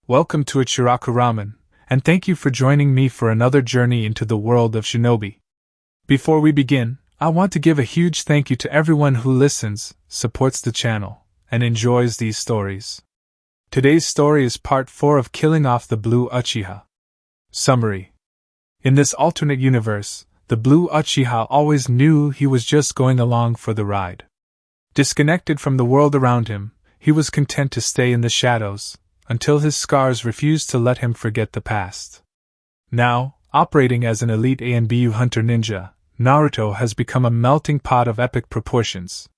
Welcome to Ichiraku Ramen, and thank you for joining me for another journey into the world of Shinobi. Before we begin, I want to give a huge thank you to everyone who listens, supports the channel, and enjoys these stories. Today's story is part 4 of Killing Off the Blue Uchiha. Summary. In this alternate universe, the Blue Uchiha always knew he was just going along for the ride. Disconnected from the world around him, he was content to stay in the shadows, until his scars refused to let him forget the past. Now, operating as an elite ANBU Hunter Ninja, Naruto has become a melting pot of epic proportions.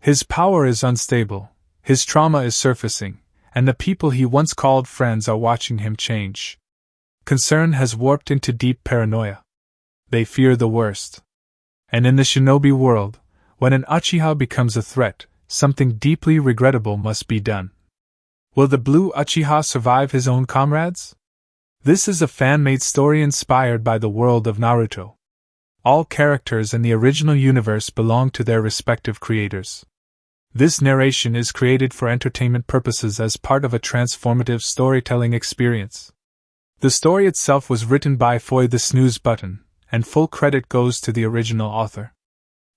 His power is unstable, his trauma is surfacing, and the people he once called friends are watching him change. Concern has warped into deep paranoia. They fear the worst. And in the Shinobi world, when an Uchiha becomes a threat, something deeply regrettable must be done. Will the Blue Uchiha survive his own comrades? This is a fan-made story inspired by the world of Naruto. All characters in the original universe belong to their respective creators. This narration is created for entertainment purposes as part of a transformative storytelling experience. The story itself was written by the Snooze button, and full credit goes to the original author.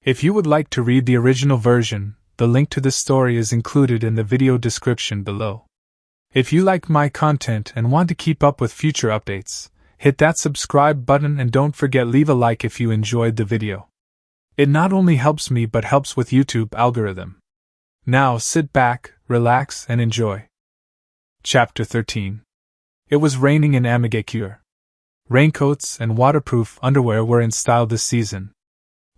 If you would like to read the original version, the link to this story is included in the video description below. If you like my content and want to keep up with future updates, hit that subscribe button and don't forget leave a like if you enjoyed the video. It not only helps me but helps with YouTube algorithm. Now sit back, relax and enjoy. Chapter 13. It was raining in Amigakure. Raincoats and waterproof underwear were in style this season.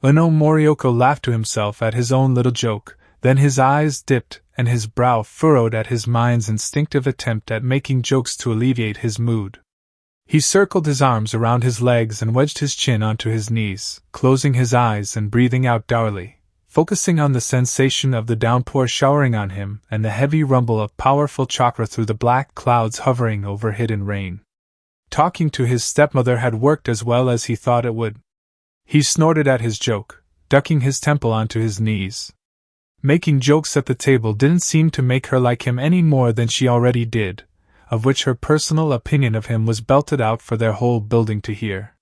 Morioko laughed to himself at his own little joke, then his eyes dipped and his brow furrowed at his mind's instinctive attempt at making jokes to alleviate his mood. He circled his arms around his legs and wedged his chin onto his knees, closing his eyes and breathing out dourly, focusing on the sensation of the downpour showering on him and the heavy rumble of powerful chakra through the black clouds hovering over hidden rain. Talking to his stepmother had worked as well as he thought it would. He snorted at his joke, ducking his temple onto his knees. Making jokes at the table didn't seem to make her like him any more than she already did, of which her personal opinion of him was belted out for their whole building to hear.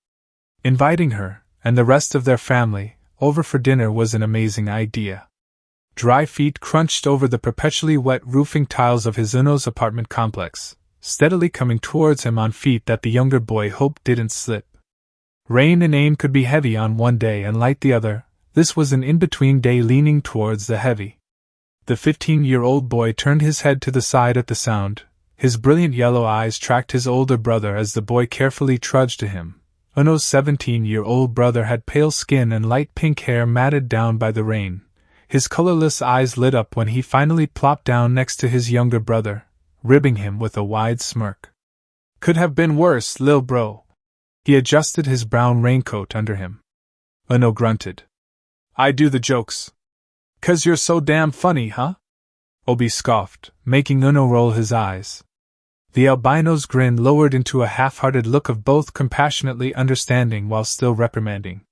Inviting her, and the rest of their family, over for dinner was an amazing idea. Dry feet crunched over the perpetually wet roofing tiles of his Uno's apartment complex, steadily coming towards him on feet that the younger boy hoped didn't slip. Rain and aim could be heavy on one day and light the other. This was an in-between day leaning towards the heavy. The 15-year-old boy turned his head to the side at the sound. His brilliant yellow eyes tracked his older brother as the boy carefully trudged to him. Uno's 17-year-old brother had pale skin and light pink hair matted down by the rain. His colorless eyes lit up when he finally plopped down next to his younger brother, ribbing him with a wide smirk. Could have been worse, lil bro. He adjusted his brown raincoat under him. Uno grunted. I do the jokes. 'Cause you're so damn funny, huh? Obi scoffed, making Uno roll his eyes. The albino's grin lowered into a half-hearted look of both compassionately understanding while still reprimanding.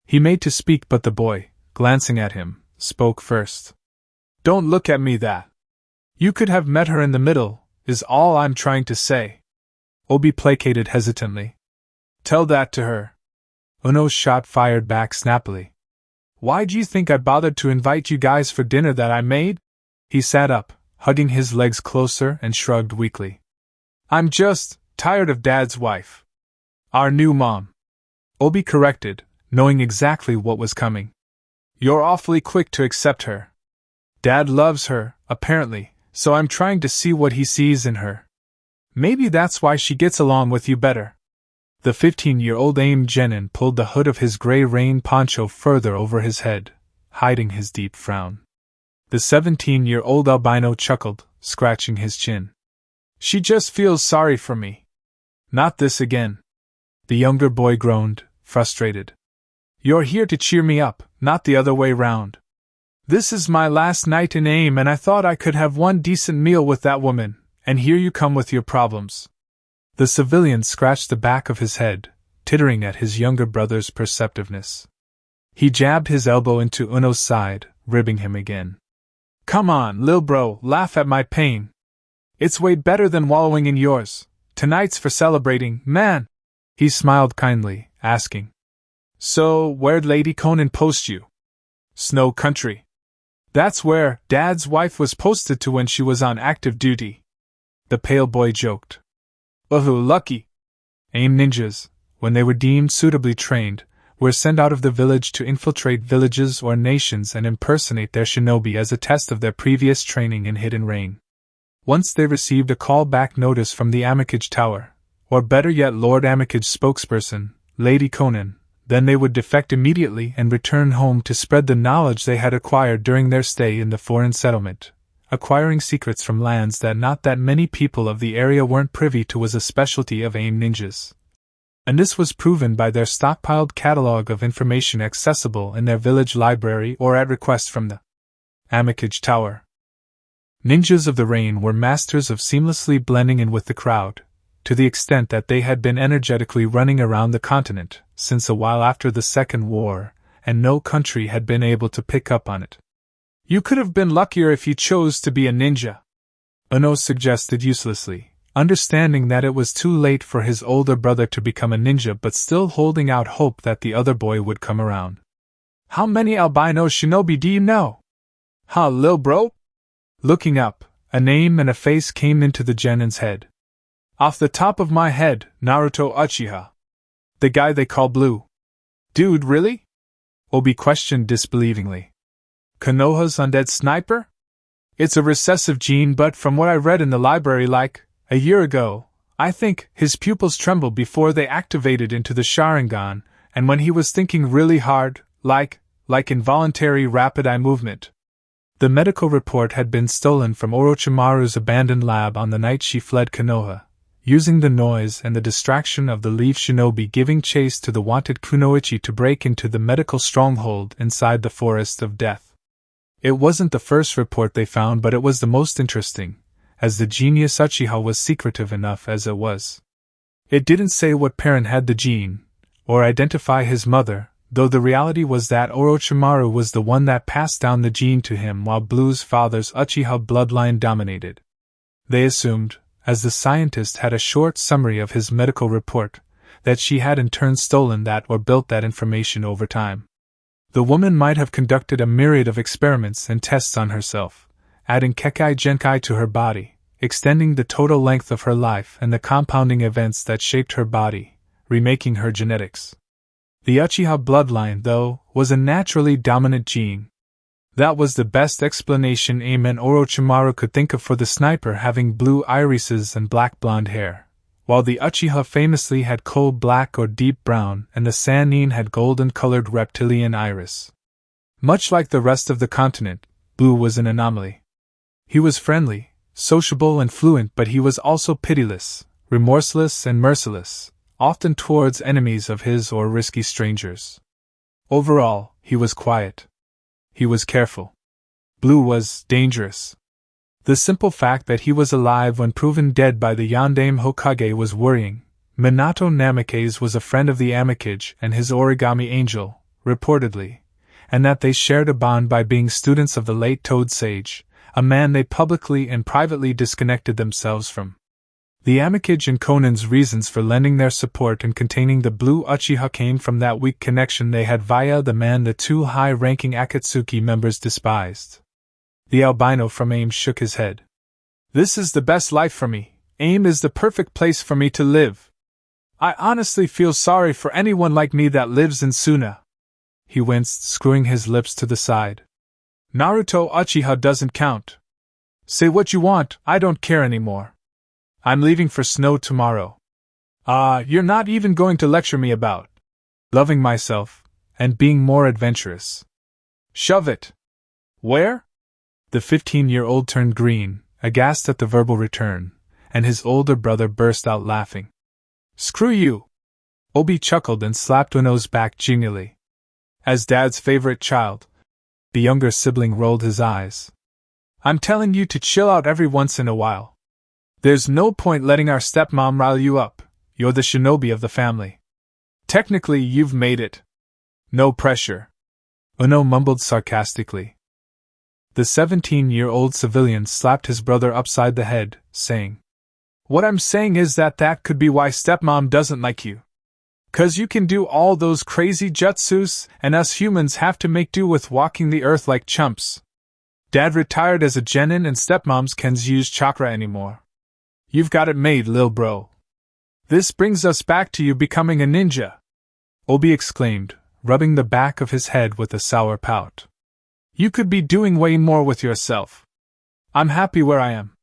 He made to speak but the boy, glancing at him, spoke first. Don't look at me that. You could have met her in the middle, is all I'm trying to say. Obi placated hesitantly. Tell that to her. Uno's shot fired back snappily. Why'd you think I bothered to invite you guys for dinner that I made? He sat up, hugging his legs closer and shrugged weakly. I'm just tired of Dad's wife. Our new mom. Obi corrected, knowing exactly what was coming. You're awfully quick to accept her. Dad loves her, apparently, so I'm trying to see what he sees in her. Maybe that's why she gets along with you better. The 15-year-old Aim Genin pulled the hood of his gray rain poncho further over his head, hiding his deep frown. The 17-year-old albino chuckled, scratching his chin. She just feels sorry for me. Not this again. The younger boy groaned, frustrated. You're here to cheer me up, not the other way round. This is my last night in AIM and I thought I could have one decent meal with that woman, and here you come with your problems. The civilian scratched the back of his head, tittering at his younger brother's perceptiveness. He jabbed his elbow into Uno's side, ribbing him again. Come on, lil bro, laugh at my pain. It's way better than wallowing in yours. Tonight's for celebrating, man. He smiled kindly, asking, So, where'd Lady Conan post you? Snow Country. That's where Dad's wife was posted to when she was on active duty. The pale boy joked. Oh, lucky. AIM ninjas, when they were deemed suitably trained, were sent out of the village to infiltrate villages or nations and impersonate their shinobi as a test of their previous training in hidden rain. Once they received a call-back notice from the Amikage Tower, or better yet Lord Amikage's spokesperson, Lady Conan, then they would defect immediately and return home to spread the knowledge they had acquired during their stay in the foreign settlement. Acquiring secrets from lands that not that many people of the area weren't privy to was a specialty of AIM ninjas. And this was proven by their stockpiled catalog of information accessible in their village library or at request from the Amikage Tower. Ninjas of the Rain were masters of seamlessly blending in with the crowd, to the extent that they had been energetically running around the continent since a while after the Second War, and no country had been able to pick up on it. You could have been luckier if you chose to be a ninja, Ono suggested uselessly, understanding that it was too late for his older brother to become a ninja but still holding out hope that the other boy would come around. How many albino shinobi do you know? Huh, lil bro? Looking up, a name and a face came into the genin's head. Off the top of my head, Naruto Uchiha. The guy they call Blue. Dude, really? Obi questioned disbelievingly. Konoha's undead sniper? It's a recessive gene, but from what I read in the library a year ago, I think his pupils trembled before they activated into the Sharingan, and when he was thinking really hard, like involuntary rapid eye movement. The medical report had been stolen from Orochimaru's abandoned lab on the night she fled Konoha, using the noise and the distraction of the Leaf Shinobi giving chase to the wanted Kunoichi to break into the medical stronghold inside the Forest of Death. It wasn't the first report they found, but it was the most interesting, as the genius Uchiha was secretive enough as it was. It didn't say what parent had the gene, or identify his mother, though the reality was that Orochimaru was the one that passed down the gene to him while Blue's father's Uchiha bloodline dominated. They assumed, as the scientist had a short summary of his medical report, that she had in turn stolen that or built that information over time. The woman might have conducted a myriad of experiments and tests on herself, adding Kekai Genkai to her body, extending the total length of her life and the compounding events that shaped her body, remaking her genetics. The Uchiha bloodline, though, was a naturally dominant gene. That was the best explanation AIM and Orochimaru could think of for the sniper having blue irises and black blonde hair, while the Uchiha famously had coal black or deep brown and the Sannin had golden-colored reptilian iris. Much like the rest of the continent, Blue was an anomaly. He was friendly, sociable and fluent, but he was also pitiless, remorseless and merciless, often towards enemies of his or risky strangers. Overall, he was quiet. He was careful. Blue was dangerous. The simple fact that he was alive when proven dead by the Yondaime Hokage was worrying. Minato Namikaze was a friend of the Amikage and his origami angel, reportedly, and that they shared a bond by being students of the late Toad Sage, a man they publicly and privately disconnected themselves from. The Amikage and Conan's reasons for lending their support and containing the Blue Uchiha came from that weak connection they had via the man the two high-ranking Akatsuki members despised. The albino from AIM shook his head. This is the best life for me. AIM is the perfect place for me to live. I honestly feel sorry for anyone like me that lives in Suna. He winced, screwing his lips to the side. Naruto Uchiha doesn't count. Say what you want, I don't care anymore. I'm leaving for Snow tomorrow. You're not even going to lecture me about loving myself and being more adventurous. Shove it. Where? The 15-year-old turned green, aghast at the verbal return, and his older brother burst out laughing. Screw you! Obi chuckled and slapped Uno's back genially. As Dad's favorite child, the younger sibling rolled his eyes. I'm telling you to chill out every once in a while. There's no point letting our stepmom rile you up. You're the shinobi of the family. Technically, you've made it. No pressure. Uno mumbled sarcastically. The 17-year-old civilian slapped his brother upside the head, saying, "What I'm saying is that could be why stepmom doesn't like you. 'Cause you can do all those crazy jutsus, and us humans have to make do with walking the earth like chumps. Dad retired as a genin and stepmoms can't use chakra anymore. You've got it made, lil bro. This brings us back to you becoming a ninja," Obi exclaimed, rubbing the back of his head with a sour pout. "You could be doing way more with yourself. I'm happy where I am.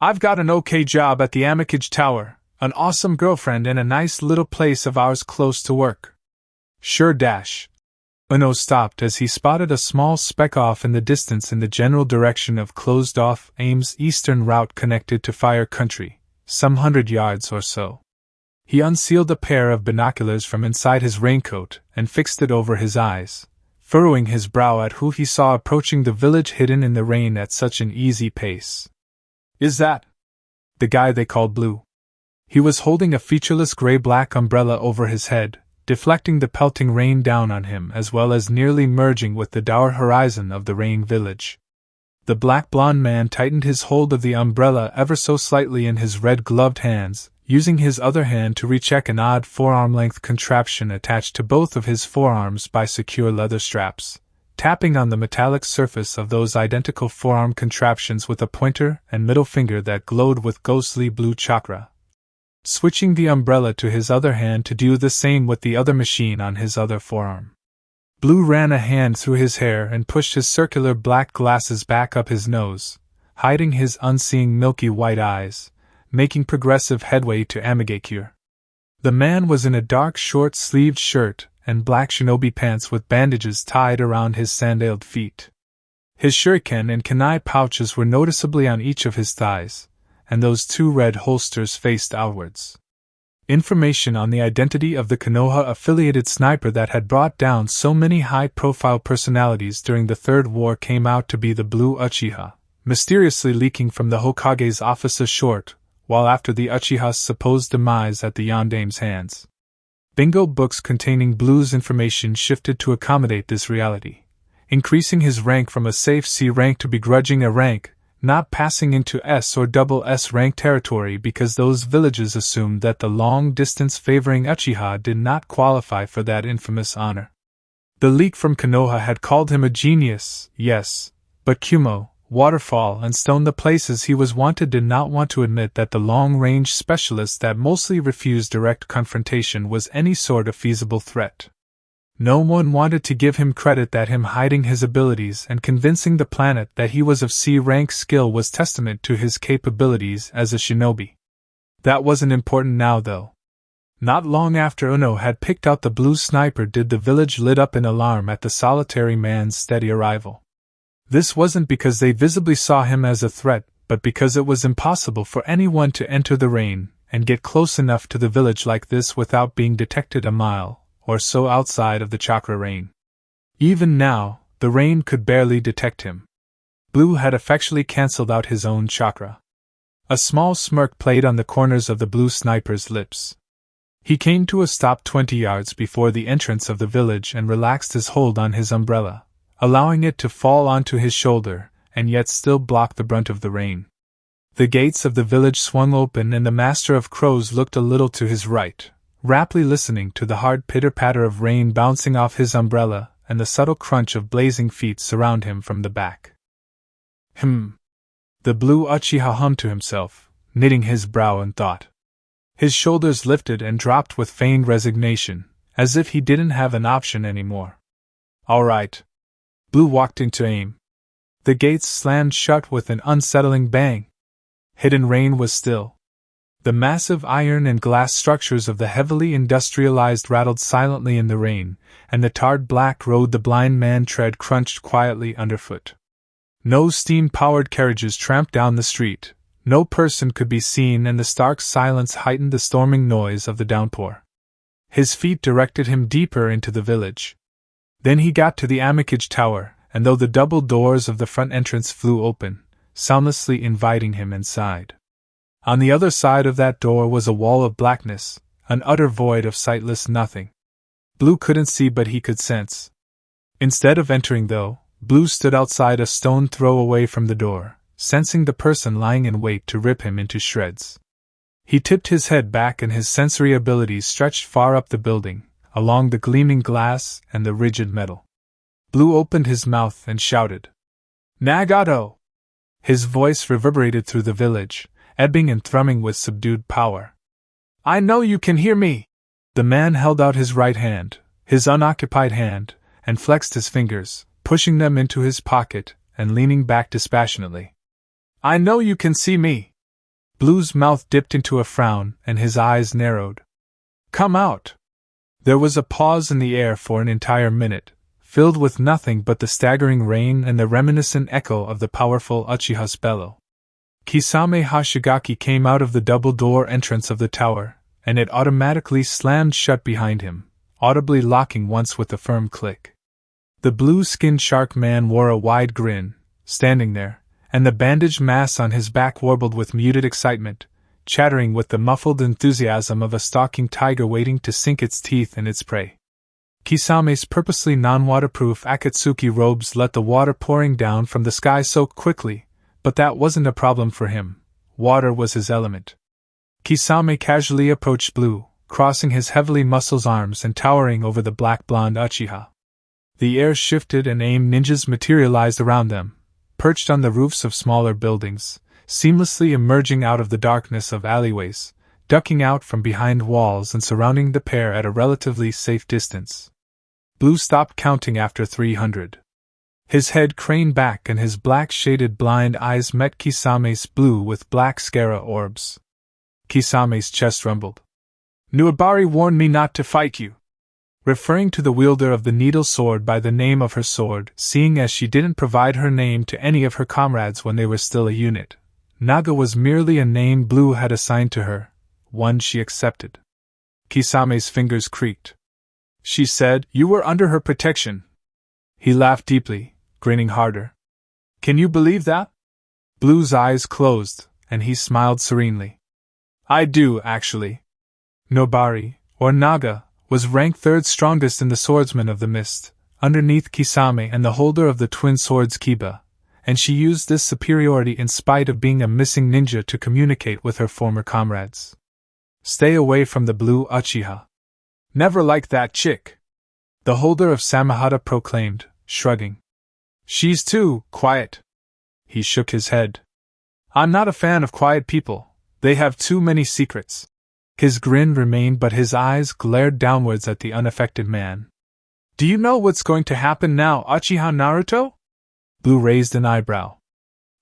I've got an okay job at the Amikage Tower, an awesome girlfriend, and a nice little place of ours close to work." "Sure dash." Uno stopped as he spotted a small speck off in the distance in the general direction of closed-off AIM's eastern route connected to Fire Country, some 100 yards or so. He unsealed a pair of binoculars from inside his raincoat and fixed it over his eyes, furrowing his brow at who he saw approaching the village hidden in the rain at such an easy pace. "Is that the guy they called Blue?" He was holding a featureless gray-black umbrella over his head, deflecting the pelting rain down on him as well as nearly merging with the dour horizon of the rain village. The black-blond man tightened his hold of the umbrella ever so slightly in his red-gloved hands, using his other hand to recheck an odd forearm-length contraption attached to both of his forearms by secure leather straps, tapping on the metallic surface of those identical forearm contraptions with a pointer and middle finger that glowed with ghostly blue chakra. Switching the umbrella to his other hand to do the same with the other machine on his other forearm. Blue ran a hand through his hair and pushed his circular black glasses back up his nose, hiding his unseeing milky white eyes, making progressive headway to Amigakure. The man was in a dark short-sleeved shirt and black shinobi pants with bandages tied around his sandaled feet. His shuriken and kunai pouches were noticeably on each of his thighs, and those two red holsters faced outwards. Information on the identity of the Konoha-affiliated sniper that had brought down so many high-profile personalities during the Third War came out to be the Blue Uchiha, mysteriously leaking from the Hokage's office a short while after the Uchiha's supposed demise at the Yondame's hands. Bingo books containing Blue's information shifted to accommodate this reality, increasing his rank from a safe C rank to begrudging a rank, not passing into S or double S rank territory because those villages assumed that the long-distance favoring Uchiha did not qualify for that infamous honor. The leak from Konoha had called him a genius, yes, but Kumo, Waterfall, and Stone, the places he was wanted, did not want to admit that the long-range specialist that mostly refused direct confrontation was any sort of feasible threat. No one wanted to give him credit that him hiding his abilities and convincing the planet that he was of C-rank skill was testament to his capabilities as a shinobi. That wasn't important now, though. Not long after Uno had picked out the blue sniper did the village lit up in alarm at the solitary man's steady arrival. This wasn't because they visibly saw him as a threat, but because it was impossible for anyone to enter the rain and get close enough to the village like this without being detected a mile or so outside of the chakra rain. Even now, the rain could barely detect him. Blue had effectually cancelled out his own chakra. A small smirk played on the corners of the blue sniper's lips. He came to a stop 20 yards before the entrance of the village and relaxed his hold on his umbrella, allowing it to fall onto his shoulder, and yet still block the brunt of the rain. The gates of the village swung open and the Master of Crows looked a little to his right, raptly listening to the hard pitter-patter of rain bouncing off his umbrella and the subtle crunch of blazing feet surround him from the back. The Blue Uchiha hummed to himself, knitting his brow in thought. His shoulders lifted and dropped with feigned resignation, as if he didn't have an option anymore. All right. Blue walked into aim. The gates slammed shut with an unsettling bang. Hidden rain was still. The massive iron and glass structures of the heavily industrialized rattled silently in the rain, and the tarred black road the blind man tread crunched quietly underfoot. No steam-powered carriages tramped down the street, no person could be seen, and the stark silence heightened the storming noise of the downpour. His feet directed him deeper into the village. Then he got to the Amikage Tower, and though the double doors of the front entrance flew open, soundlessly inviting him inside. On the other side of that door was a wall of blackness, an utter void of sightless nothing. Blue couldn't see, but he could sense. Instead of entering, though, Blue stood outside a stone throw away from the door, sensing the person lying in wait to rip him into shreds. He tipped his head back and his sensory abilities stretched far up the building, along the gleaming glass and the rigid metal. Blue opened his mouth and shouted, "Nagato!" His voice reverberated through the village, ebbing and thrumming with subdued power. "I know you can hear me!" The man held out his right hand, his unoccupied hand, and flexed his fingers, pushing them into his pocket and leaning back dispassionately. "I know you can see me!" Blue's mouth dipped into a frown and his eyes narrowed. "Come out!" There was a pause in the air for an entire minute, filled with nothing but the staggering rain and the reminiscent echo of the powerful Uchiha's bellow. Kisame Hashigaki came out of the double-door entrance of the tower, and it automatically slammed shut behind him, audibly locking once with a firm click. The blue-skinned shark man wore a wide grin, standing there, and the bandaged mass on his back warbled with muted excitement, chattering with the muffled enthusiasm of a stalking tiger waiting to sink its teeth in its prey. Kisame's purposely non-waterproof Akatsuki robes let the water pouring down from the sky soak quickly, but that wasn't a problem for him. Water was his element. Kisame casually approached Blue, crossing his heavily muscled arms and towering over the black-blonde Uchiha. The air shifted and AIM ninjas materialized around them, perched on the roofs of smaller buildings, seamlessly emerging out of the darkness of alleyways, ducking out from behind walls and surrounding the pair at a relatively safe distance. Blue stopped counting after 300. His head craned back and his black-shaded blind eyes met Kisame's blue with black scara orbs. Kisame's chest rumbled. "Nuabari warned me not to fight you." Referring to the wielder of the needle sword by the name of her sword, seeing as she didn't provide her name to any of her comrades when they were still a unit, Naga was merely a name Blue had assigned to her, one she accepted. Kisame's fingers creaked. "She said you were under her protection." He laughed deeply, grinning harder. "Can you believe that?" Blue's eyes closed, and he smiled serenely. "I do, actually." Nobari, or Naga, was ranked third strongest in the swordsmen of the mist, underneath Kisame and the holder of the twin swords Kiba, and she used this superiority in spite of being a missing ninja to communicate with her former comrades. "Stay away from the Blue Uchiha." "Never liked that chick," the holder of Samahata proclaimed, shrugging. "She's too quiet." He shook his head. "I'm not a fan of quiet people, they have too many secrets." His grin remained, but his eyes glared downwards at the unaffected man. "Do you know what's going to happen now, Uchiha Naruto?" Blue raised an eyebrow.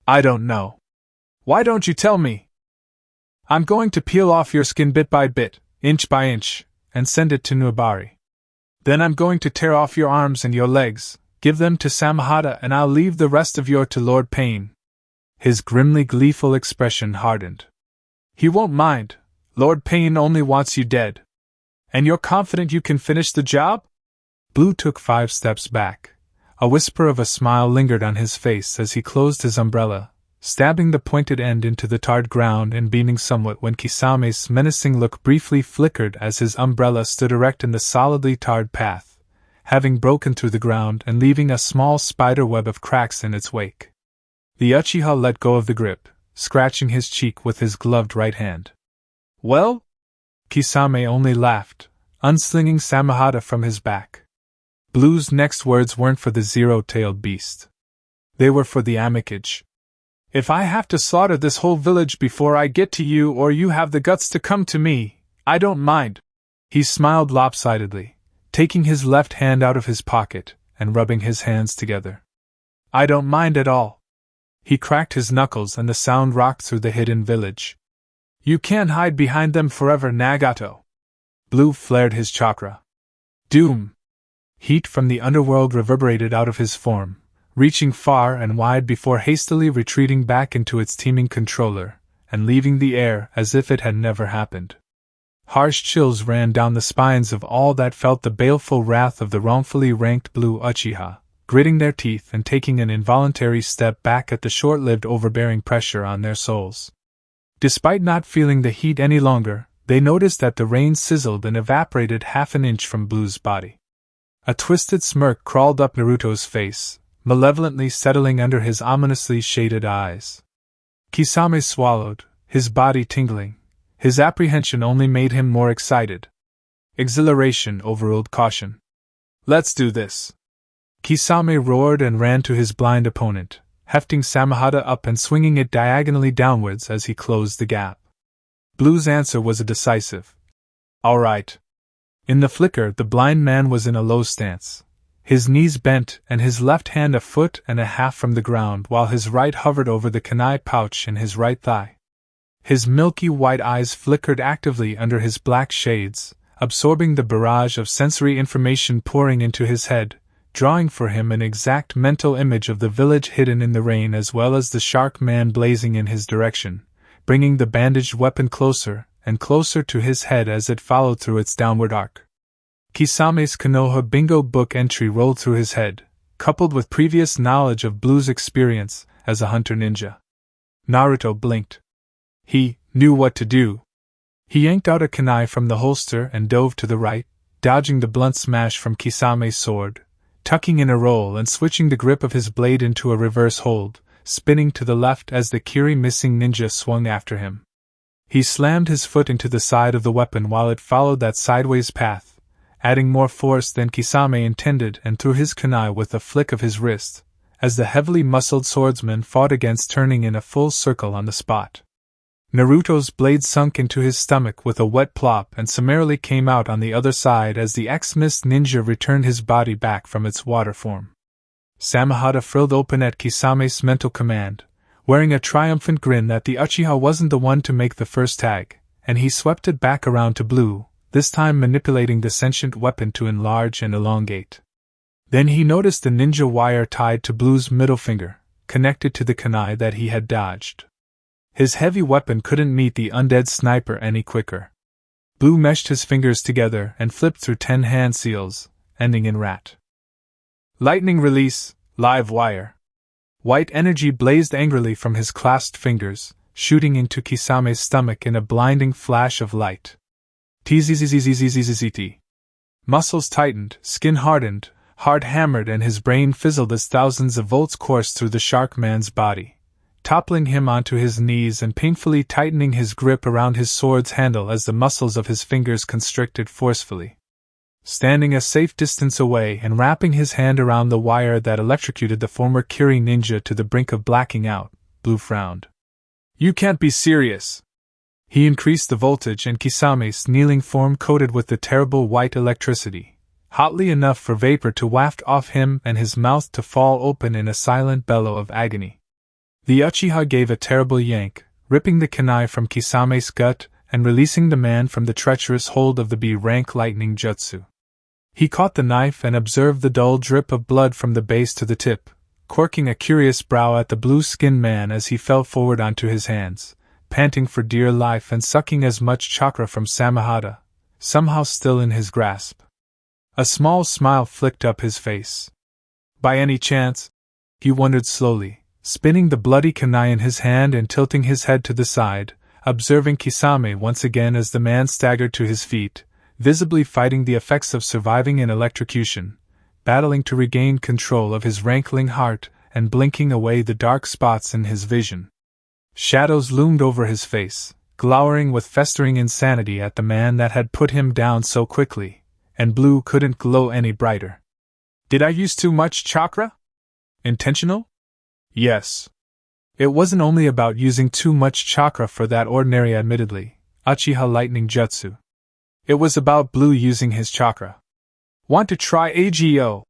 "I don't know." "Why don't you tell me?" "I'm going to peel off your skin bit by bit, inch by inch, and send it to Nuabari. Then I'm going to tear off your arms and your legs, give them to Samahata, and I'll leave the rest of you to Lord Pain." His grimly gleeful expression hardened. "He won't mind. Lord Pain only wants you dead. And you're confident you can finish the job?" Blue took 5 steps back. A whisper of a smile lingered on his face as he closed his umbrella, stabbing the pointed end into the tarred ground and beaming somewhat when Kisame's menacing look briefly flickered as his umbrella stood erect in the solidly tarred path, having broken through the ground and leaving a small spider web of cracks in its wake. The Uchiha let go of the grip, scratching his cheek with his gloved right hand. "Well?" Kisame only laughed, unslinging Samahata from his back. Blue's next words weren't for the zero-tailed beast. They were for the Amikage. "If I have to slaughter this whole village before I get to you, or you have the guts to come to me, I don't mind." He smiled lopsidedly, taking his left hand out of his pocket and rubbing his hands together. "I don't mind at all." He cracked his knuckles and the sound rocked through the hidden village. "You can't hide behind them forever, Nagato." Blue flared his chakra. Doom! Heat from the underworld reverberated out of his form, reaching far and wide before hastily retreating back into its teeming controller, and leaving the air as if it had never happened. Harsh chills ran down the spines of all that felt the baleful wrath of the wrongfully ranked Blue Uchiha, gritting their teeth and taking an involuntary step back at the short-lived overbearing pressure on their souls. Despite not feeling the heat any longer, they noticed that the rain sizzled and evaporated half an inch from Blue's body. A twisted smirk crawled up Naruto's face, malevolently settling under his ominously shaded eyes. Kisame swallowed, his body tingling. His apprehension only made him more excited. Exhilaration overruled caution. "Let's do this!" Kisame roared and ran to his blind opponent, hefting Samahata up and swinging it diagonally downwards as he closed the gap. Blue's answer was a decisive, "All right." In the flicker, the blind man was in a low stance, his knees bent and his left hand a foot and a half from the ground while his right hovered over the kunai pouch in his right thigh. His milky white eyes flickered actively under his black shades, absorbing the barrage of sensory information pouring into his head, drawing for him an exact mental image of the village hidden in the rain as well as the shark man blazing in his direction, bringing the bandaged weapon closer and closer to his head as it followed through its downward arc. Kisame's Konoha bingo book entry rolled through his head, coupled with previous knowledge of Blue's experience as a hunter ninja. Naruto blinked. He knew what to do. He yanked out a kunai from the holster and dove to the right, dodging the blunt smash from Kisame's sword, tucking in a roll and switching the grip of his blade into a reverse hold, spinning to the left as the Kiri missing ninja swung after him. He slammed his foot into the side of the weapon while it followed that sideways path, adding more force than Kisame intended and threw his kunai with a flick of his wrist, as the heavily muscled swordsman fought against turning in a full circle on the spot. Naruto's blade sunk into his stomach with a wet plop and summarily came out on the other side as the ex-mist ninja returned his body back from its water form. Samahata frilled open at Kisame's mental command, wearing a triumphant grin that the Uchiha wasn't the one to make the first tag, and he swept it back around to Blue, this time manipulating the sentient weapon to enlarge and elongate. Then he noticed the ninja wire tied to Blue's middle finger, connected to the kunai that he had dodged. His heavy weapon couldn't meet the undead sniper any quicker. Blue meshed his fingers together and flipped through 10 hand seals, ending in rat. Lightning release, live wire. White energy blazed angrily from his clasped fingers, shooting into Kisame's stomach in a blinding flash of light. Tzzzzzzzzzzzzzt. Muscles tightened, skin hardened, heart hammered, and his brain fizzled as thousands of volts coursed through the shark man's body, toppling him onto his knees and painfully tightening his grip around his sword's handle as the muscles of his fingers constricted forcefully. Standing a safe distance away and wrapping his hand around the wire that electrocuted the former Kiri ninja to the brink of blacking out, Blue frowned. "You can't be serious." He increased the voltage and Kisame's kneeling form coated with the terrible white electricity, hotly enough for vapor to waft off him and his mouth to fall open in a silent bellow of agony. The Uchiha gave a terrible yank, ripping the kunai from Kisame's gut and releasing the man from the treacherous hold of the B-rank lightning jutsu. He caught the knife and observed the dull drip of blood from the base to the tip, quirking a curious brow at the blue-skinned man as he fell forward onto his hands, panting for dear life and sucking as much chakra from Samahata, somehow still in his grasp. A small smile flicked up his face. By any chance? He wondered slowly, spinning the bloody kunai in his hand and tilting his head to the side, observing Kisame once again as the man staggered to his feet, visibly fighting the effects of surviving an electrocution, battling to regain control of his rankling heart and blinking away the dark spots in his vision. Shadows loomed over his face, glowering with festering insanity at the man that had put him down so quickly, and Blue couldn't glow any brighter. "Did I use too much chakra? Intentional?" "Yes." It wasn't only about using too much chakra for that ordinary admittedly Uchiha lightning jutsu. It was about Blue using his chakra. "Want to try AGO?"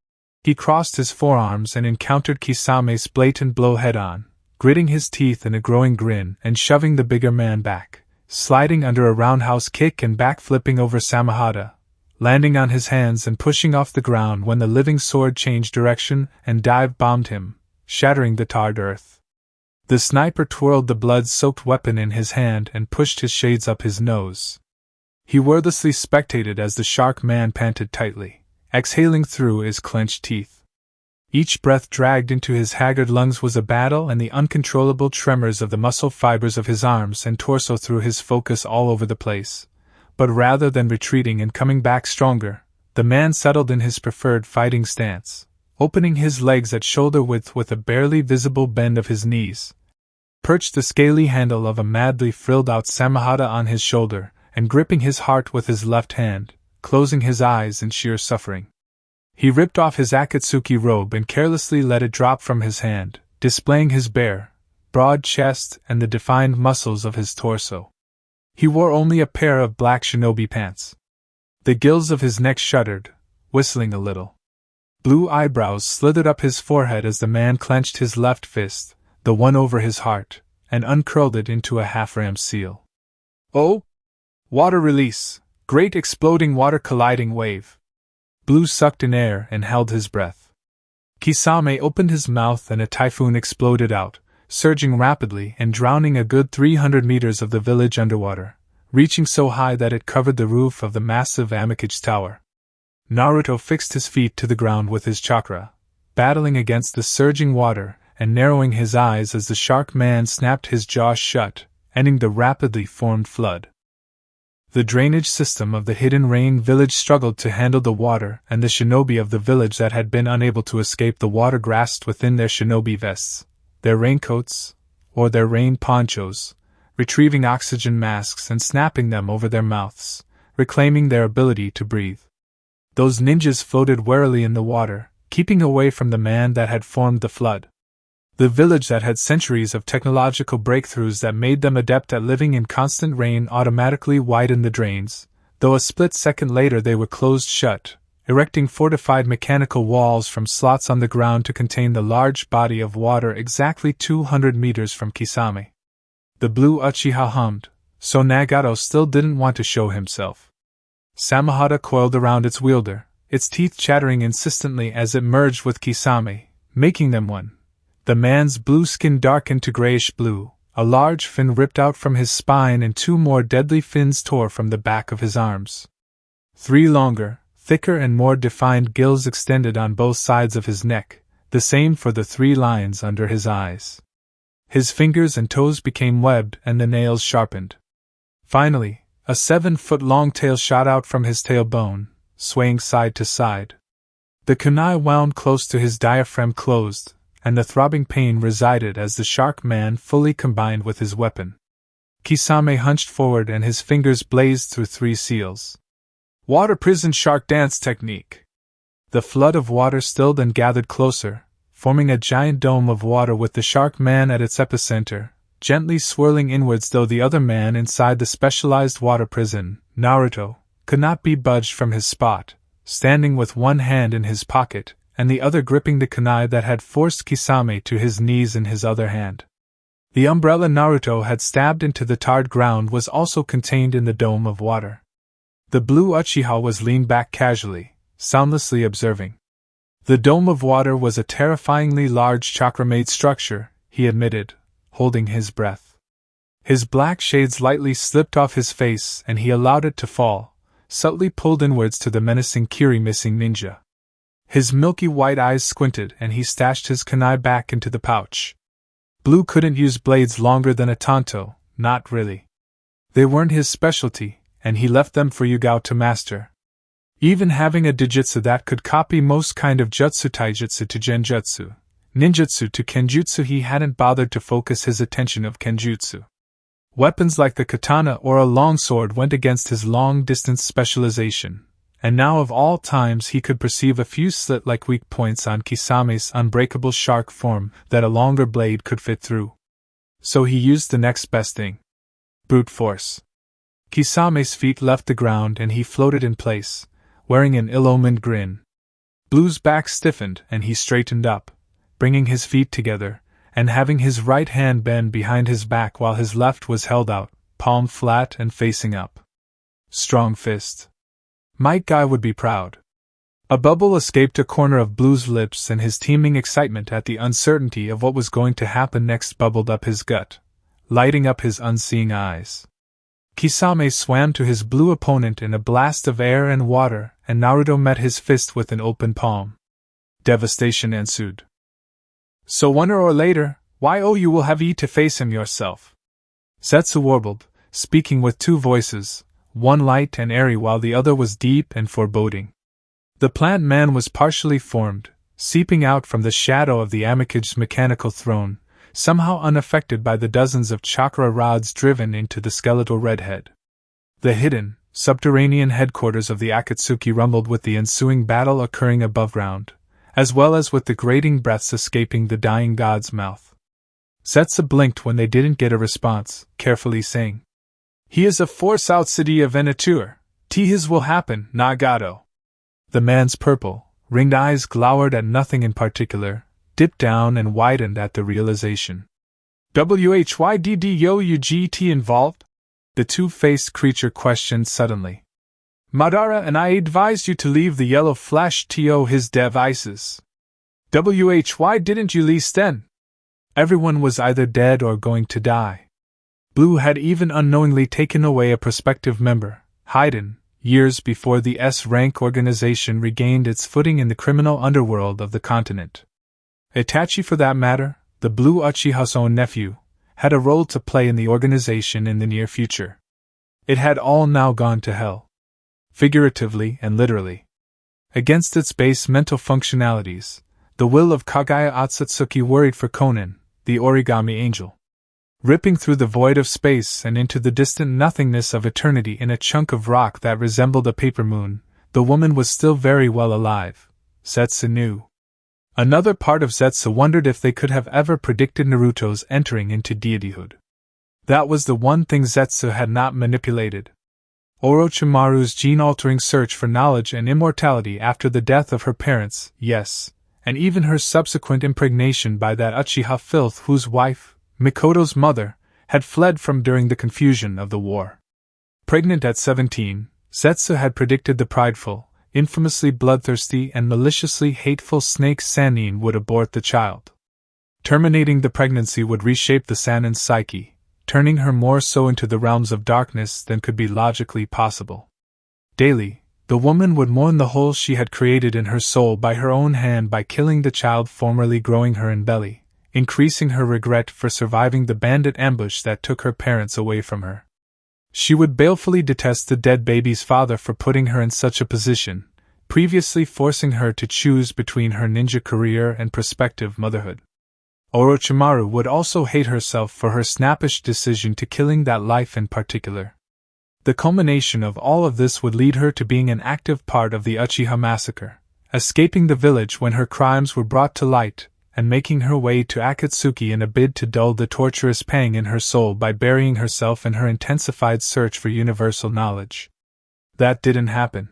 He crossed his forearms and encountered Kisame's blatant blow head-on, gritting his teeth in a growing grin and shoving the bigger man back, sliding under a roundhouse kick and backflipping over Samahata, landing on his hands and pushing off the ground when the living sword changed direction and dive-bombed him, shattering the tarred earth. The sniper twirled the blood-soaked weapon in his hand and pushed his shades up his nose. He wordlessly spectated as the shark man panted tightly, exhaling through his clenched teeth. Each breath dragged into his haggard lungs was a battle, and the uncontrollable tremors of the muscle fibers of his arms and torso threw his focus all over the place. But rather than retreating and coming back stronger, the man settled in his preferred fighting stance, opening his legs at shoulder width with a barely visible bend of his knees, perched the scaly handle of a madly frilled-out samahata on his shoulder, and gripping his heart with his left hand, closing his eyes in sheer suffering. He ripped off his Akatsuki robe and carelessly let it drop from his hand, displaying his bare, broad chest and the defined muscles of his torso. He wore only a pair of black shinobi pants. The gills of his neck shuddered, whistling a little. Blue eyebrows slithered up his forehead as the man clenched his left fist, the one over his heart, and uncurled it into a half-rammed seal. Oh! Water release! Great exploding water colliding wave! Blue sucked in air and held his breath. Kisame opened his mouth and a typhoon exploded out, surging rapidly and drowning a good 300 meters of the village underwater, reaching so high that it covered the roof of the massive Amikage Tower. Naruto fixed his feet to the ground with his chakra, battling against the surging water and narrowing his eyes as the shark man snapped his jaws shut, ending the rapidly formed flood. The drainage system of the hidden rain village struggled to handle the water, and the shinobi of the village that had been unable to escape the water grasped within their shinobi vests, their raincoats, or their rain ponchos, retrieving oxygen masks and snapping them over their mouths, reclaiming their ability to breathe. Those ninjas floated warily in the water, keeping away from the man that had formed the flood. The village that had centuries of technological breakthroughs that made them adept at living in constant rain automatically widened the drains, though a split second later they were closed shut, erecting fortified mechanical walls from slots on the ground to contain the large body of water exactly 200 meters from Kisame. The Blue Uchiha hummed, so Nagato still didn't want to show himself. Samahata coiled around its wielder, its teeth chattering insistently as it merged with Kisame, making them one. The man's blue skin darkened to grayish-blue, a large fin ripped out from his spine and 2 more deadly fins tore from the back of his arms. 3 longer, thicker and more defined gills extended on both sides of his neck, the same for the 3 lines under his eyes. His fingers and toes became webbed and the nails sharpened. Finally, a 7-foot-long tail shot out from his tailbone, swaying side to side. The kunai wound close to his diaphragm closed, and the throbbing pain resided as the shark man fully combined with his weapon. Kisame hunched forward and his fingers blazed through 3 seals. Water prison shark dance technique. The flood of water stilled and gathered closer, forming a giant dome of water with the shark man at its epicenter, gently swirling inwards, though the other man inside the specialized water prison, Naruto, could not be budged from his spot, standing with one hand in his pocket, and the other gripping the kunai that had forced Kisame to his knees in his other hand. The umbrella Naruto had stabbed into the tarred ground was also contained in the dome of water. The Blue Uchiha was leaned back casually, soundlessly observing. The dome of water was a terrifyingly large chakra-made structure, he admitted, holding his breath. His black shades lightly slipped off his face and he allowed it to fall, subtly pulled inwards to the menacing Kiri-missing ninja. His milky white eyes squinted and he stashed his kunai back into the pouch. Blue couldn't use blades longer than a tanto, not really. They weren't his specialty, and he left them for Yugao to master. Even having a dijutsu that could copy most kind of jutsu, taijutsu to genjutsu, ninjutsu to kenjutsu, he hadn't bothered to focus his attention of kenjutsu. Weapons like the katana or a longsword went against his long-distance specialization, and now of all times he could perceive a few slit-like weak points on Kisame's unbreakable shark form that a longer blade could fit through. So he used the next best thing. Brute force. Kisame's feet left the ground and he floated in place, wearing an ill-omened grin. Blue's back stiffened and he straightened up, bringing his feet together, and having his right hand bend behind his back while his left was held out, palm flat and facing up. Strong fist. Might Guy would be proud. A bubble escaped a corner of Blue's lips and his teeming excitement at the uncertainty of what was going to happen next bubbled up his gut, lighting up his unseeing eyes. Kisame swam to his blue opponent in a blast of air and water, and Naruto met his fist with an open palm. Devastation ensued. So sooner or later, you will have to face him yourself. Setsu warbled, speaking with 2 voices, one light and airy while the other was deep and foreboding. The plant man was partially formed, seeping out from the shadow of the Amikage's mechanical throne, somehow unaffected by the dozens of chakra rods driven into the skeletal redhead. The hidden, subterranean headquarters of the Akatsuki rumbled with the ensuing battle occurring above ground, as well as with the grating breaths escaping the dying god's mouth. Zetsu blinked when they didn't get a response, carefully saying, "He is a force outside of Venature. His will happen, Nagato." The man's purple, ringed eyes glowered at nothing in particular, dipped down and widened at the realization. "WHYDD involved?" The two-faced creature questioned suddenly. "Madara and I advised you to leave the yellow flash to his devices. Why didn't you leave then?" Everyone was either dead or going to die. Blue had even unknowingly taken away a prospective member, Haydn, years before the S-rank organization regained its footing in the criminal underworld of the continent. Itachi, for that matter, the Blue Uchiha's own nephew, had a role to play in the organization in the near future. It had all now gone to hell. Figuratively and literally. Against its base mental functionalities, the will of Kagaya Otsutsuki worried for Konan, the origami angel. Ripping through the void of space and into the distant nothingness of eternity in a chunk of rock that resembled a paper moon, the woman was still very well alive, Zetsu knew. Another part of Zetsu wondered if they could have ever predicted Naruto's entering into deityhood. That was the one thing Zetsu had not manipulated. Orochimaru's gene-altering search for knowledge and immortality after the death of her parents, yes, and even her subsequent impregnation by that Uchiha filth whose wife, Mikoto's mother, had fled from during the confusion of the war. Pregnant at 17, Zetsu had predicted the prideful, infamously bloodthirsty and maliciously hateful snake Sannin would abort the child. Terminating the pregnancy would reshape the Sannin's psyche, turning her more so into the realms of darkness than could be logically possible. Daily, the woman would mourn the hole she had created in her soul by her own hand by killing the child formerly growing her in belly, increasing her regret for surviving the bandit ambush that took her parents away from her. She would balefully detest the dead baby's father for putting her in such a position, previously forcing her to choose between her ninja career and prospective motherhood. Orochimaru would also hate herself for her snappish decision to killing that life in particular. The culmination of all of this would lead her to being an active part of the Uchiha massacre, escaping the village when her crimes were brought to light, and making her way to Akatsuki in a bid to dull the torturous pang in her soul by burying herself in her intensified search for universal knowledge. That didn't happen.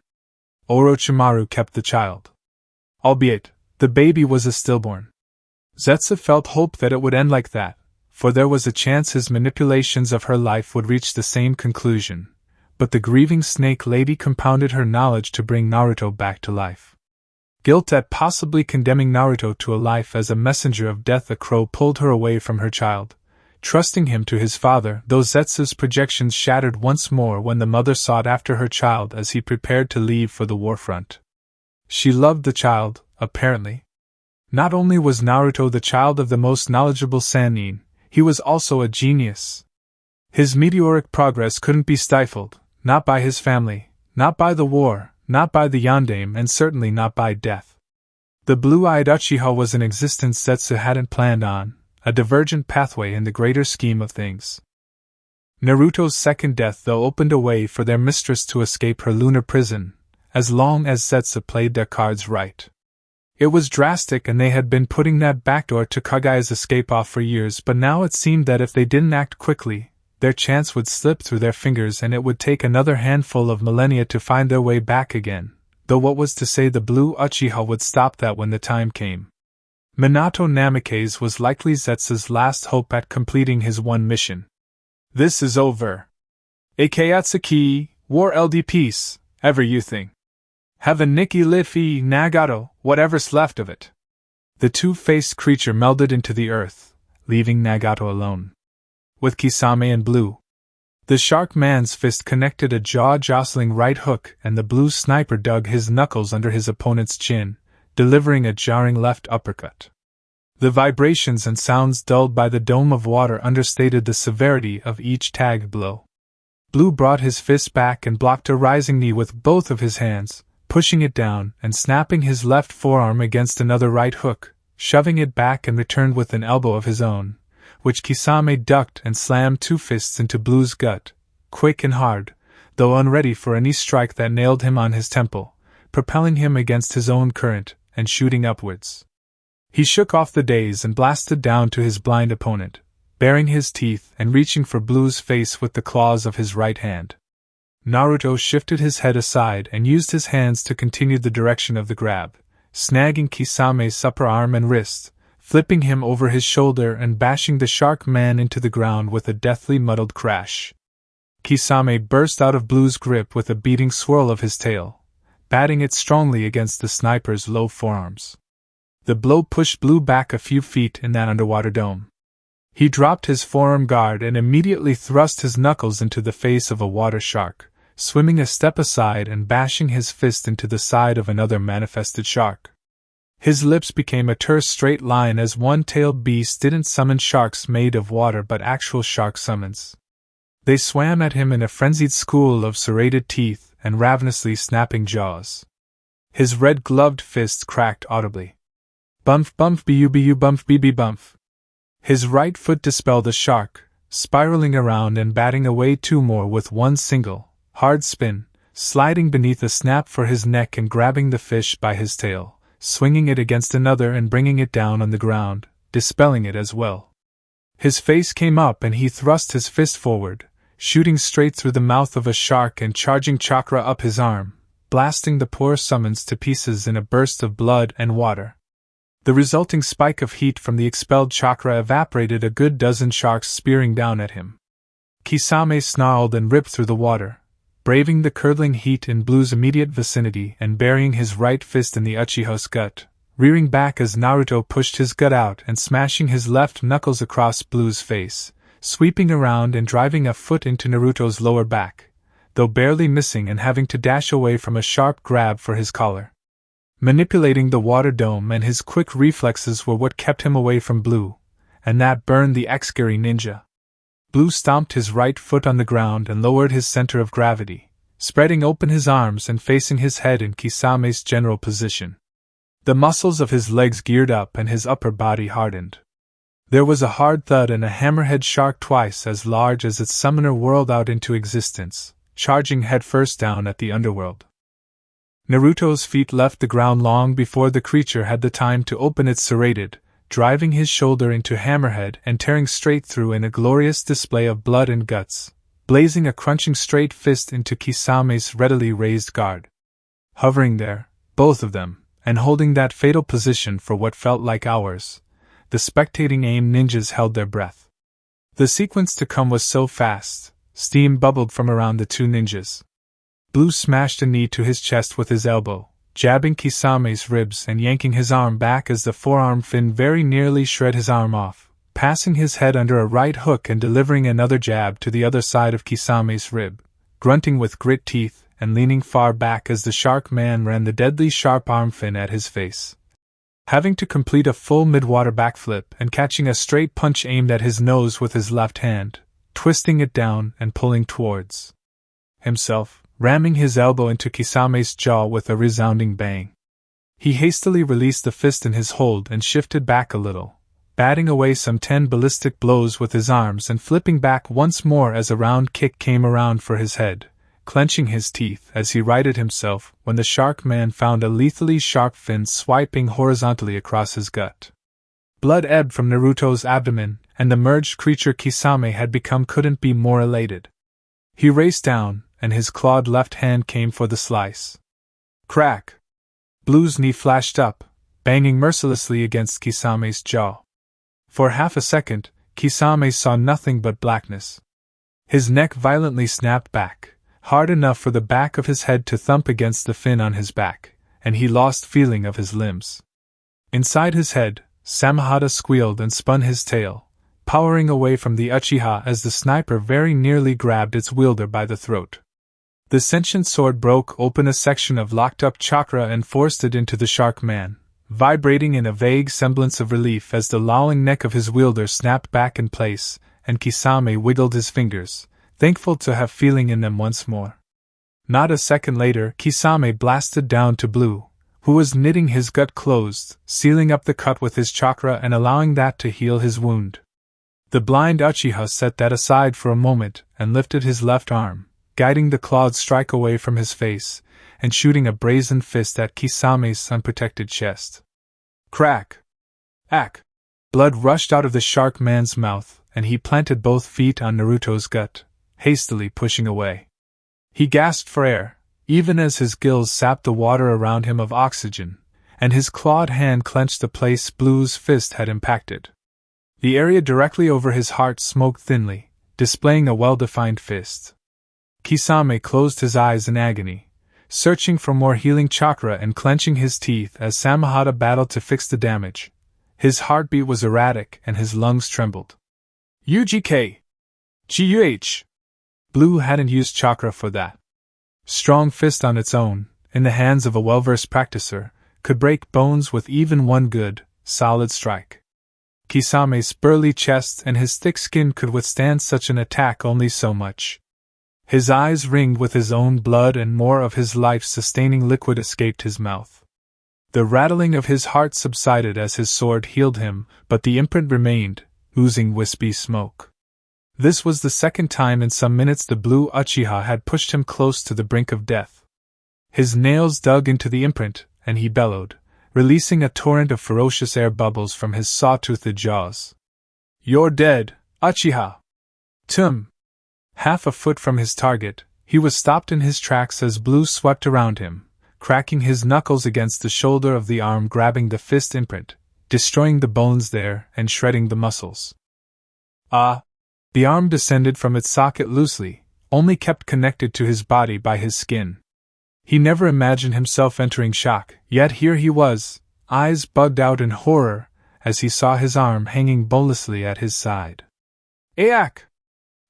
Orochimaru kept the child. Albeit, the baby was a stillborn. Zetsu felt hope that it would end like that, for there was a chance his manipulations of her life would reach the same conclusion, but the grieving snake lady compounded her knowledge to bring Naruto back to life. Guilt at possibly condemning Naruto to a life as a messenger of death, a crow pulled her away from her child, trusting him to his father, though Zetsu's projections shattered once more when the mother sought after her child as he prepared to leave for the war front. She loved the child, apparently. Not only was Naruto the child of the most knowledgeable Sannin, he was also a genius. His meteoric progress couldn't be stifled, not by his family, not by the war, not by the Yondaime, and certainly not by death. The blue-eyed Uchiha was an existence Zetsu hadn't planned on, a divergent pathway in the greater scheme of things. Naruto's second death, though, opened a way for their mistress to escape her lunar prison, as long as Zetsu played their cards right. It was drastic, and they had been putting that backdoor to Kagaya's escape off for years, but now it seemed that if they didn't act quickly, their chance would slip through their fingers and it would take another handful of millennia to find their way back again, though what was to say the Blue Uchiha would stop that when the time came. Minato Namikaze was likely Zetsu's last hope at completing his one mission. This is over. Akatsuki, war LD peace, ever you thing. Have a Nikki Liffy Nagato, whatever's left of it. The two-faced creature melded into the earth, leaving Nagato alone. With Kisame and Blue. The shark man's fist connected a jaw-jostling right hook, and the blue sniper dug his knuckles under his opponent's chin, delivering a jarring left uppercut. The vibrations and sounds dulled by the dome of water understated the severity of each tag blow. Blue brought his fist back and blocked a rising knee with both of his hands, pushing it down and snapping his left forearm against another right hook, shoving it back and returned with an elbow of his own, which Kisame ducked and slammed two fists into Blue's gut, quick and hard, though unready for any strike that nailed him on his temple, propelling him against his own current and shooting upwards. He shook off the daze and blasted down to his blind opponent, baring his teeth and reaching for Blue's face with the claws of his right hand. Naruto shifted his head aside and used his hands to continue the direction of the grab, snagging Kisame's upper arm and wrist, flipping him over his shoulder and bashing the shark man into the ground with a deathly muddled crash. Kisame burst out of Blue's grip with a beating swirl of his tail, batting it strongly against the sniper's low forearms. The blow pushed Blue back a few feet in that underwater dome. He dropped his forearm guard and immediately thrust his knuckles into the face of a water shark, swimming a step aside and bashing his fist into the side of another manifested shark. His lips became a terse straight line as one-tailed beast didn't summon sharks made of water but actual shark summons. They swam at him in a frenzied school of serrated teeth and ravenously snapping jaws. His red-gloved fists cracked audibly. Bump bump bu bump bb bump. His right foot dispelled the shark, spiraling around and batting away two more with one single, hard spin, sliding beneath a snap for his neck and grabbing the fish by his tail, swinging it against another and bringing it down on the ground, dispelling it as well. His face came up and he thrust his fist forward, shooting straight through the mouth of a shark and charging chakra up his arm, blasting the poor summons to pieces in a burst of blood and water. The resulting spike of heat from the expelled chakra evaporated a good dozen sharks spearing down at him. Kisame snarled and ripped through the water, braving the curdling heat in Blue's immediate vicinity and burying his right fist in the Uchiha's gut, rearing back as Naruto pushed his gut out and smashing his left knuckles across Blue's face, sweeping around and driving a foot into Naruto's lower back, though barely missing and having to dash away from a sharp grab for his collar. Manipulating the water dome and his quick reflexes were what kept him away from Blue, and that burned the Uchiha ninja. Blue stomped his right foot on the ground and lowered his center of gravity, spreading open his arms and facing his head in Kisame's general position. The muscles of his legs geared up and his upper body hardened. There was a hard thud and a hammerhead shark twice as large as its summoner whirled out into existence, charging headfirst down at the underworld. Naruto's feet left the ground long before the creature had the time to open its serrated, driving his shoulder into Hammerhead and tearing straight through in a glorious display of blood and guts, blazing a crunching straight fist into Kisame's readily raised guard. Hovering there, both of them, and holding that fatal position for what felt like hours, the spectating AIM ninjas held their breath. The sequence to come was so fast, steam bubbled from around the two ninjas. Blue smashed a knee to his chest with his elbow, jabbing Kisame's ribs and yanking his arm back as the forearm fin very nearly shred his arm off, passing his head under a right hook and delivering another jab to the other side of Kisame's rib, grunting with grit teeth and leaning far back as the shark man ran the deadly sharp arm fin at his face, having to complete a full mid-water backflip and catching a straight punch aimed at his nose with his left hand, twisting it down and pulling towards himself, ramming his elbow into Kisame's jaw with a resounding bang. He hastily released the fist in his hold and shifted back a little, batting away some 10 ballistic blows with his arms and flipping back once more as a round kick came around for his head, clenching his teeth as he righted himself when the shark man found a lethally sharp fin swiping horizontally across his gut. Blood ebbed from Naruto's abdomen, and the merged creature Kisame had become couldn't be more elated. He raced down, and his clawed left hand came for the slice. Crack! Blue's knee flashed up, banging mercilessly against Kisame's jaw. For half a second, Kisame saw nothing but blackness. His neck violently snapped back, hard enough for the back of his head to thump against the fin on his back, and he lost feeling of his limbs. Inside his head, Samahata squealed and spun his tail, powering away from the Uchiha as the sniper very nearly grabbed its wielder by the throat. The sentient sword broke open a section of locked-up chakra and forced it into the shark man, vibrating in a vague semblance of relief as the lolling neck of his wielder snapped back in place, and Kisame wiggled his fingers, thankful to have feeling in them once more. Not a second later, Kisame blasted down to Blue, who was knitting his gut closed, sealing up the cut with his chakra and allowing that to heal his wound. The blind Uchiha set that aside for a moment and lifted his left arm, guiding the clawed strike away from his face, and shooting a brazen fist at Kisame's unprotected chest. Crack! Ack! Blood rushed out of the shark man's mouth, and he planted both feet on Naruto's gut, hastily pushing away. He gasped for air, even as his gills sapped the water around him of oxygen, and his clawed hand clenched the place Blue's fist had impacted. The area directly over his heart smoked thinly, displaying a well-defined fist. Kisame closed his eyes in agony, searching for more healing chakra and clenching his teeth as Samahata battled to fix the damage. His heartbeat was erratic and his lungs trembled. UGK! GUH! Blue hadn't used chakra for that. Strong fist on its own, in the hands of a well-versed practicer, could break bones with even one good, solid strike. Kisame's burly chest and his thick skin could withstand such an attack only so much. His eyes ringed with his own blood and more of his life-sustaining liquid escaped his mouth. The rattling of his heart subsided as his sword healed him, but the imprint remained, oozing wispy smoke. This was the second time in some minutes the Blue Uchiha had pushed him close to the brink of death. His nails dug into the imprint, and he bellowed, releasing a torrent of ferocious air bubbles from his saw-toothed jaws. "You're dead, Uchiha!" Tum! Half a foot from his target, he was stopped in his tracks as Blue swept around him, cracking his knuckles against the shoulder of the arm grabbing the fist imprint, destroying the bones there and shredding the muscles. Ah! The arm descended from its socket loosely, only kept connected to his body by his skin. He never imagined himself entering shock, yet here he was, eyes bugged out in horror, as he saw his arm hanging bonelessly at his side. Ayak!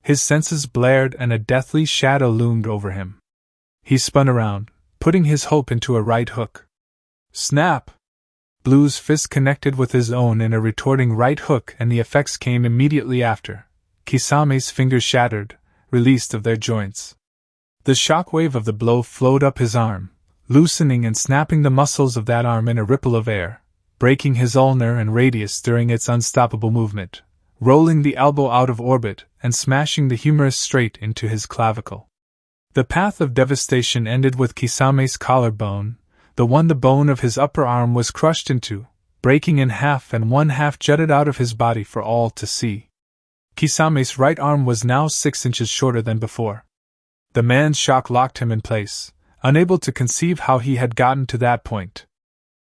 His senses blared and a deathly shadow loomed over him. He spun around, putting his hope into a right hook. Snap! Blue's fist connected with his own in a retorting right hook and the effects came immediately after. Kisame's fingers shattered, released of their joints. The shockwave of the blow flowed up his arm, loosening and snapping the muscles of that arm in a ripple of air, breaking his ulnar and radius during its unstoppable movement, rolling the elbow out of orbit and smashing the humerus straight into his clavicle. The path of devastation ended with Kisame's collarbone, the bone of his upper arm was crushed into, breaking in half and one half jutted out of his body for all to see. Kisame's right arm was now 6 inches shorter than before. The man's shock locked him in place, unable to conceive how he had gotten to that point.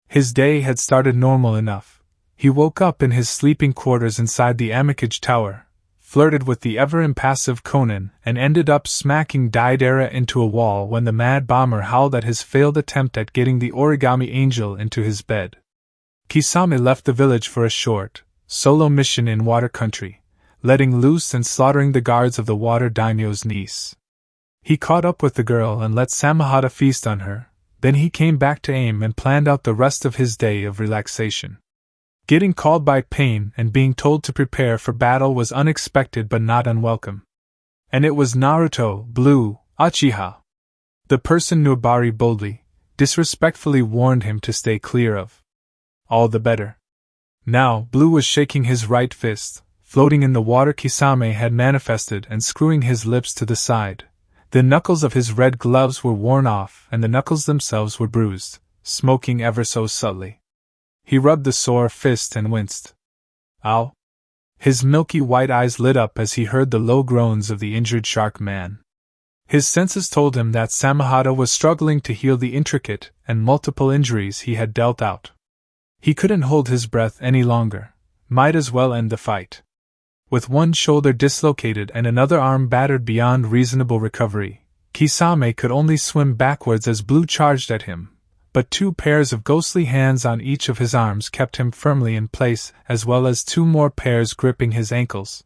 His day had started normal enough. He woke up in his sleeping quarters inside the Amikage Tower, flirted with the ever-impassive Conan, and ended up smacking Daidara into a wall when the mad bomber howled at his failed attempt at getting the origami angel into his bed. Kisame left the village for a short, solo mission in water country, letting loose and slaughtering the guards of the water daimyo's niece. He caught up with the girl and let Samahata feast on her, then he came back to AIM and planned out the rest of his day of relaxation. Getting called by pain and being told to prepare for battle was unexpected but not unwelcome. And it was Naruto, Blue Uchiha. The person Nobari boldly, disrespectfully warned him to stay clear of. All the better. Now, Blue was shaking his right fist, floating in the water Kisame had manifested and screwing his lips to the side. The knuckles of his red gloves were worn off and the knuckles themselves were bruised, smoking ever so subtly. He rubbed the sore fist and winced. Ow! His milky white eyes lit up as he heard the low groans of the injured shark man. His senses told him that Samahata was struggling to heal the intricate and multiple injuries he had dealt out. He couldn't hold his breath any longer, might as well end the fight. With one shoulder dislocated and another arm battered beyond reasonable recovery, Kisame could only swim backwards as Blue charged at him, but 2 pairs of ghostly hands on each of his arms kept him firmly in place as well as 2 more pairs gripping his ankles.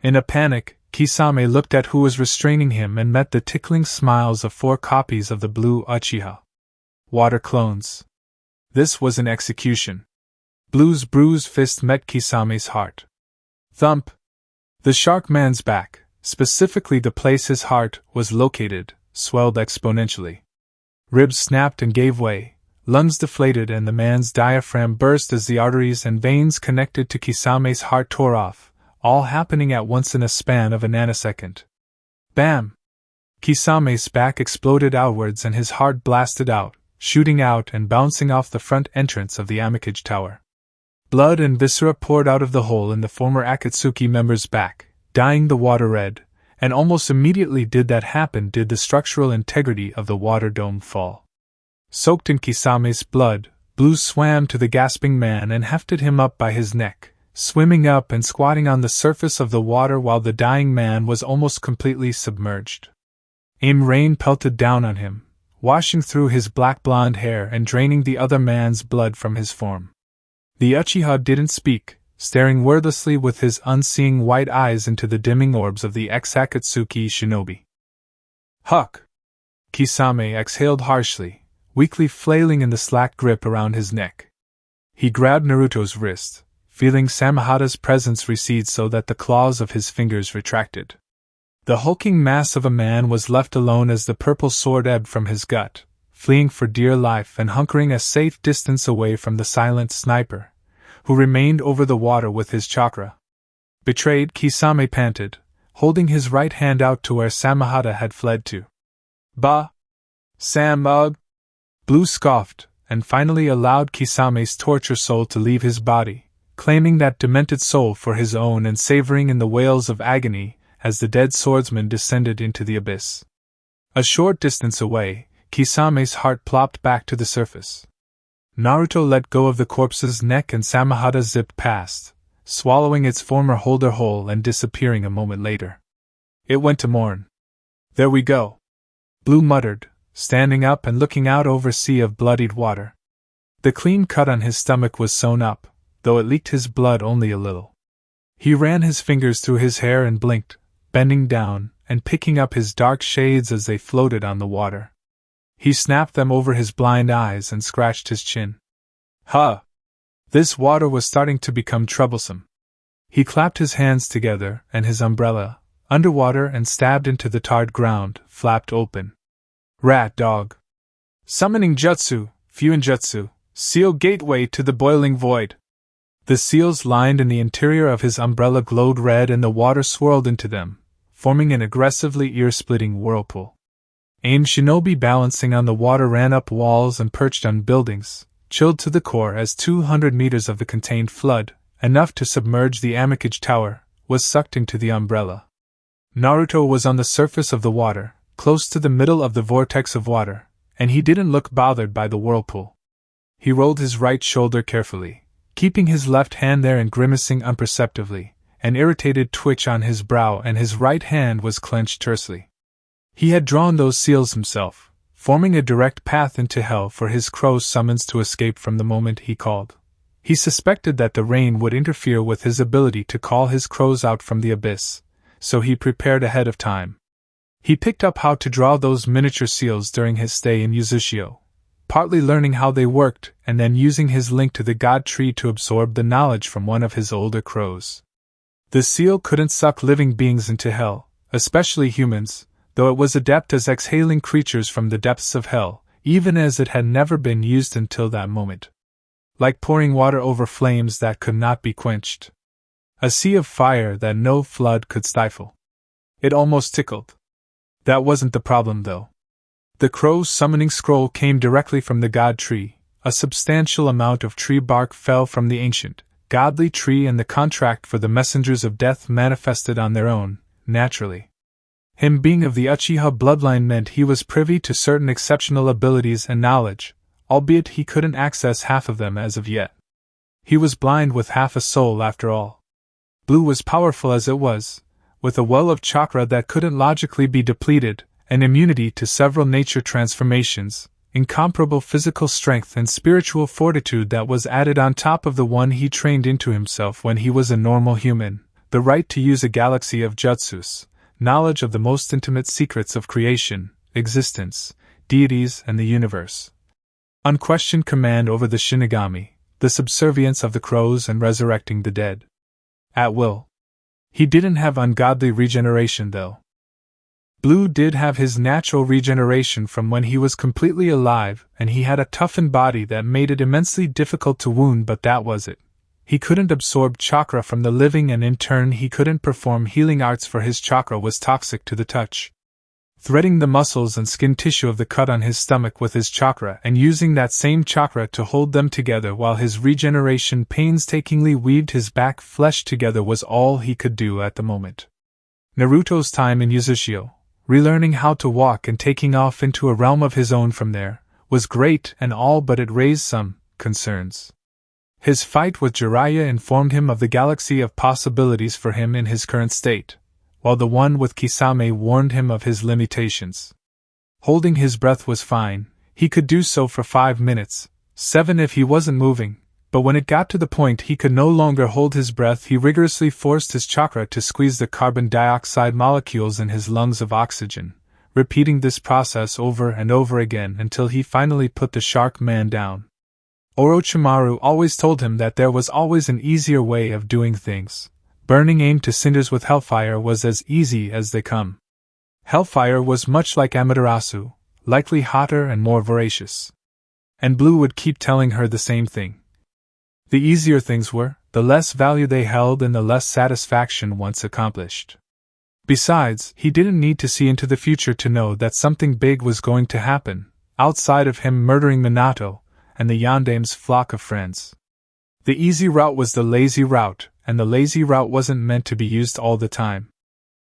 In a panic, Kisame looked at who was restraining him and met the tickling smiles of 4 copies of the Blue Uchiha. Water clones. This was an execution. Blue's bruised fist met Kisame's heart. Thump! The shark man's back, specifically the place his heart was located, swelled exponentially. Ribs snapped and gave way, lungs deflated, and the man's diaphragm burst as the arteries and veins connected to Kisame's heart tore off, all happening at once in a span of a nanosecond. Bam! Kisame's back exploded outwards and his heart blasted out, shooting out and bouncing off the front entrance of the Amikage Tower. Blood and viscera poured out of the hole in the former Akatsuki member's back, dyeing the water red, and almost immediately did the structural integrity of the water dome fall. Soaked in Kisame's blood, Blue swam to the gasping man and hefted him up by his neck, swimming up and squatting on the surface of the water while the dying man was almost completely submerged. Rain pelted down on him, washing through his black blonde hair and draining the other man's blood from his form. The Uchiha didn't speak, staring wordlessly with his unseeing white eyes into the dimming orbs of the ex-Akatsuki shinobi. Huck! Kisame exhaled harshly, weakly flailing in the slack grip around his neck. He grabbed Naruto's wrist, feeling Samahada's presence recede so that the claws of his fingers retracted. The hulking mass of a man was left alone as the purple sword ebbed from his gut, fleeing for dear life and hunkering a safe distance away from the silent sniper, who remained over the water with his chakra. Betrayed, Kisame panted, holding his right hand out to where Samahada had fled to. Bah! Sam, Blue scoffed, and finally allowed Kisame's torture soul to leave his body, claiming that demented soul for his own and savoring in the wails of agony as the dead swordsman descended into the abyss. A short distance away, Kisame's heart plopped back to the surface. Naruto let go of the corpse's neck and Samahada zipped past, swallowing its former holder whole and disappearing a moment later. It went to mourn. There we go. Blue muttered, standing up and looking out over a sea of bloodied water. The clean cut on his stomach was sewn up, though it leaked his blood only a little. He ran his fingers through his hair and blinked, bending down and picking up his dark shades as they floated on the water. He snapped them over his blind eyes and scratched his chin. Huh! This water was starting to become troublesome. He clapped his hands together, and his umbrella, underwater and stabbed into the tarred ground, flapped open. Rat dog! Summoning jutsu, Fuinjutsu, seal gateway to the boiling void. The seals lined in the interior of his umbrella glowed red and the water swirled into them, forming an aggressively ear-splitting whirlpool. Shinobi balancing on the water ran up walls and perched on buildings, chilled to the core as 200 meters of the contained flood, enough to submerge the Amikage Tower, was sucked into the umbrella. Naruto was on the surface of the water, close to the middle of the vortex of water, and he didn't look bothered by the whirlpool. He rolled his right shoulder carefully, keeping his left hand there and grimacing imperceptibly, an irritated twitch on his brow, and his right hand was clenched tersely. He had drawn those seals himself, forming a direct path into hell for his crow's summons to escape from the moment he called. He suspected that the rain would interfere with his ability to call his crows out from the abyss, so he prepared ahead of time. He picked up how to draw those miniature seals during his stay in Uzushio, partly learning how they worked and then using his link to the god tree to absorb the knowledge from one of his older crows. The seal couldn't suck living beings into hell, especially humans, though it was adept as exhaling creatures from the depths of hell, even as it had never been used until that moment. Like pouring water over flames that could not be quenched. A sea of fire that no flood could stifle. It almost tickled. That wasn't the problem, though. The crow's summoning scroll came directly from the god tree. A substantial amount of tree bark fell from the ancient, godly tree, and the contract for the messengers of death manifested on their own, naturally. Him being of the Uchiha bloodline meant he was privy to certain exceptional abilities and knowledge, albeit he couldn't access half of them as of yet. He was blind with half a soul after all. Blue was powerful as it was, with a well of chakra that couldn't logically be depleted, an immunity to several nature transformations, incomparable physical strength and spiritual fortitude that was added on top of the one he trained into himself when he was a normal human, the right to use a galaxy of jutsus, knowledge of the most intimate secrets of creation, existence, deities, and the universe. Unquestioned command over the Shinigami, the subservience of the crows, and resurrecting the dead. At will. He didn't have ungodly regeneration, though. Blue did have his natural regeneration from when he was completely alive, and he had a toughened body that made it immensely difficult to wound, but that was it. He couldn't absorb chakra from the living, and in turn he couldn't perform healing arts, for his chakra was toxic to the touch. Threading the muscles and skin tissue of the cut on his stomach with his chakra and using that same chakra to hold them together while his regeneration painstakingly weaved his back flesh together was all he could do at the moment. Naruto's time in Uchiha, relearning how to walk and taking off into a realm of his own from there, was great and all, but it raised some concerns. His fight with Jiraiya informed him of the galaxy of possibilities for him in his current state, while the one with Kisame warned him of his limitations. Holding his breath was fine, he could do so for 5 minutes, 7 if he wasn't moving, but when it got to the point he could no longer hold his breath, he rigorously forced his chakra to squeeze the carbon dioxide molecules in his lungs of oxygen, repeating this process over and over again until he finally put the shark man down. Orochimaru always told him that there was always an easier way of doing things. Burning AIM to cinders with hellfire was as easy as they come. Hellfire was much like Amaterasu, likely hotter and more voracious. And Blue would keep telling her the same thing. The easier things were, the less value they held and the less satisfaction once accomplished. Besides, he didn't need to see into the future to know that something big was going to happen, outside of him murdering Minato and the Yandame's flock of friends. The easy route was the lazy route, and the lazy route wasn't meant to be used all the time.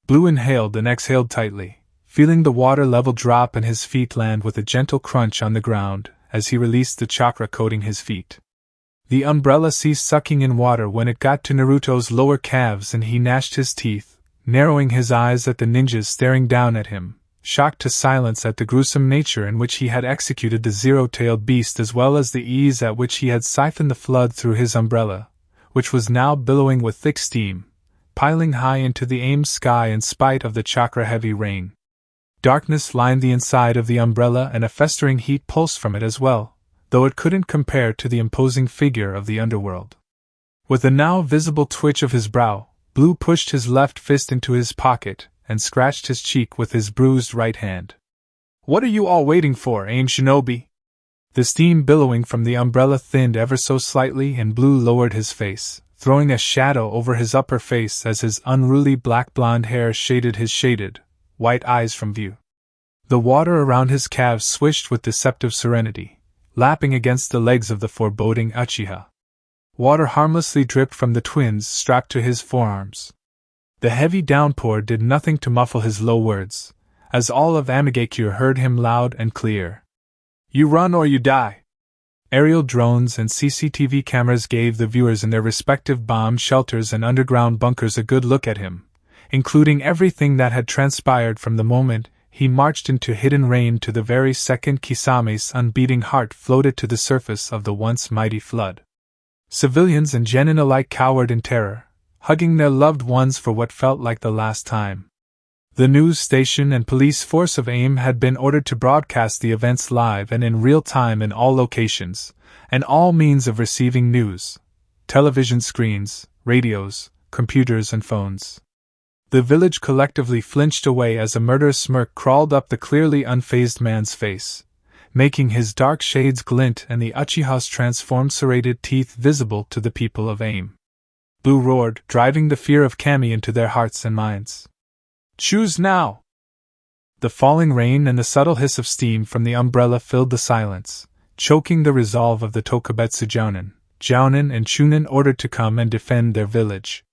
Blue inhaled and exhaled tightly, feeling the water level drop and his feet land with a gentle crunch on the ground as he released the chakra coating his feet. The umbrella ceased sucking in water when it got to Naruto's lower calves, and he gnashed his teeth, narrowing his eyes at the ninjas staring down at him, shocked to silence at the gruesome nature in which he had executed the zero-tailed beast, as well as the ease at which he had siphoned the flood through his umbrella, which was now billowing with thick steam, piling high into the AIM sky in spite of the chakra-heavy rain. Darkness lined the inside of the umbrella, and a festering heat pulsed from it as well, though it couldn't compare to the imposing figure of the underworld. With a now visible twitch of his brow, Blue pushed his left fist into his pocket and scratched his cheek with his bruised right hand. "What are you all waiting for, AIM Shinobi?" The steam billowing from the umbrella thinned ever so slightly, and Blue lowered his face, throwing a shadow over his upper face as his unruly black blonde hair shaded his shaded, white eyes from view. The water around his calves swished with deceptive serenity, lapping against the legs of the foreboding Uchiha. Water harmlessly dripped from the twins strapped to his forearms. The heavy downpour did nothing to muffle his low words, as all of Amigakure heard him loud and clear. "You run or you die." Aerial drones and CCTV cameras gave the viewers in their respective bomb shelters and underground bunkers a good look at him, including everything that had transpired from the moment he marched into hidden rain to the very second Kisame's unbeating heart floated to the surface of the once mighty flood. Civilians and genin alike cowered in terror, hugging their loved ones for what felt like the last time. The news station and police force of AIM had been ordered to broadcast the events live and in real time in all locations, and all means of receiving news: television screens, radios, computers and phones. The village collectively flinched away as a murderous smirk crawled up the clearly unfazed man's face, making his dark shades glint and the Uchiha's transformed serrated teeth visible to the people of AIM. Blue roared, driving the fear of Kami into their hearts and minds. "Choose now!" The falling rain and the subtle hiss of steam from the umbrella filled the silence, choking the resolve of the Tokubetsu Jounin and Chunin ordered to come and defend their village.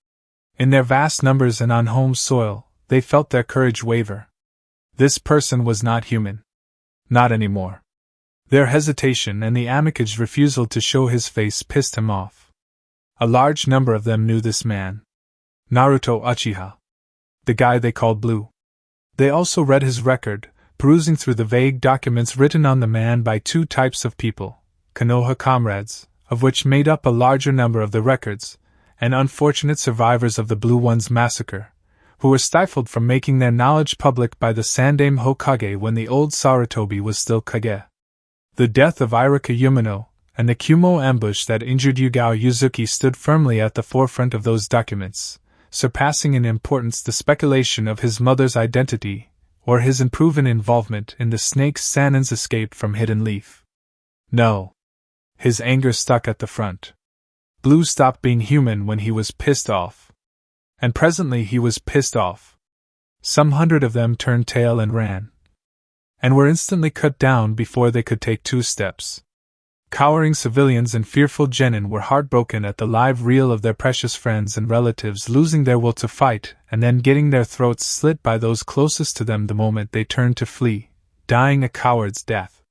In their vast numbers and on home soil, they felt their courage waver. This person was not human. Not anymore. Their hesitation and the Amikage's refusal to show his face pissed him off. A large number of them knew this man. Naruto Uchiha. The guy they called Blue. They also read his record, perusing through the vague documents written on the man by two types of people: Konoha comrades, of which made up a larger number of the records, and unfortunate survivors of the Blue One's massacre, who were stifled from making their knowledge public by the Sandaime Hokage when the old Sarutobi was still Kage. The death of Ichiraku Yumino, and the Kumo ambush that injured Yugao Yuzuki stood firmly at the forefront of those documents, surpassing in importance the speculation of his mother's identity, or his unproven involvement in the snake Sannin's escape from Hidden Leaf. No. His anger stuck at the front. Blue stopped being human when he was pissed off. And presently he was pissed off. Some 100 of them turned tail and ran. And were instantly cut down before they could take 2 steps. Cowering civilians and fearful genin were heartbroken at the live reel of their precious friends and relatives losing their will to fight and then getting their throats slit by those closest to them the moment they turned to flee, dying a coward's death.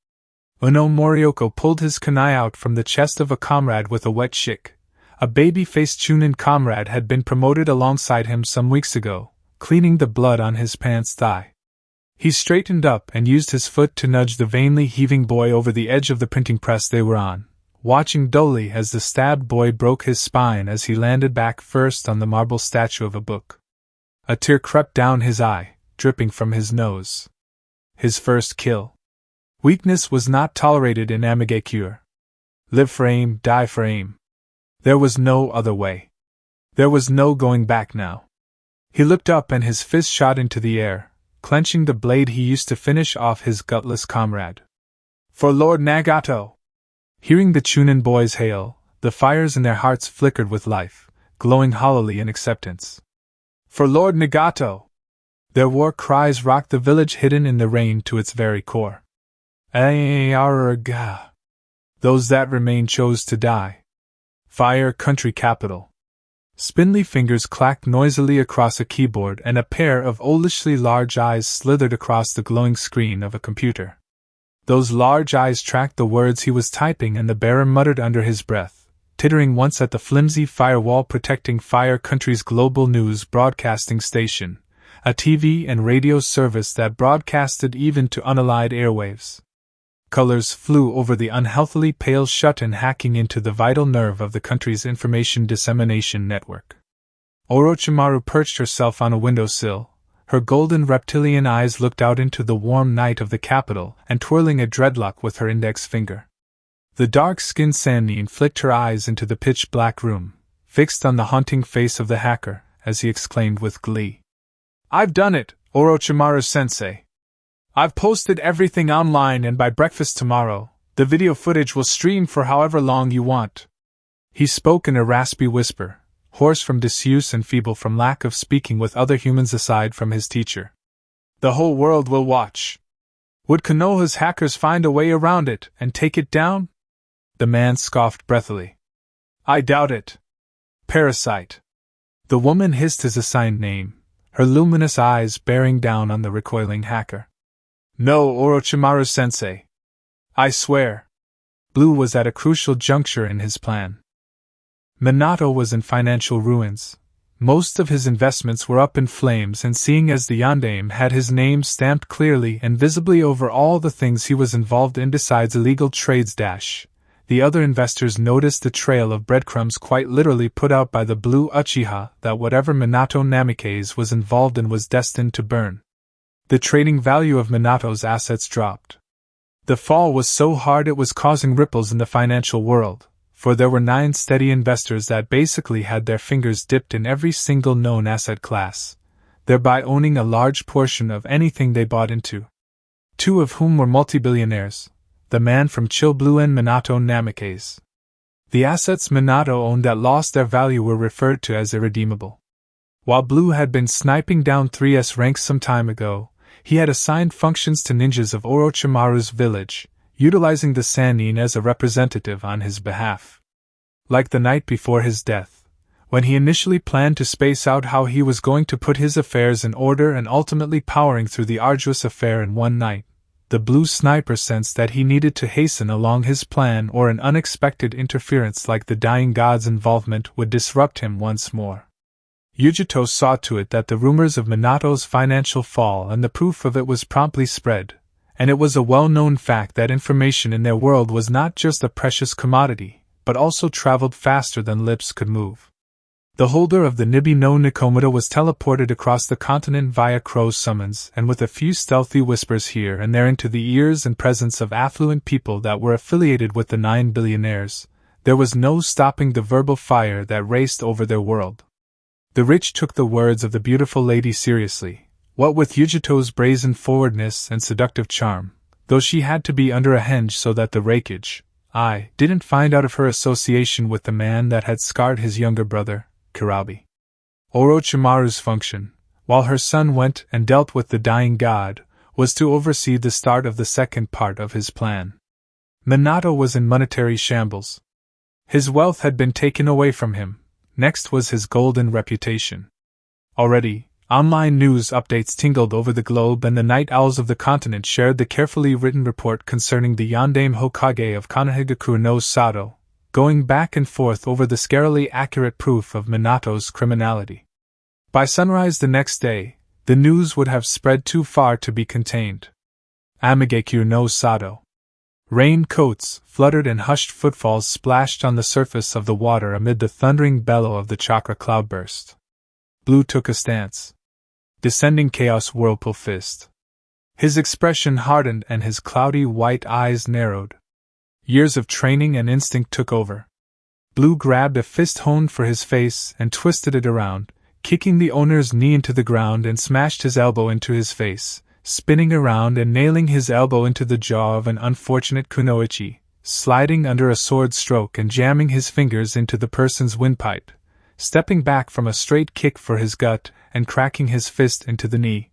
Uno Morioko pulled his kunai out from the chest of a comrade with a wet shick. A baby-faced Chunin comrade had been promoted alongside him some weeks ago, cleaning the blood on his pants thigh. He straightened up and used his foot to nudge the vainly heaving boy over the edge of the printing press they were on, watching dully as the stabbed boy broke his spine as he landed back first on the marble statue of a book. A tear crept down his eye, dripping from his nose. His first kill. Weakness was not tolerated in Amigekure. Live for aim, die for aim. There was no other way. There was no going back now. He looked up and his fist shot into the air, clenching the blade he used to finish off his gutless comrade. For Lord Nagato! Hearing the Chunin boys hail, the fires in their hearts flickered with life, glowing hollowly in acceptance. For Lord Nagato! Their war cries rocked the village hidden in the rain to its very core. Ayaraga! Those that remained chose to die. Fire country capital. Spindly fingers clacked noisily across a keyboard and a pair of owlishly large eyes slithered across the glowing screen of a computer. Those large eyes tracked the words he was typing and the bearer muttered under his breath, tittering once at the flimsy firewall protecting Fire Country's global news broadcasting station, a TV and radio service that broadcasted even to unallied airwaves. Colors flew over the unhealthily pale shut-in hacking into the vital nerve of the country's information dissemination network. Orochimaru perched herself on a windowsill. Her golden reptilian eyes looked out into the warm night of the capital and twirling a dreadlock with her index finger. The dark-skinned Sannin flicked her eyes into the pitch-black room, fixed on the haunting face of the hacker, as he exclaimed with glee. "I've done it, Orochimaru-sensei! I've posted everything online and by breakfast tomorrow, the video footage will stream for however long you want." He spoke in a raspy whisper, hoarse from disuse and feeble from lack of speaking with other humans aside from his teacher. "The whole world will watch. Would Konoha's hackers find a way around it and take it down?" The man scoffed breathily. "I doubt it. Parasite." The woman hissed his assigned name, her luminous eyes bearing down on the recoiling hacker. "No, Orochimaru-sensei. I swear." Blue was at a crucial juncture in his plan. Minato was in financial ruins. Most of his investments were up in flames, and seeing as the Yondaime had his name stamped clearly and visibly over all the things he was involved in besides illegal trades the other investors noticed the trail of breadcrumbs quite literally put out by the Blue Uchiha that whatever Minato Namikaze was involved in was destined to burn. The trading value of Minato's assets dropped. The fall was so hard it was causing ripples in the financial world, for there were 9 steady investors that basically had their fingers dipped in every single known asset class, thereby owning a large portion of anything they bought into. 2 of whom were multi-billionaires, the man from Chill Blue and Minato Namikaze. The assets Minato owned that lost their value were referred to as irredeemable. While Blue had been sniping down 3S ranks some time ago, he had assigned functions to ninjas of Orochimaru's village, utilizing the Sannin as a representative on his behalf. Like the night before his death, when he initially planned to space out how he was going to put his affairs in order and ultimately powering through the arduous affair in one night, the Blue Sniper sensed that he needed to hasten along his plan or an unexpected interference like the dying god's involvement would disrupt him once more. Yujito saw to it that the rumors of Minato's financial fall and the proof of it was promptly spread, and it was a well-known fact that information in their world was not just a precious commodity, but also traveled faster than lips could move. The holder of the Nibi no Nikomata was teleported across the continent via Crow's summons and with a few stealthy whispers here and there into the ears and presence of affluent people that were affiliated with the 9 billionaires. There was no stopping the verbal fire that raced over their world. The rich took the words of the beautiful lady seriously, What with Yujito's brazen forwardness and seductive charm, though she had to be under a henge so that the rakeage, didn't find out of her association with the man that had scarred his younger brother, Kurabi. Orochimaru's function, while her son went and dealt with the dying god, was to oversee the start of the second part of his plan. Minato was in monetary shambles. His wealth had been taken away from him. Next was his golden reputation. Already, online news updates tingled over the globe, and the night owls of the continent shared the carefully written report concerning the Yondaime Hokage of Konohagakure no Sato, going back and forth over the scarily accurate proof of Minato's criminality. By sunrise the next day, the news would have spread too far to be contained. Amigakure no Sato. Rain coats fluttered and hushed footfalls splashed on the surface of the water amid the thundering bellow of the chakra cloudburst. Blue took a stance. Descending chaos whirlpool fist. His expression hardened and his cloudy white eyes narrowed. Years of training and instinct took over. Blue grabbed a fist honed for his face and twisted it around, kicking the owner's knee into the ground, and smashed his elbow into his face, spinning around and nailing his elbow into the jaw of an unfortunate kunoichi, sliding under a sword stroke and jamming his fingers into the person's windpipe, stepping back from a straight kick for his gut and cracking his fist into the knee,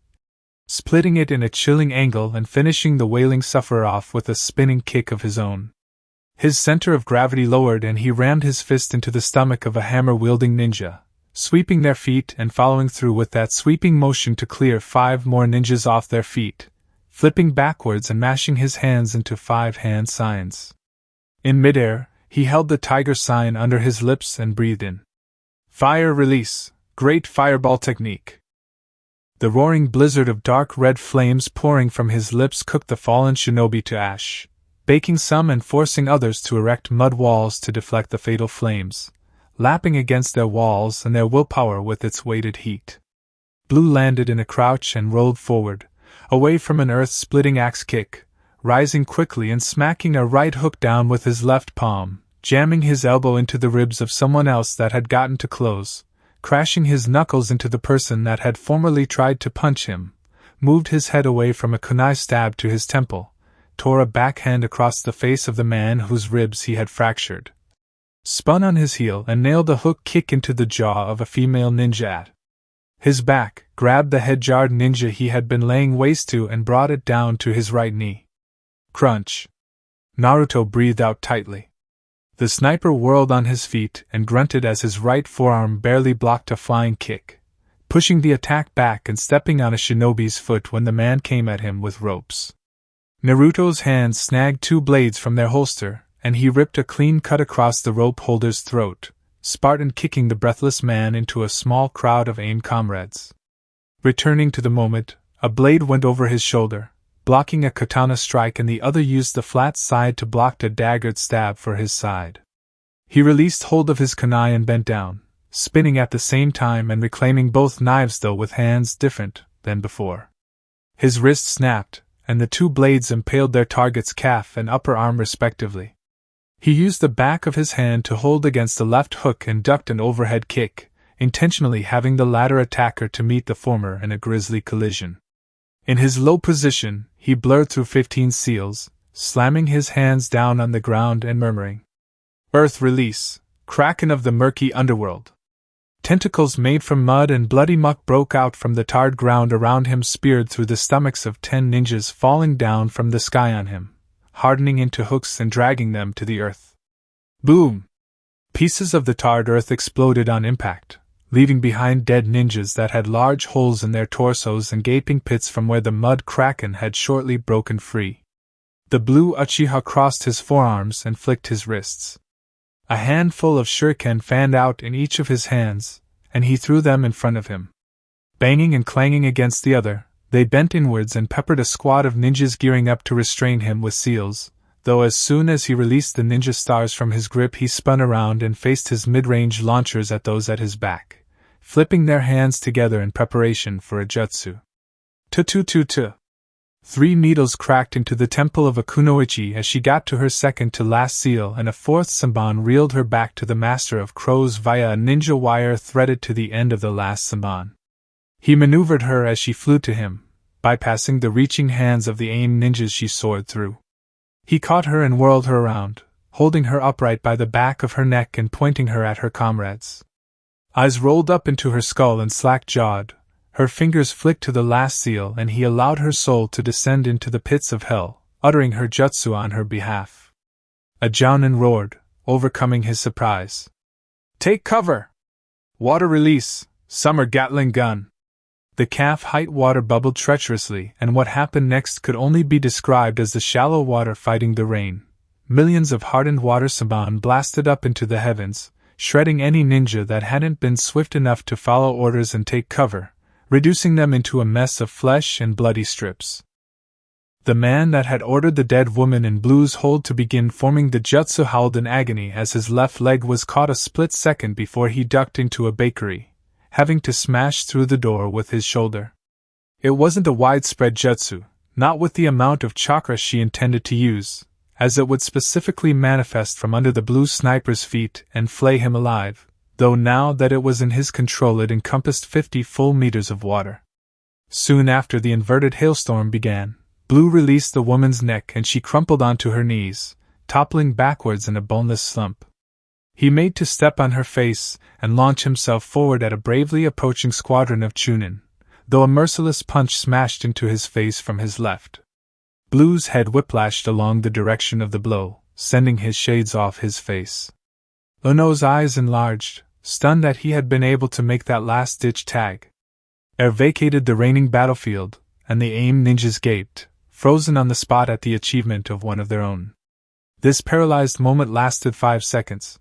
splitting it in a chilling angle and finishing the wailing sufferer off with a spinning kick of his own. His center of gravity lowered and he rammed his fist into the stomach of a hammer-wielding ninja, sweeping their feet and following through with that sweeping motion to clear 5 more ninjas off their feet, flipping backwards and mashing his hands into 5 hand signs. In midair, he held the tiger sign under his lips and breathed in. Fire release, great fireball technique. The roaring blizzard of dark red flames pouring from his lips cooked the fallen shinobi to ash, baking some and forcing others to erect mud walls to deflect the fatal flames, lapping against their walls and their willpower with its weighted heat. Blue landed in a crouch and rolled forward, away from an earth-splitting axe kick, rising quickly and smacking a right hook down with his left palm, jamming his elbow into the ribs of someone else that had gotten too close, crashing his knuckles into the person that had formerly tried to punch him, moved his head away from a kunai stab to his temple, tore a backhand across the face of the man whose ribs he had fractured, spun on his heel and nailed a hook kick into the jaw of a female ninja at his back, grabbed the head-jarred ninja he had been laying waste to and brought it down to his right knee. Crunch. Naruto breathed out tightly. The sniper whirled on his feet and grunted as his right forearm barely blocked a flying kick, pushing the attack back and stepping on a shinobi's foot when the man came at him with ropes. Naruto's hands snagged 2 blades from their holster, and he ripped a clean cut across the rope holder's throat, Spartan kicking the breathless man into a small crowd of AIM comrades. Returning to the moment, a blade went over his shoulder, blocking a katana strike, and the other used the flat side to block a daggered stab for his side. He released hold of his kunai and bent down, spinning at the same time and reclaiming both knives, though with hands different than before. His wrist snapped, and the 2 blades impaled their target's calf and upper arm respectively. He used the back of his hand to hold against the left hook and ducked an overhead kick, intentionally having the latter attacker to meet the former in a grisly collision. In his low position, he blurred through 15 seals, slamming his hands down on the ground and murmuring, "Earth release, Kraken of the murky underworld." Tentacles made from mud and bloody muck broke out from the tarred ground around him, speared through the stomachs of 10 ninjas falling down from the sky on him, hardening into hooks and dragging them to the earth. Boom! Pieces of the tarred earth exploded on impact, leaving behind dead ninjas that had large holes in their torsos and gaping pits from where the mud kraken had shortly broken free. The Blue Uchiha crossed his forearms and flicked his wrists. A handful of shuriken fanned out in each of his hands, and he threw them in front of him. Banging and clanging against the other, they bent inwards and peppered a squad of ninjas gearing up to restrain him with seals, though as soon as he released the ninja stars from his grip he spun around and faced his mid-range launchers at those at his back, flipping their hands together in preparation for a jutsu. Tu-tu-tu-tu. 3 needles cracked into the temple of a kunoichi as she got to her second-to-last seal, and a 4th samban reeled her back to the master of crows via a ninja wire threaded to the end of the last samban. He maneuvered her as she flew to him, bypassing the reaching hands of the AIM ninjas she soared through. He caught her and whirled her around, holding her upright by the back of her neck and pointing her at her comrades. Eyes rolled up into her skull and slack-jawed, her fingers flicked to the last seal, and he allowed her soul to descend into the pits of hell, uttering her jutsu on her behalf. A jounin roared, overcoming his surprise. "Take cover! Water release! Summer Gatling gun!" The calf-height water bubbled treacherously, and what happened next could only be described as the shallow water fighting the rain. Millions of hardened water saban blasted up into the heavens, shredding any ninja that hadn't been swift enough to follow orders and take cover, reducing them into a mess of flesh and bloody strips. The man that had ordered the dead woman in Blue's hold to begin forming the jutsu howled in agony as his left leg was caught a split second before he ducked into a bakery, having to smash through the door with his shoulder. It wasn't a widespread jutsu, not with the amount of chakra she intended to use, as it would specifically manifest from under the blue sniper's feet and flay him alive, though now that it was in his control it encompassed 50 full meters of water. Soon after the inverted hailstorm began, Blue released the woman's neck and she crumpled onto her knees, toppling backwards in a boneless slump. He made to step on her face and launch himself forward at a bravely approaching squadron of Chunin, though a merciless punch smashed into his face from his left. Blue's head whiplashed along the direction of the blow, sending his shades off his face. Uno's eyes enlarged, stunned that he had been able to make that last-ditch tag. Air vacated the raining battlefield, and the AIM ninjas gaped, frozen on the spot at the achievement of one of their own. This paralyzed moment lasted 5 seconds.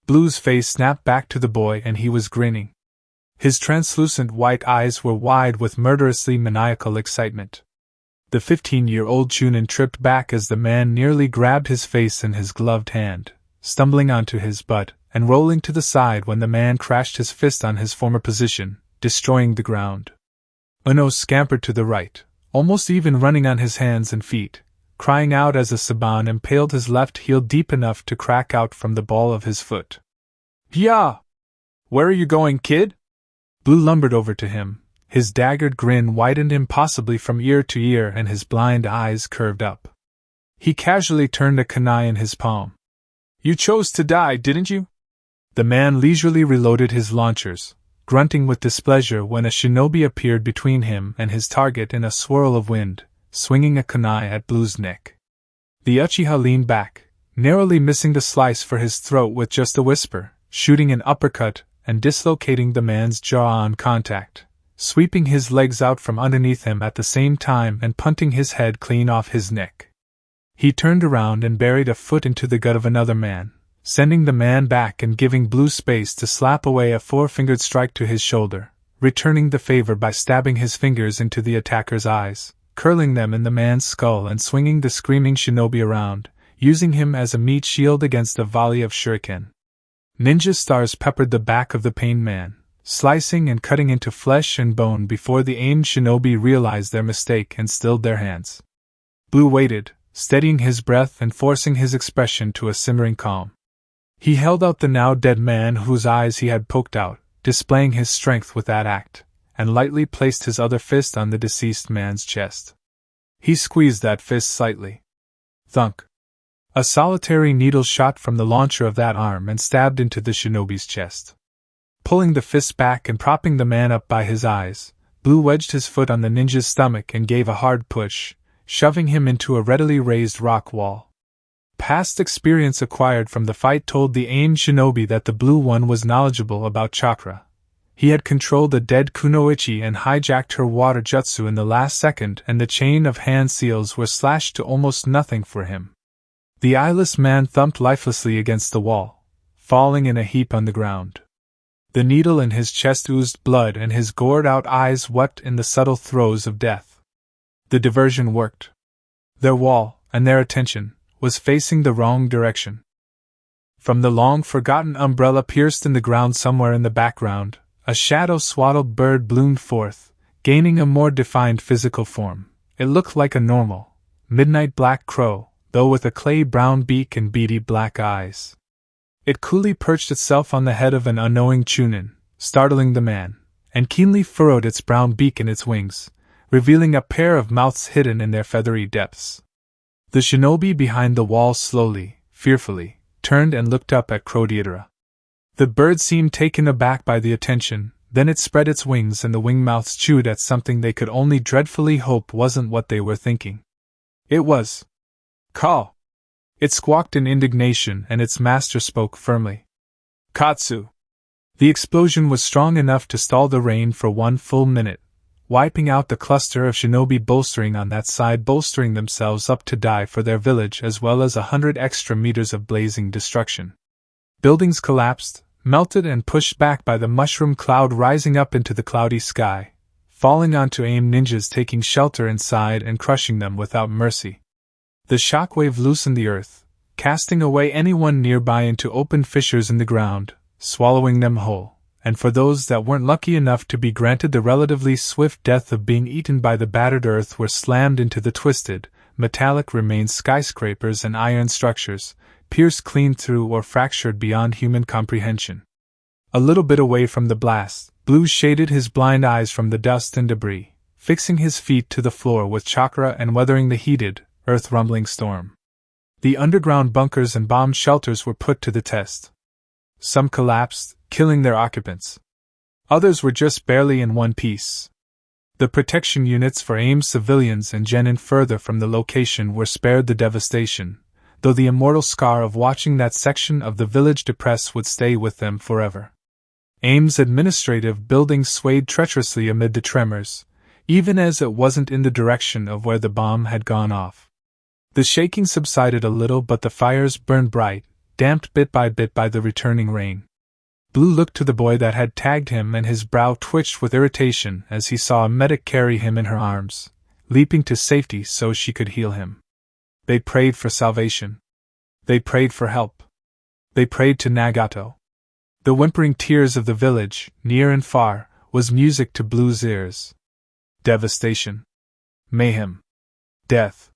Blue's face snapped back to the boy and he was grinning. His translucent white eyes were wide with murderously maniacal excitement. The 15-year-old Chunin tripped back as the man nearly grabbed his face in his gloved hand, stumbling onto his butt and rolling to the side when the man crashed his fist on his former position, destroying the ground. Uno scampered to the right, almost even running on his hands and feet, crying out as a saban impaled his left heel deep enough to crack out from the ball of his foot. "Yeah! Where are you going, kid?" Blue lumbered over to him. His daggered grin widened impossibly from ear to ear and his blind eyes curved up. He casually turned a kunai in his palm. "You chose to die, didn't you?" The man leisurely reloaded his launchers, grunting with displeasure when a shinobi appeared between him and his target in a swirl of wind, swinging a kunai at Blue's neck. The Uchiha leaned back, narrowly missing the slice for his throat with just a whisper, shooting an uppercut and dislocating the man's jaw on contact, sweeping his legs out from underneath him at the same time and punting his head clean off his neck. He turned around and buried a foot into the gut of another man, sending the man back and giving Blue space to slap away a four-fingered strike to his shoulder, returning the favor by stabbing his fingers into the attacker's eyes, curling them in the man's skull and swinging the screaming shinobi around, using him as a meat shield against a volley of shuriken. Ninja stars peppered the back of the pained man, slicing and cutting into flesh and bone before the aimed shinobi realized their mistake and stilled their hands. Blue waited, steadying his breath and forcing his expression to a simmering calm. He held out the now dead man whose eyes he had poked out, displaying his strength with that act, and lightly placed his other fist on the deceased man's chest. He squeezed that fist slightly. Thunk! A solitary needle shot from the launcher of that arm and stabbed into the shinobi's chest. Pulling the fist back and propping the man up by his eyes, Blue wedged his foot on the ninja's stomach and gave a hard push, shoving him into a readily raised rock wall. Past experience acquired from the fight told the aimed shinobi that the blue one was knowledgeable about chakra. He had controlled the dead kunoichi and hijacked her water jutsu in the last second, and the chain of hand seals were slashed to almost nothing for him. The eyeless man thumped lifelessly against the wall, falling in a heap on the ground. The needle in his chest oozed blood and his gored-out eyes wept in the subtle throes of death. The diversion worked. Their wall, and their attention, was facing the wrong direction. From the long-forgotten umbrella pierced in the ground somewhere in the background, a shadow-swaddled bird bloomed forth, gaining a more defined physical form. It looked like a normal, midnight black crow, though with a clay-brown beak and beady black eyes. It coolly perched itself on the head of an unknowing Chunin, startling the man, and keenly furrowed its brown beak and its wings, revealing a pair of mouths hidden in their feathery depths. The shinobi behind the wall slowly, fearfully, turned and looked up at Crowdietra. The bird seemed taken aback by the attention, then it spread its wings and the wing mouths chewed at something they could only dreadfully hope wasn't what they were thinking. It was. Call! It squawked in indignation and its master spoke firmly. Katsu! The explosion was strong enough to stall the rain for 1 full minute, wiping out the cluster of shinobi bolstering on that side, bolstering themselves up to die for their village, as well as 100 extra meters of blazing destruction. Buildings collapsed, melted and pushed back by the mushroom cloud rising up into the cloudy sky, falling onto AIM ninjas taking shelter inside and crushing them without mercy. The shockwave loosened the earth, casting away anyone nearby into open fissures in the ground, swallowing them whole, and for those that weren't lucky enough to be granted the relatively swift death of being eaten by the battered earth were slammed into the twisted, metallic remains skyscrapers and iron structures, pierced clean through or fractured beyond human comprehension. A little bit away from the blast, Blue shaded his blind eyes from the dust and debris, fixing his feet to the floor with chakra and weathering the heated, earth-rumbling storm. The underground bunkers and bomb shelters were put to the test. Some collapsed, killing their occupants. Others were just barely in one piece. The protection units for AIM civilians and Genin further from the location were spared the devastation, though the immortal scar of watching that section of the village depress would stay with them forever. AIM's administrative building swayed treacherously amid the tremors, even as it wasn't in the direction of where the bomb had gone off. The shaking subsided a little, but the fires burned bright, damped bit by the returning rain. Blue looked to the boy that had tagged him and his brow twitched with irritation as he saw a medic carry him in her arms, leaping to safety so she could heal him. They prayed for salvation. They prayed for help. They prayed to Nagato. The whimpering tears of the village, near and far, was music to Blue's ears. Devastation. Mayhem. Death.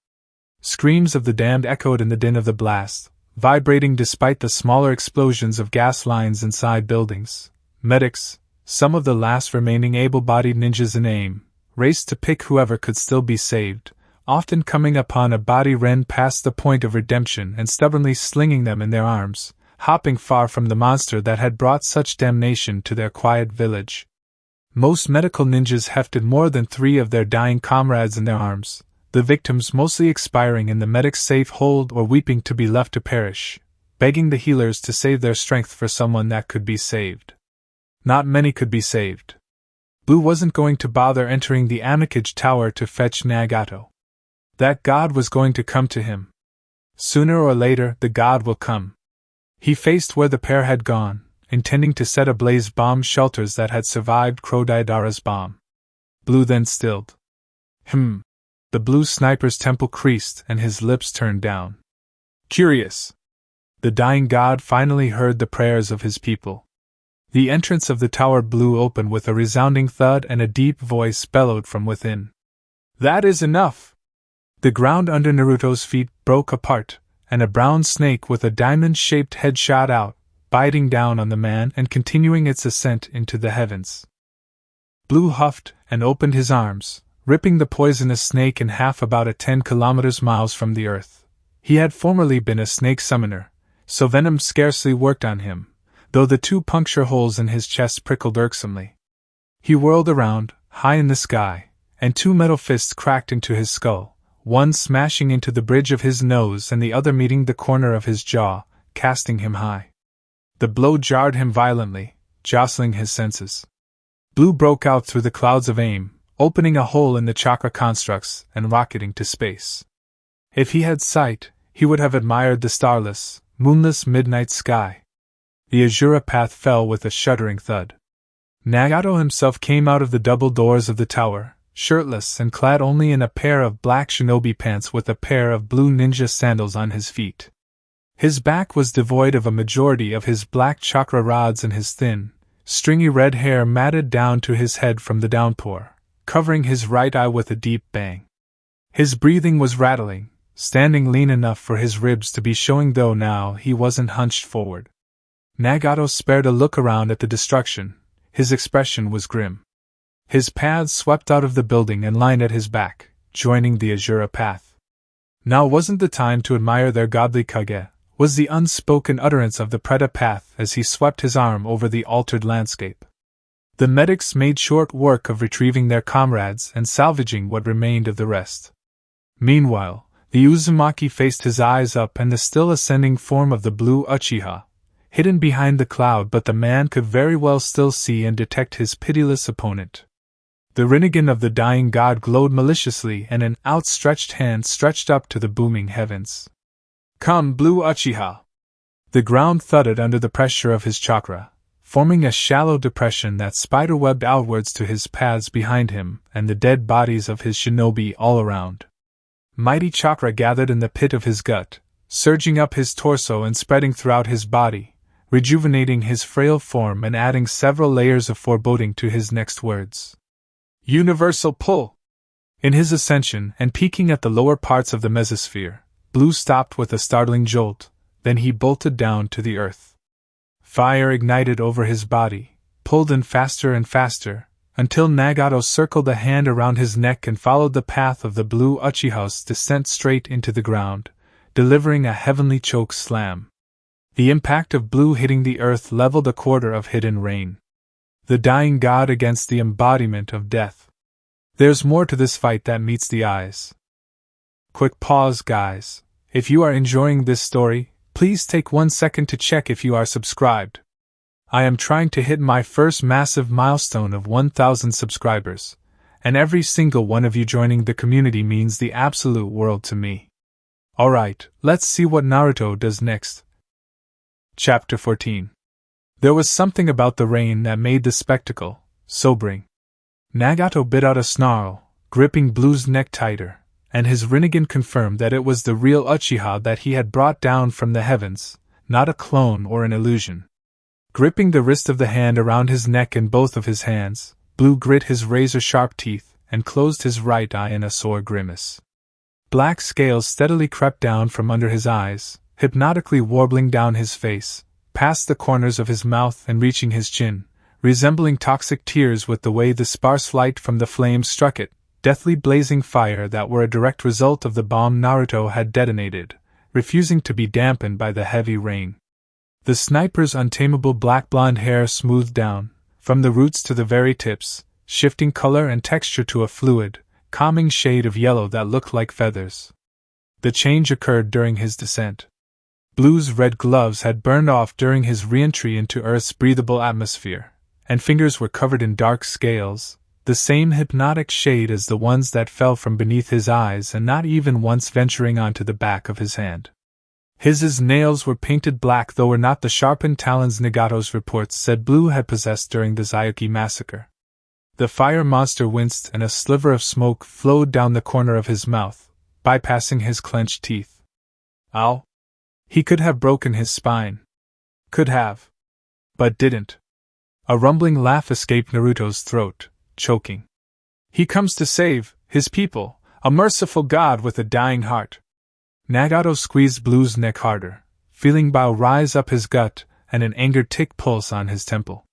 Screams of the damned echoed in the din of the blast, vibrating despite the smaller explosions of gas lines inside buildings. Medics, some of the last remaining able-bodied ninjas in AIM, raced to pick whoever could still be saved, often coming upon a body rend past the point of redemption and stubbornly slinging them in their arms, hopping far from the monster that had brought such damnation to their quiet village. Most medical ninjas hefted more than 3 of their dying comrades in their arms, the victims mostly expiring in the medic's safe hold or weeping to be left to perish, begging the healers to save their strength for someone that could be saved. Not many could be saved. Blue wasn't going to bother entering the Amikage Tower to fetch Nagato. That god was going to come to him. Sooner or later, the god will come. He faced where the pair had gone, intending to set ablaze bomb shelters that had survived Crowdietra's bomb. Blue then stilled. The blue sniper's temple creased and his lips turned down. Curious. The dying god finally heard the prayers of his people. The entrance of the tower blew open with a resounding thud and a deep voice bellowed from within. That is enough! The ground under Naruto's feet broke apart, and a brown snake with a diamond-shaped head shot out, biting down on the man and continuing its ascent into the heavens. Blue huffed and opened his arms, ripping the poisonous snake in half about 10 miles from the earth. He had formerly been a snake summoner, so venom scarcely worked on him, though the 2 puncture holes in his chest prickled irksomely. He whirled around, high in the sky, and 2 metal fists cracked into his skull, one smashing into the bridge of his nose and the other meeting the corner of his jaw, casting him high. The blow jarred him violently, jostling his senses. Blue broke out through the clouds of AIM, opening a hole in the chakra constructs and rocketing to space. If he had sight, he would have admired the starless, moonless midnight sky. The Azura path fell with a shuddering thud. Nagato himself came out of the double doors of the tower, shirtless and clad only in a pair of black shinobi pants with a pair of blue ninja sandals on his feet. His back was devoid of a majority of his black chakra rods and his thin, stringy red hair matted down to his head from the downpour, covering his right eye with a deep bang. His breathing was rattling, standing lean enough for his ribs to be showing, though now he wasn't hunched forward. Nagato spared a look around at the destruction. His expression was grim. His paths swept out of the building and lined at his back, joining the Azura path. Now wasn't the time to admire their godly kage, was the unspoken utterance of the Preta path as he swept his arm over the altered landscape. The medics made short work of retrieving their comrades and salvaging what remained of the rest. Meanwhile, the Uzumaki faced his eyes up and the still ascending form of the Blue Uchiha, hidden behind the cloud, but the man could very well still see and detect his pitiless opponent. The Rinnegan of the dying god glowed maliciously and an outstretched hand stretched up to the booming heavens. "Come, Blue Uchiha!" The ground thudded under the pressure of his chakra, forming a shallow depression that spiderwebbed outwards to his paths behind him and the dead bodies of his shinobi all around. Mighty chakra gathered in the pit of his gut, surging up his torso and spreading throughout his body, rejuvenating his frail form and adding several layers of foreboding to his next words. Universal pull! In his ascension and peaking at the lower parts of the mesosphere, Blue stopped with a startling jolt, then he bolted down to the earth. Fire ignited over his body, pulled in faster and faster, until Nagato circled a hand around his neck and followed the path of the Blue Uchiha's descent straight into the ground, delivering a heavenly choke slam. The impact of Blue hitting the earth leveled a quarter of hidden rain. The dying god against the embodiment of death. There's more to this fight that meets the eyes. Quick pause, guys. If you are enjoying this story, please take 1 second to check if you are subscribed. I am trying to hit my first massive milestone of 1,000 subscribers, and every single one of you joining the community means the absolute world to me. Alright, let's see what Naruto does next. Chapter 14. There was something about the rain that made the spectacle sobering. Nagato bit out a snarl, gripping Blue's neck tighter, and his Rinnegan confirmed that it was the real Uchiha that he had brought down from the heavens, not a clone or an illusion. Gripping the wrist of the hand around his neck in both of his hands, Blue grit his razor-sharp teeth and closed his right eye in a sore grimace. Black scales steadily crept down from under his eyes, hypnotically warbling down his face, past the corners of his mouth and reaching his chin, resembling toxic tears with the way the sparse light from the flames struck it, deathly blazing fire that were a direct result of the bomb Naruto had detonated, refusing to be dampened by the heavy rain. The sniper's untamable black-blonde hair smoothed down, from the roots to the very tips, shifting color and texture to a fluid, calming shade of yellow that looked like feathers. The change occurred during his descent. Blue's red gloves had burned off during his re-entry into Earth's breathable atmosphere, and fingers were covered in dark scales, the same hypnotic shade as the ones that fell from beneath his eyes and not even once venturing onto the back of his hand. His nails were painted black, though were not the sharpened talons Nagato's reports said Blue had possessed during the Zayuki massacre. The fire monster winced and a sliver of smoke flowed down the corner of his mouth, bypassing his clenched teeth. Ow! He could have broken his spine. Could have. But didn't. A rumbling laugh escaped Naruto's throat, choking. He comes to save his people, a merciful god with a dying heart. Nagato squeezed Blue's neck harder, feeling bile rise up his gut and an angered tick pulse on his temple.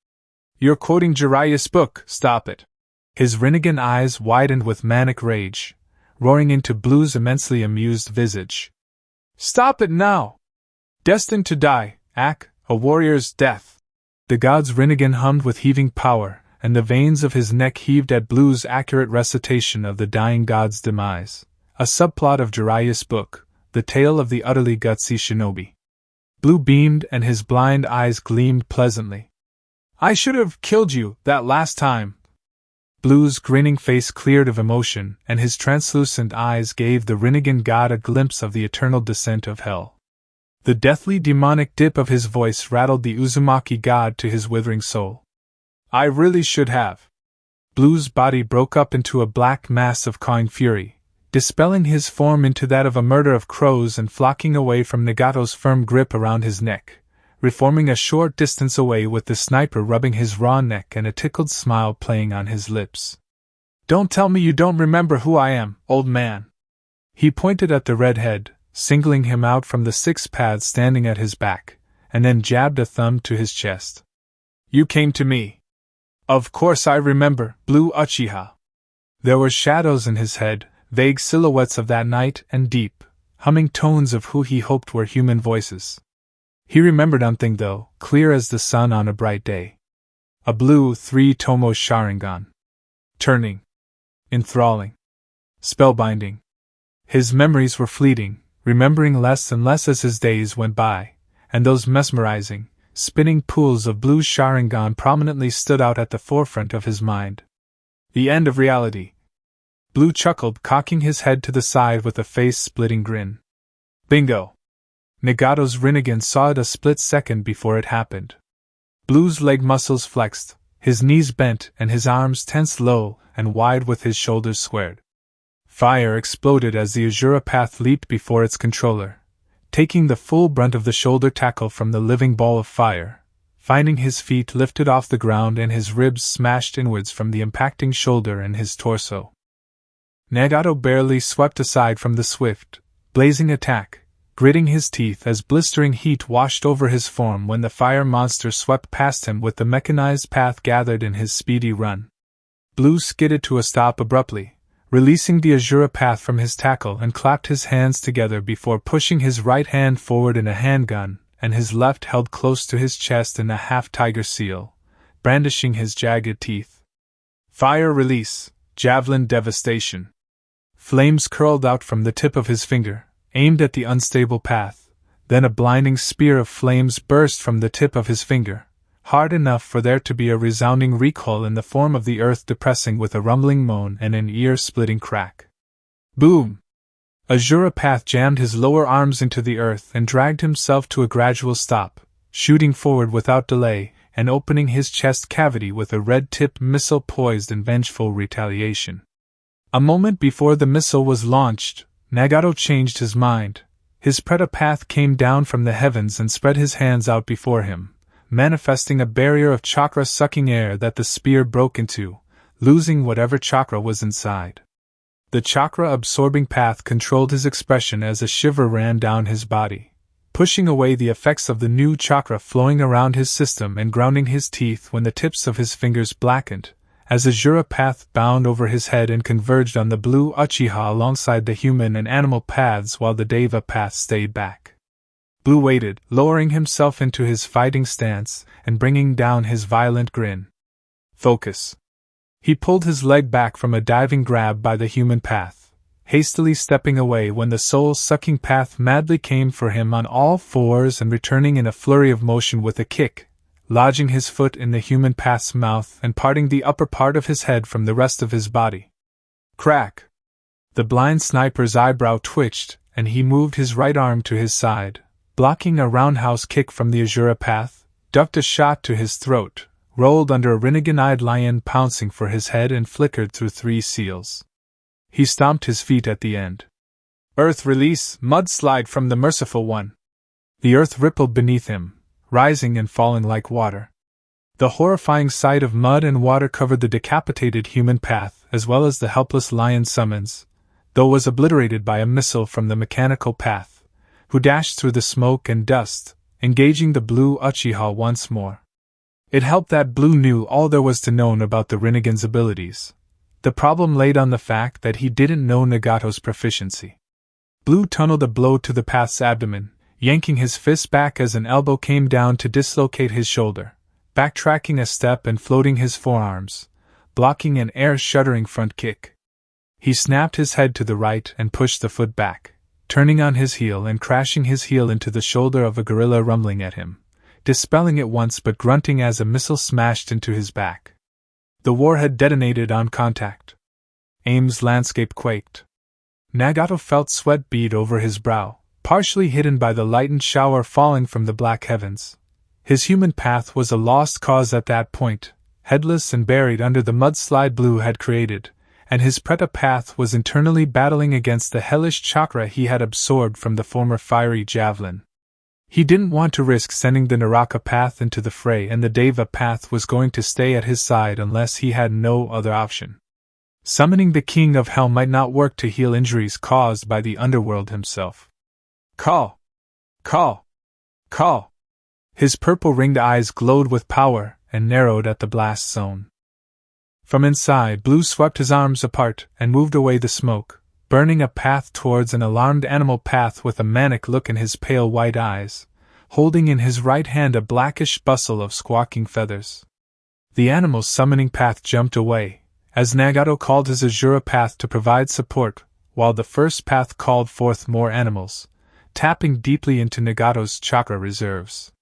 You're quoting Jiraiya's book, stop it. His Rinnegan eyes widened with manic rage, roaring into Blue's immensely amused visage. Stop it now! Destined to die, a warrior's death. The god's Rinnegan hummed with heaving power, and the veins of his neck heaved at Blue's accurate recitation of the dying god's demise, a subplot of Jiraiya's book, the tale of the utterly gutsy shinobi. Blue beamed and his blind eyes gleamed pleasantly. I should have killed you that last time. Blue's grinning face cleared of emotion, and his translucent eyes gave the Rinnegan god a glimpse of the eternal descent of hell. The deathly demonic dip of his voice rattled the Uzumaki god to his withering soul. I really should have. Blue's body broke up into a black mass of cawing fury, dispelling his form into that of a murder of crows and flocking away from Nagato's firm grip around his neck, reforming a short distance away with the sniper rubbing his raw neck and a tickled smile playing on his lips. Don't tell me you don't remember who I am, old man. He pointed at the redhead, singling him out from the 6 paths standing at his back, and then jabbed a thumb to his chest. You came to me. Of course I remember, Blue Uchiha. There were shadows in his head, vague silhouettes of that night, and deep, humming tones of who he hoped were human voices. He remembered one thing though, clear as the sun on a bright day. A blue 3-tomo Sharingan. Turning. Enthralling. Spellbinding. His memories were fleeting, remembering less and less as his days went by, and those mesmerizing, spinning pools of blue Sharingan prominently stood out at the forefront of his mind. The end of reality. Blue chuckled, cocking his head to the side with a face-splitting grin. Bingo! Nagato's Rinnegan saw it a split second before it happened. Blue's leg muscles flexed, his knees bent, and his arms tensed low and wide with his shoulders squared. Fire exploded as the Azura Path leaped before its controller, taking the full brunt of the shoulder tackle from the living ball of fire, finding his feet lifted off the ground and his ribs smashed inwards from the impacting shoulder and his torso. Nagato barely swept aside from the swift, blazing attack, gritting his teeth as blistering heat washed over his form when the fire monster swept past him with the mechanized path gathered in his speedy run. Blue skidded to a stop abruptly, releasing the Azura Path from his tackle and clapped his hands together before pushing his right hand forward in a handgun, and his left held close to his chest in a half-tiger seal, brandishing his jagged teeth. Fire release, javelin devastation. Flames curled out from the tip of his finger, aimed at the unstable path, then a blinding spear of flames burst from the tip of his finger, hard enough for there to be a resounding recoil in the form of the earth depressing with a rumbling moan and an ear-splitting crack. Boom! Azura Path jammed his lower arms into the earth and dragged himself to a gradual stop, shooting forward without delay and opening his chest cavity with a red-tipped missile poised in vengeful retaliation. A moment before the missile was launched, Nagato changed his mind. His Preta Path came down from the heavens and spread his hands out before him, manifesting a barrier of chakra sucking air that the spear broke into, losing whatever chakra was inside. The chakra-absorbing path controlled his expression as a shiver ran down his body, pushing away the effects of the new chakra flowing around his system and grounding his teeth when the tips of his fingers blackened, as Azura Path bound over his head and converged on the Blue Uchiha alongside the human and animal paths while the Deva Path stayed back. Blue waited, lowering himself into his fighting stance and bringing down his violent grin. Focus. He pulled his leg back from a diving grab by the human path, hastily stepping away when the soul-sucking path madly came for him on all fours and returning in a flurry of motion with a kick, lodging his foot in the human path's mouth and parting the upper part of his head from the rest of his body. Crack! The blind sniper's eyebrow twitched, and he moved his right arm to his side, blocking a roundhouse kick from the Azura Path, ducked a shot to his throat, rolled under a Rinnegan-eyed lion pouncing for his head and flickered through 3 seals. He stomped his feet at the end. Earth release, mudslide from the merciful one. The earth rippled beneath him, rising and falling like water. The horrifying sight of mud and water covered the decapitated human path as well as the helpless lion summons, though was obliterated by a missile from the mechanical path, who dashed through the smoke and dust, engaging the Blue Uchiha once more. It helped that Blue knew all there was to know about the Rinnegan's abilities. The problem laid on the fact that he didn't know Nagato's proficiency. Blue tunneled a blow to the path's abdomen, yanking his fist back as an elbow came down to dislocate his shoulder, backtracking a step and floating his forearms, blocking an air-shuddering front kick. He snapped his head to the right and pushed the foot back, turning on his heel and crashing his heel into the shoulder of a gorilla rumbling at him, dispelling it once but grunting as a missile smashed into his back. The warhead detonated on contact. Aim's landscape quaked. Nagato felt sweat bead over his brow, partially hidden by the lightened shower falling from the black heavens. His human path was a lost cause at that point, headless and buried under the mudslide Blue had created, and his Preta Path was internally battling against the hellish chakra he had absorbed from the former fiery javelin. He didn't want to risk sending the Naraka Path into the fray, and the Deva Path was going to stay at his side unless he had no other option. Summoning the King of Hell might not work to heal injuries caused by the underworld himself. Call! Call! Call! His purple-ringed eyes glowed with power and narrowed at the blast zone. From inside, Blue swept his arms apart and moved away the smoke, burning a path towards an alarmed animal path with a manic look in his pale white eyes, holding in his right hand a blackish bustle of squawking feathers. The animal's summoning path jumped away, as Nagato called his Azura path to provide support, while the first path called forth more animals, tapping deeply into Nagato's chakra reserves.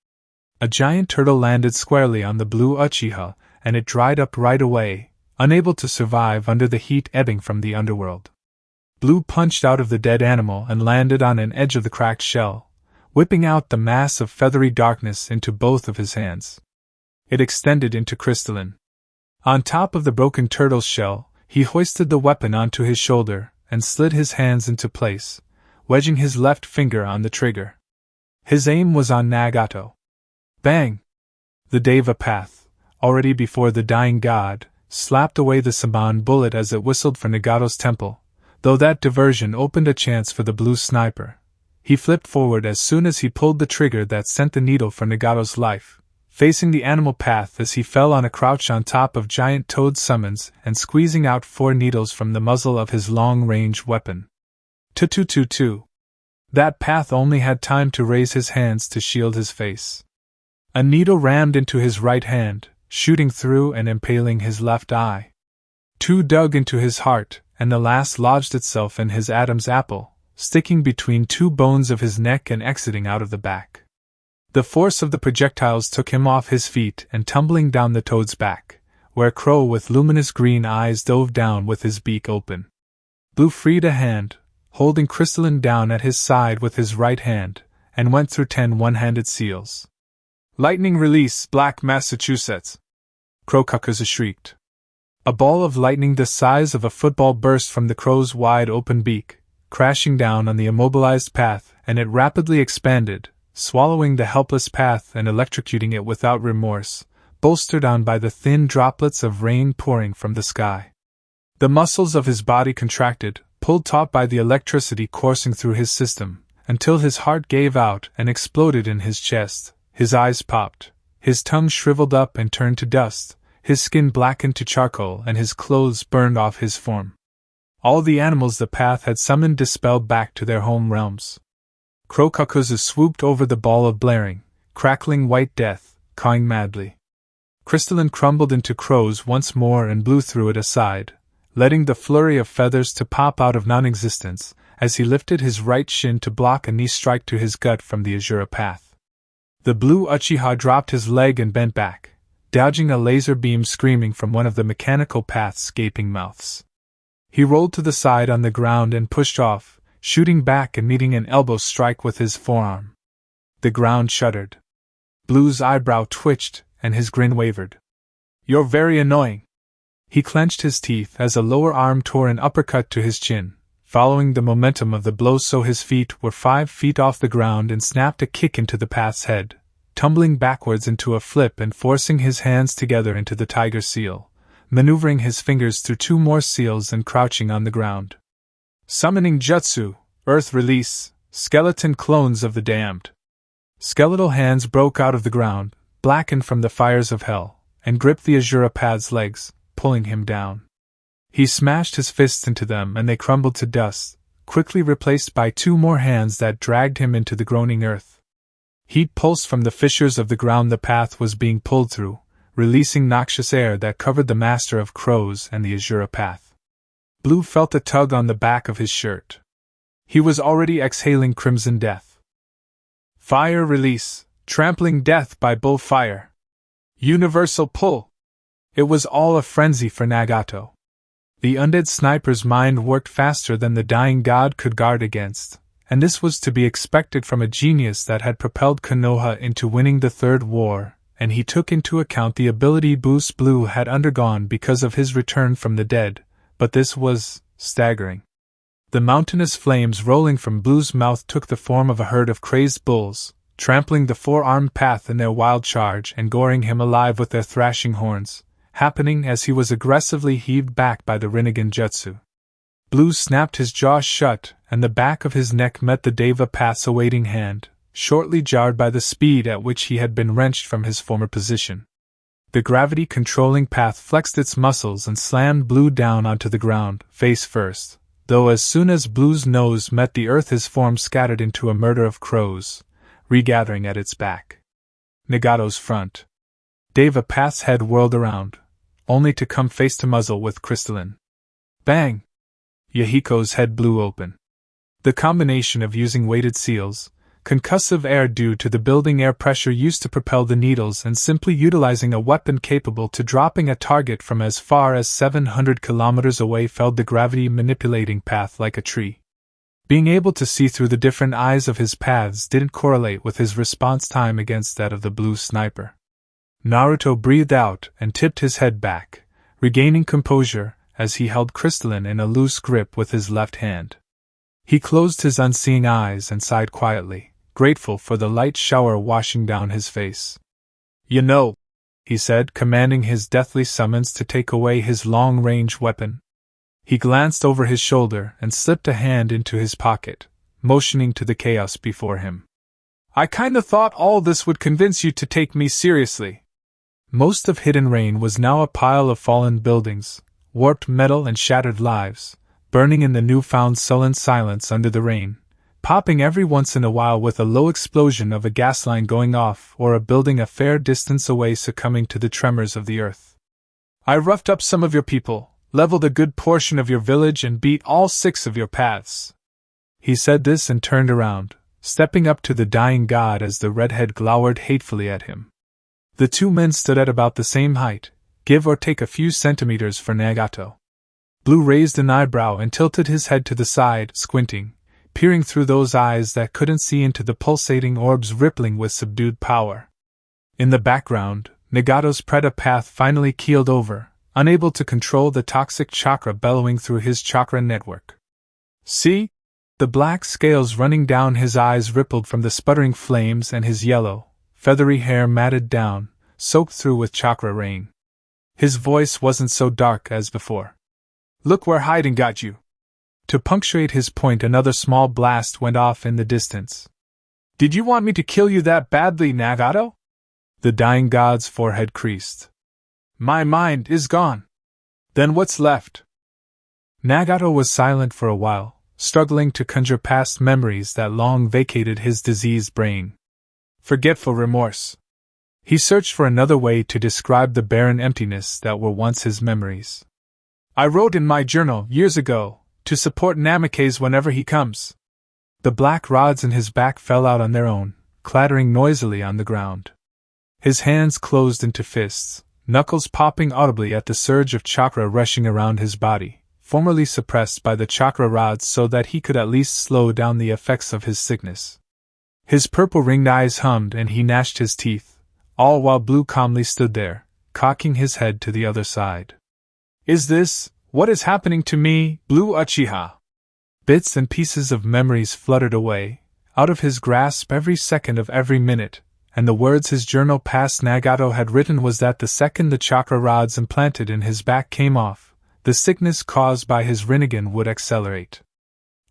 A giant turtle landed squarely on the Blue Uchiha, and it dried up right away, unable to survive under the heat ebbing from the underworld. Blue punched out of the dead animal and landed on an edge of the cracked shell, whipping out the mass of feathery darkness into both of his hands. It extended into crystalline. On top of the broken turtle's shell, he hoisted the weapon onto his shoulder and slid his hands into place, wedging his left finger on the trigger. His aim was on Nagato. Bang! The Deva path, already before the dying god, slapped away the Saban bullet as it whistled for Nagato's temple, though that diversion opened a chance for the blue sniper. He flipped forward as soon as he pulled the trigger that sent the needle for Nagato's life, facing the animal path as he fell on a crouch on top of giant toad summons and squeezing out 4 needles from the muzzle of his long-range weapon. Tu. That path only had time to raise his hands to shield his face. A needle rammed into his right hand, shooting through and impaling his left eye. 2 dug into his heart, and the last lodged itself in his Adam's apple, sticking between 2 bones of his neck and exiting out of the back. The force of the projectiles took him off his feet and tumbling down the toad's back, where Crow with luminous green eyes dove down with his beak open. Blue freed a hand, holding crystalline down at his side with his right hand, and went through 10 one-handed seals. Lightning release, Black Massachusetts! Crow-Cuckers shrieked. A ball of lightning the size of a football burst from the crow's wide-open beak, crashing down on the immobilized path, and it rapidly expanded, swallowing the helpless path and electrocuting it without remorse, bolstered on by the thin droplets of rain pouring from the sky. The muscles of his body contracted, pulled taut by the electricity coursing through his system, until his heart gave out and exploded in his chest. His eyes popped, his tongue shriveled up and turned to dust, his skin blackened to charcoal and his clothes burned off his form. All the animals the path had summoned dispelled back to their home realms. Crow-Cuckers swooped over the ball of blaring, crackling white death, cawing madly. Crystalline crumbled into crows once more and Blue threw it aside, letting the flurry of feathers to pop out of non-existence as he lifted his right shin to block a knee strike to his gut from the Azura path. The Blue Uchiha dropped his leg and bent back, dodging a laser beam screaming from one of the mechanical path's gaping mouths. He rolled to the side on the ground and pushed off, shooting back and meeting an elbow strike with his forearm. The ground shuddered. Blue's eyebrow twitched, and his grin wavered. "You're very annoying." He clenched his teeth as a lower arm tore an uppercut to his chin, following the momentum of the blow so his feet were 5 feet off the ground and snapped a kick into the path's head, tumbling backwards into a flip and forcing his hands together into the tiger seal, maneuvering his fingers through 2 more seals and crouching on the ground. Summoning Jutsu, Earth Release, Skeleton Clones of the Damned. Skeletal hands broke out of the ground, blackened from the fires of hell, and gripped the Azura Pad's legs, pulling him down. He smashed his fists into them and they crumbled to dust, quickly replaced by 2 more hands that dragged him into the groaning earth. Heat pulsed from the fissures of the ground the path was being pulled through, releasing noxious air that covered the master of crows and the Azura path. Blue felt a tug on the back of his shirt. He was already exhaling crimson death. Fire release, trampling death by bullfire. Universal pull. It was all a frenzy for Nagato. The undead sniper's mind worked faster than the dying god could guard against, and this was to be expected from a genius that had propelled Konoha into winning the Third War, and he took into account the ability boost Blue had undergone because of his return from the dead, but this was staggering. The mountainous flames rolling from Blue's mouth took the form of a herd of crazed bulls, trampling the 4-armed path in their wild charge and goring him alive with their thrashing horns, happening as he was aggressively heaved back by the Rinnegan Jutsu. Blue snapped his jaw shut, and the back of his neck met the Deva Path's awaiting hand, shortly jarred by the speed at which he had been wrenched from his former position. The gravity-controlling path flexed its muscles and slammed Blue down onto the ground, face first, though as soon as Blue's nose met the earth his form scattered into a murder of crows, regathering at its back. Nagato's front. Deva Path's head whirled around, only to come face to muzzle with crystalline. Bang! Yahiko's head blew open. The combination of using weighted seals, concussive air due to the building air pressure used to propel the needles, and simply utilizing a weapon capable to dropping a target from as far as 700 kilometers away felled the gravity-manipulating path like a tree. Being able to see through the different eyes of his paths didn't correlate with his response time against that of the blue sniper. Naruto breathed out and tipped his head back, regaining composure as he held crystalline in a loose grip with his left hand. He closed his unseeing eyes and sighed quietly, grateful for the light shower washing down his face. "You know," he said, commanding his deathly summons to take away his long-range weapon. He glanced over his shoulder and slipped a hand into his pocket, motioning to the chaos before him. "I kinda thought all this would convince you to take me seriously." Most of Hidden Rain was now a pile of fallen buildings, warped metal and shattered lives, burning in the newfound sullen silence under the rain, popping every once in a while with a low explosion of a gas line going off or a building a fair distance away succumbing to the tremors of the earth. "I roughed up some of your people, leveled a good portion of your village and beat all 6 of your paths." He said this and turned around, stepping up to the dying god as the redhead glowered hatefully at him. The two men stood at about the same height, give or take a few centimeters for Nagato. Blue raised an eyebrow and tilted his head to the side, squinting, peering through those eyes that couldn't see into the pulsating orbs rippling with subdued power. In the background, Nagato's Preta path finally keeled over, unable to control the toxic chakra bellowing through his chakra network. "See?" The black scales running down his eyes rippled from the sputtering flames and his yellow, feathery hair matted down, soaked through with chakra rain. His voice wasn't so dark as before. "Look where hiding got you." To punctuate his point, another small blast went off in the distance. "Did you want me to kill you that badly, Nagato?" The dying god's forehead creased. "My mind is gone. Then what's left?" Nagato was silent for a while, struggling to conjure past memories that long vacated his diseased brain. Forgetful remorse. He searched for another way to describe the barren emptiness that were once his memories. "I wrote in my journal, years ago, to support Namikaze whenever he comes." The black rods in his back fell out on their own, clattering noisily on the ground. His hands closed into fists, knuckles popping audibly at the surge of chakra rushing around his body, formerly suppressed by the chakra rods so that he could at least slow down the effects of his sickness. His purple-ringed eyes hummed and he gnashed his teeth, all while Blue calmly stood there, cocking his head to the other side. "Is this what is happening to me, Blue Uchiha?" Bits and pieces of memories fluttered away, out of his grasp every second of every minute, and the words his journal past Nagato had written was that the second the chakra rods implanted in his back came off, the sickness caused by his Rinnegan would accelerate.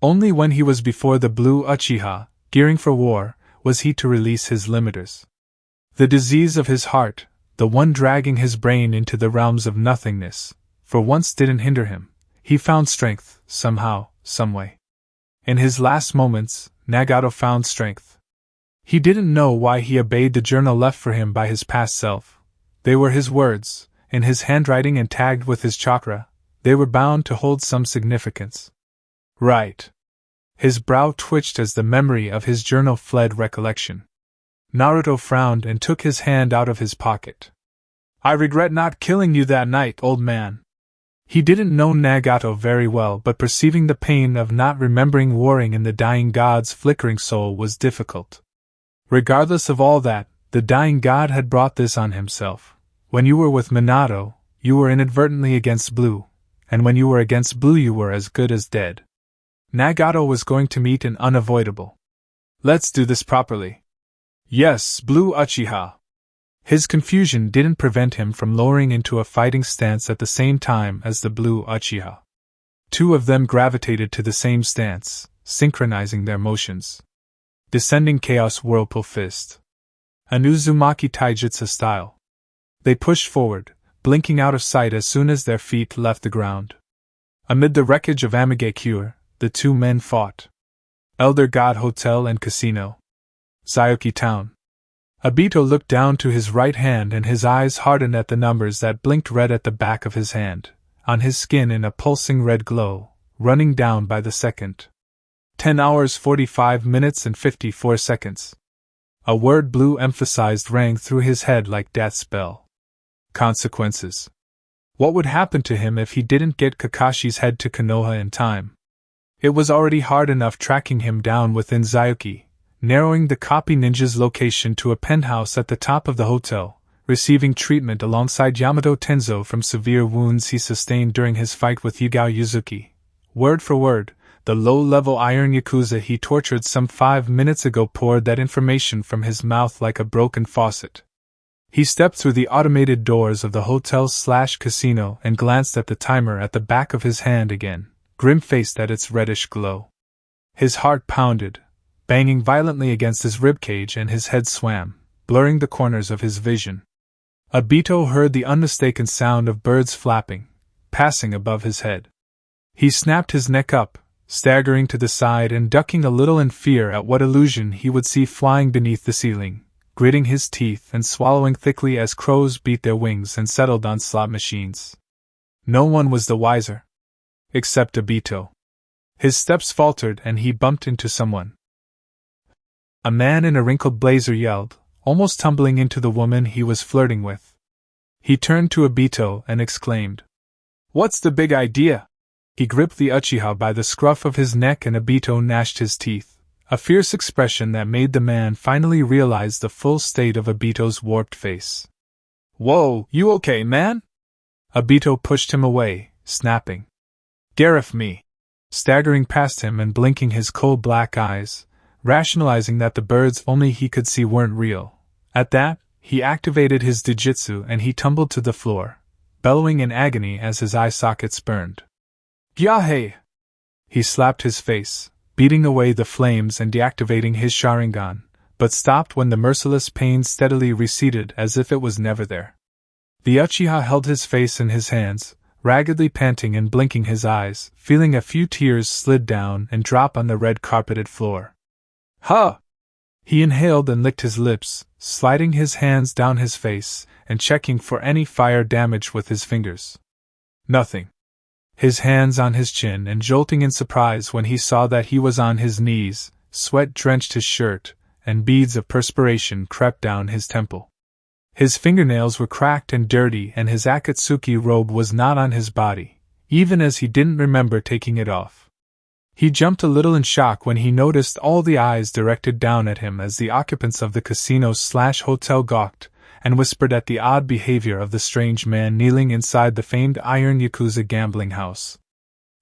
Only when he was before the Blue Uchiha, gearing for war, was he to release his limiters. The disease of his heart, the one dragging his brain into the realms of nothingness, for once didn't hinder him. He found strength, somehow, someway. In his last moments, Nagato found strength. He didn't know why he obeyed the journal left for him by his past self. They were his words, in his handwriting and tagged with his chakra. They were bound to hold some significance. Right. His brow twitched as the memory of his journal fled recollection. Naruto frowned and took his hand out of his pocket. "I regret not killing you that night, old man." He didn't know Nagato very well, but perceiving the pain of not remembering warring in the dying god's flickering soul was difficult. Regardless of all that, the dying god had brought this on himself. When you were with Minato, you were inadvertently against Blue, and when you were against Blue you were as good as dead. Nagato was going to meet an unavoidable. "Let's do this properly." "Yes, Blue Uchiha." His confusion didn't prevent him from lowering into a fighting stance at the same time as the Blue Uchiha. Two of them gravitated to the same stance, synchronizing their motions. Descending Chaos Whirlpool Fist. An Uzumaki Taijutsu style. They pushed forward, blinking out of sight as soon as their feet left the ground. Amid the wreckage of Amigakure, the two men fought. Elder God Hotel and Casino. Zayuki Town. Obito looked down to his right hand and his eyes hardened at the numbers that blinked red at the back of his hand, on his skin in a pulsing red glow, running down by the second. 10 hours 45 minutes and 54 seconds. A word Blue emphasized rang through his head like death's bell. Consequences. What would happen to him if he didn't get Kakashi's head to Konoha in time? It was already hard enough tracking him down within Zayuki, narrowing the copy ninja's location to a penthouse at the top of the hotel, receiving treatment alongside Yamato Tenzo from severe wounds he sustained during his fight with Yugao Yuzuki. Word for word, the low-level iron yakuza he tortured some 5 minutes ago poured that information from his mouth like a broken faucet. He stepped through the automated doors of the hotel/casino and glanced at the timer at the back of his hand again, grim-faced at its reddish glow. His heart pounded, banging violently against his ribcage, and his head swam, blurring the corners of his vision. Obito heard the unmistakable sound of birds flapping, passing above his head. He snapped his neck up, staggering to the side and ducking a little in fear at what illusion he would see flying beneath the ceiling, gritting his teeth and swallowing thickly as crows beat their wings and settled on slot machines. No one was the wiser. Except Obito. His steps faltered and he bumped into someone. A man in a wrinkled blazer yelled, almost tumbling into the woman he was flirting with. He turned to Obito and exclaimed, "What's the big idea?" He gripped the Uchiha by the scruff of his neck and Obito gnashed his teeth, a fierce expression that made the man finally realize the full state of Obito's warped face. "Whoa, you okay, man?" Obito pushed him away, snapping, "Get off me!" staggering past him and blinking his cold black eyes, rationalizing that the birds only he could see weren't real. At that, he activated his Dujitsu and he tumbled to the floor, bellowing in agony as his eye sockets burned. "Gyahei!" He slapped his face, beating away the flames and deactivating his Sharingan, but stopped when the merciless pain steadily receded as if it was never there. The Uchiha held his face in his hands, raggedly panting and blinking his eyes, feeling a few tears slid down and drop on the red-carpeted floor. "Huh!" He inhaled and licked his lips, sliding his hands down his face and checking for any fire damage with his fingers. Nothing. His hands on his chin and jolting in surprise when he saw that he was on his knees, sweat drenched his shirt, and beads of perspiration crept down his temple. His fingernails were cracked and dirty and his Akatsuki robe was not on his body, even as he didn't remember taking it off. He jumped a little in shock when he noticed all the eyes directed down at him as the occupants of the casino/hotel gawked and whispered at the odd behavior of the strange man kneeling inside the famed Iron Yakuza gambling house.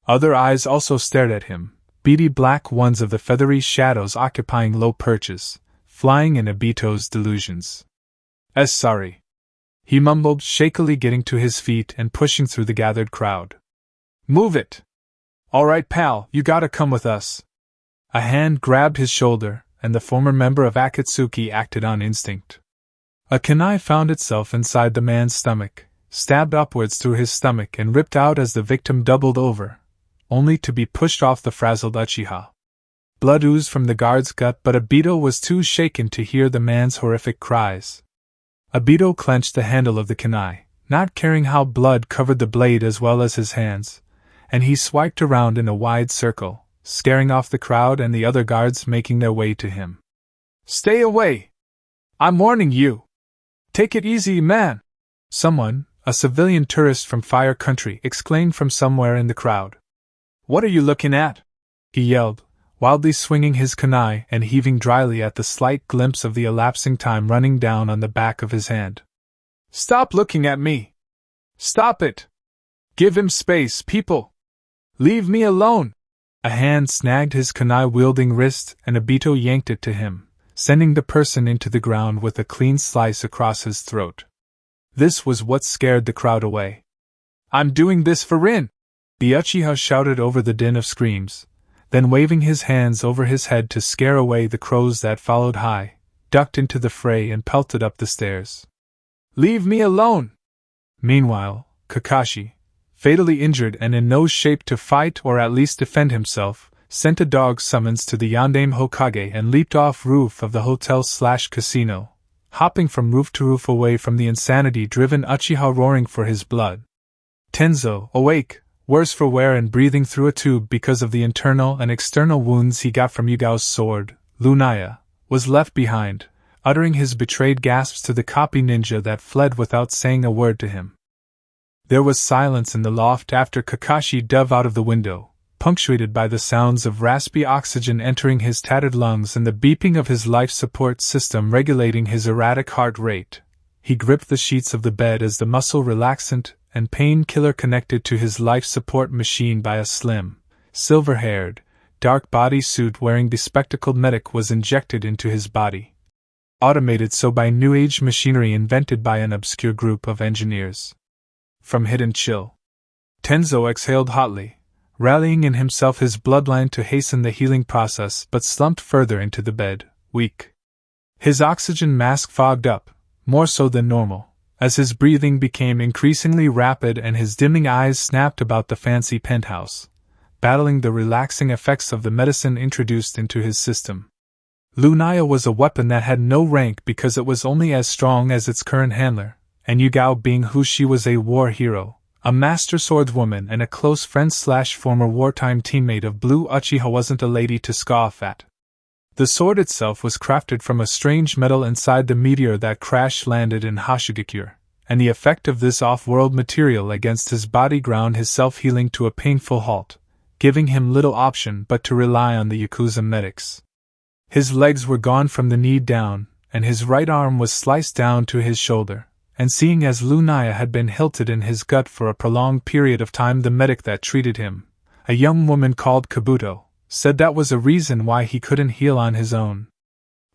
Other eyes also stared at him, beady black ones of the feathery shadows occupying low perches, flying in Obito's delusions. Sorry," he mumbled, shakily getting to his feet and pushing through the gathered crowd. "Move it! All right, pal, you gotta come with us." A hand grabbed his shoulder, and the former member of Akatsuki acted on instinct. A kunai found itself inside the man's stomach, stabbed upwards through his stomach and ripped out as the victim doubled over, only to be pushed off the frazzled Uchiha. Blood oozed from the guard's gut, but Obito was too shaken to hear the man's horrific cries. Obito clenched the handle of the kunai, not caring how blood covered the blade as well as his hands, and he swiped around in a wide circle, scaring off the crowd and the other guards making their way to him. "Stay away! I'm warning you! Take it easy, man!" Someone, a civilian tourist from Fire Country, exclaimed from somewhere in the crowd. "What are you looking at?" he yelled, wildly swinging his kunai and heaving dryly at the slight glimpse of the elapsing time running down on the back of his hand. "Stop looking at me! Stop it! Give him space, people! Leave me alone!" A hand snagged his kunai-wielding wrist and Obito yanked it to him, sending the person into the ground with a clean slice across his throat. This was what scared the crowd away. "I'm doing this for Rin!" the Uchiha shouted over the din of screams, then waving his hands over his head to scare away the crows that followed high, ducked into the fray and pelted up the stairs. Leave me alone! Meanwhile, Kakashi, fatally injured and in no shape to fight or at least defend himself, sent a dog summons to the Yondaime Hokage and leaped off roof of the hotel/casino, hopping from roof to roof away from the insanity-driven Uchiha roaring for his blood. Tenzo, awake, worse for wear and breathing through a tube because of the internal and external wounds he got from Yugao's sword, Lunaya, was left behind, uttering his betrayed gasps to the copy ninja that fled without saying a word to him. There was silence in the loft after Kakashi dove out of the window, punctuated by the sounds of raspy oxygen entering his tattered lungs and the beeping of his life support system regulating his erratic heart rate. He gripped the sheets of the bed as the muscle relaxant and painkiller connected to his life support machine by a slim, silver-haired, dark bodysuit-wearing bespectacled medic was injected into his body. Automated so by new-age machinery invented by an obscure group of engineers. From hidden chill, Tenzo exhaled hotly, rallying in himself his bloodline to hasten the healing process but slumped further into the bed, weak. His oxygen mask fogged up, more so than normal, as his breathing became increasingly rapid and his dimming eyes snapped about the fancy penthouse, battling the relaxing effects of the medicine introduced into his system. Lunaya was a weapon that had no rank because it was only as strong as its current handler, and Yugao being who she was, a war hero, a master swordswoman and a close friend/former wartime teammate of Blue Uchiha, wasn't a lady to scoff at. The sword itself was crafted from a strange metal inside the meteor that crash-landed in Hoshigakure, and the effect of this off-world material against his body ground his self-healing to a painful halt, giving him little option but to rely on the Yakuza medics. His legs were gone from the knee down, and his right arm was sliced down to his shoulder, and seeing as Lunaya had been hilted in his gut for a prolonged period of time, the medic that treated him, a young woman called Kabuto, said that was a reason why he couldn't heal on his own.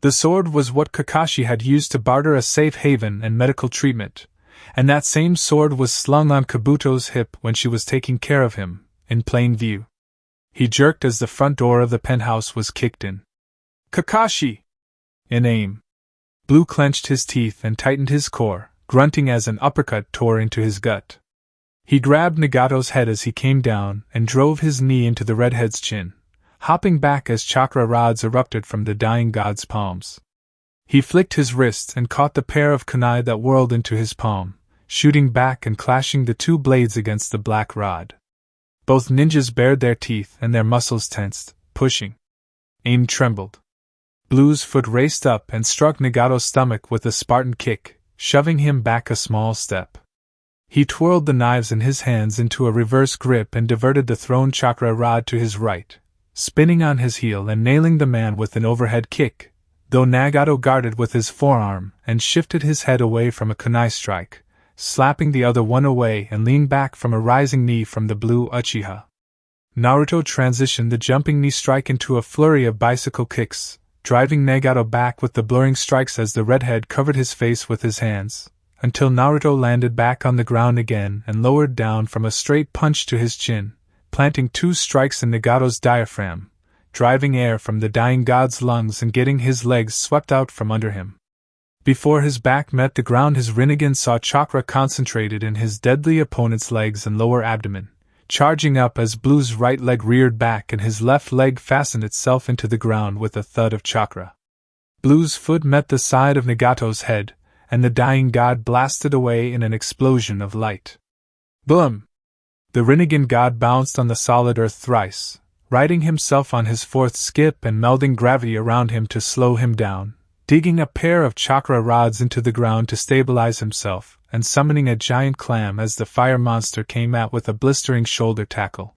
The sword was what Kakashi had used to barter a safe haven and medical treatment, and that same sword was slung on Kabuto's hip when she was taking care of him, in plain view. He jerked as the front door of the penthouse was kicked in. Kakashi! In aim. Blue clenched his teeth and tightened his core, grunting as an uppercut tore into his gut. He grabbed Nagato's head as he came down and drove his knee into the redhead's chin, hopping back as chakra rods erupted from the dying god's palms. He flicked his wrists and caught the pair of kunai that whirled into his palm, shooting back and clashing the two blades against the black rod. Both ninjas bared their teeth and their muscles tensed, pushing. Aim trembled. Blue's foot raced up and struck Nagato's stomach with a Spartan kick, shoving him back a small step. He twirled the knives in his hands into a reverse grip and diverted the thrown chakra rod to his right, spinning on his heel and nailing the man with an overhead kick, though Nagato guarded with his forearm and shifted his head away from a kunai strike, slapping the other one away and leaned back from a rising knee from the Blue Uchiha. Naruto transitioned the jumping knee strike into a flurry of bicycle kicks, driving Nagato back with the blurring strikes as the redhead covered his face with his hands, until Naruto landed back on the ground again and lowered down from a straight punch to his chin, planting two strikes in Nagato's diaphragm, driving air from the dying god's lungs and getting his legs swept out from under him. Before his back met the ground, his Rinnegan saw chakra concentrated in his deadly opponent's legs and lower abdomen, charging up as Blue's right leg reared back and his left leg fastened itself into the ground with a thud of chakra. Blue's foot met the side of Nagato's head, and the dying god blasted away in an explosion of light. Boom! The Rinnegan god bounced on the solid earth thrice, righting himself on his fourth skip and melding gravity around him to slow him down, digging a pair of chakra rods into the ground to stabilize himself, and summoning a giant clam as the fire monster came out with a blistering shoulder tackle.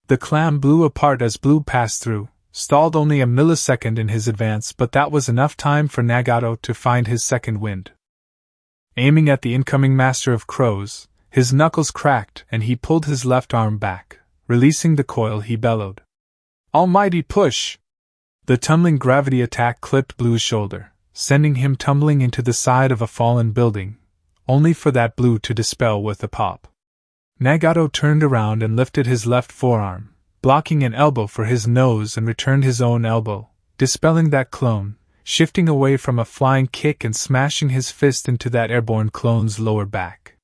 The clam blew apart as Blue passed through, stalled only a millisecond in his advance, but that was enough time for Nagato to find his second wind. Aiming at the incoming master of crows, his knuckles cracked and he pulled his left arm back. Releasing the coil, he bellowed, "Almighty push!" The tumbling gravity attack clipped Blue's shoulder, sending him tumbling into the side of a fallen building, only for that Blue to dispel with a pop. Nagato turned around and lifted his left forearm, blocking an elbow for his nose, and returned his own elbow, dispelling that clone, shifting away from a flying kick and smashing his fist into that airborne clone's lower back.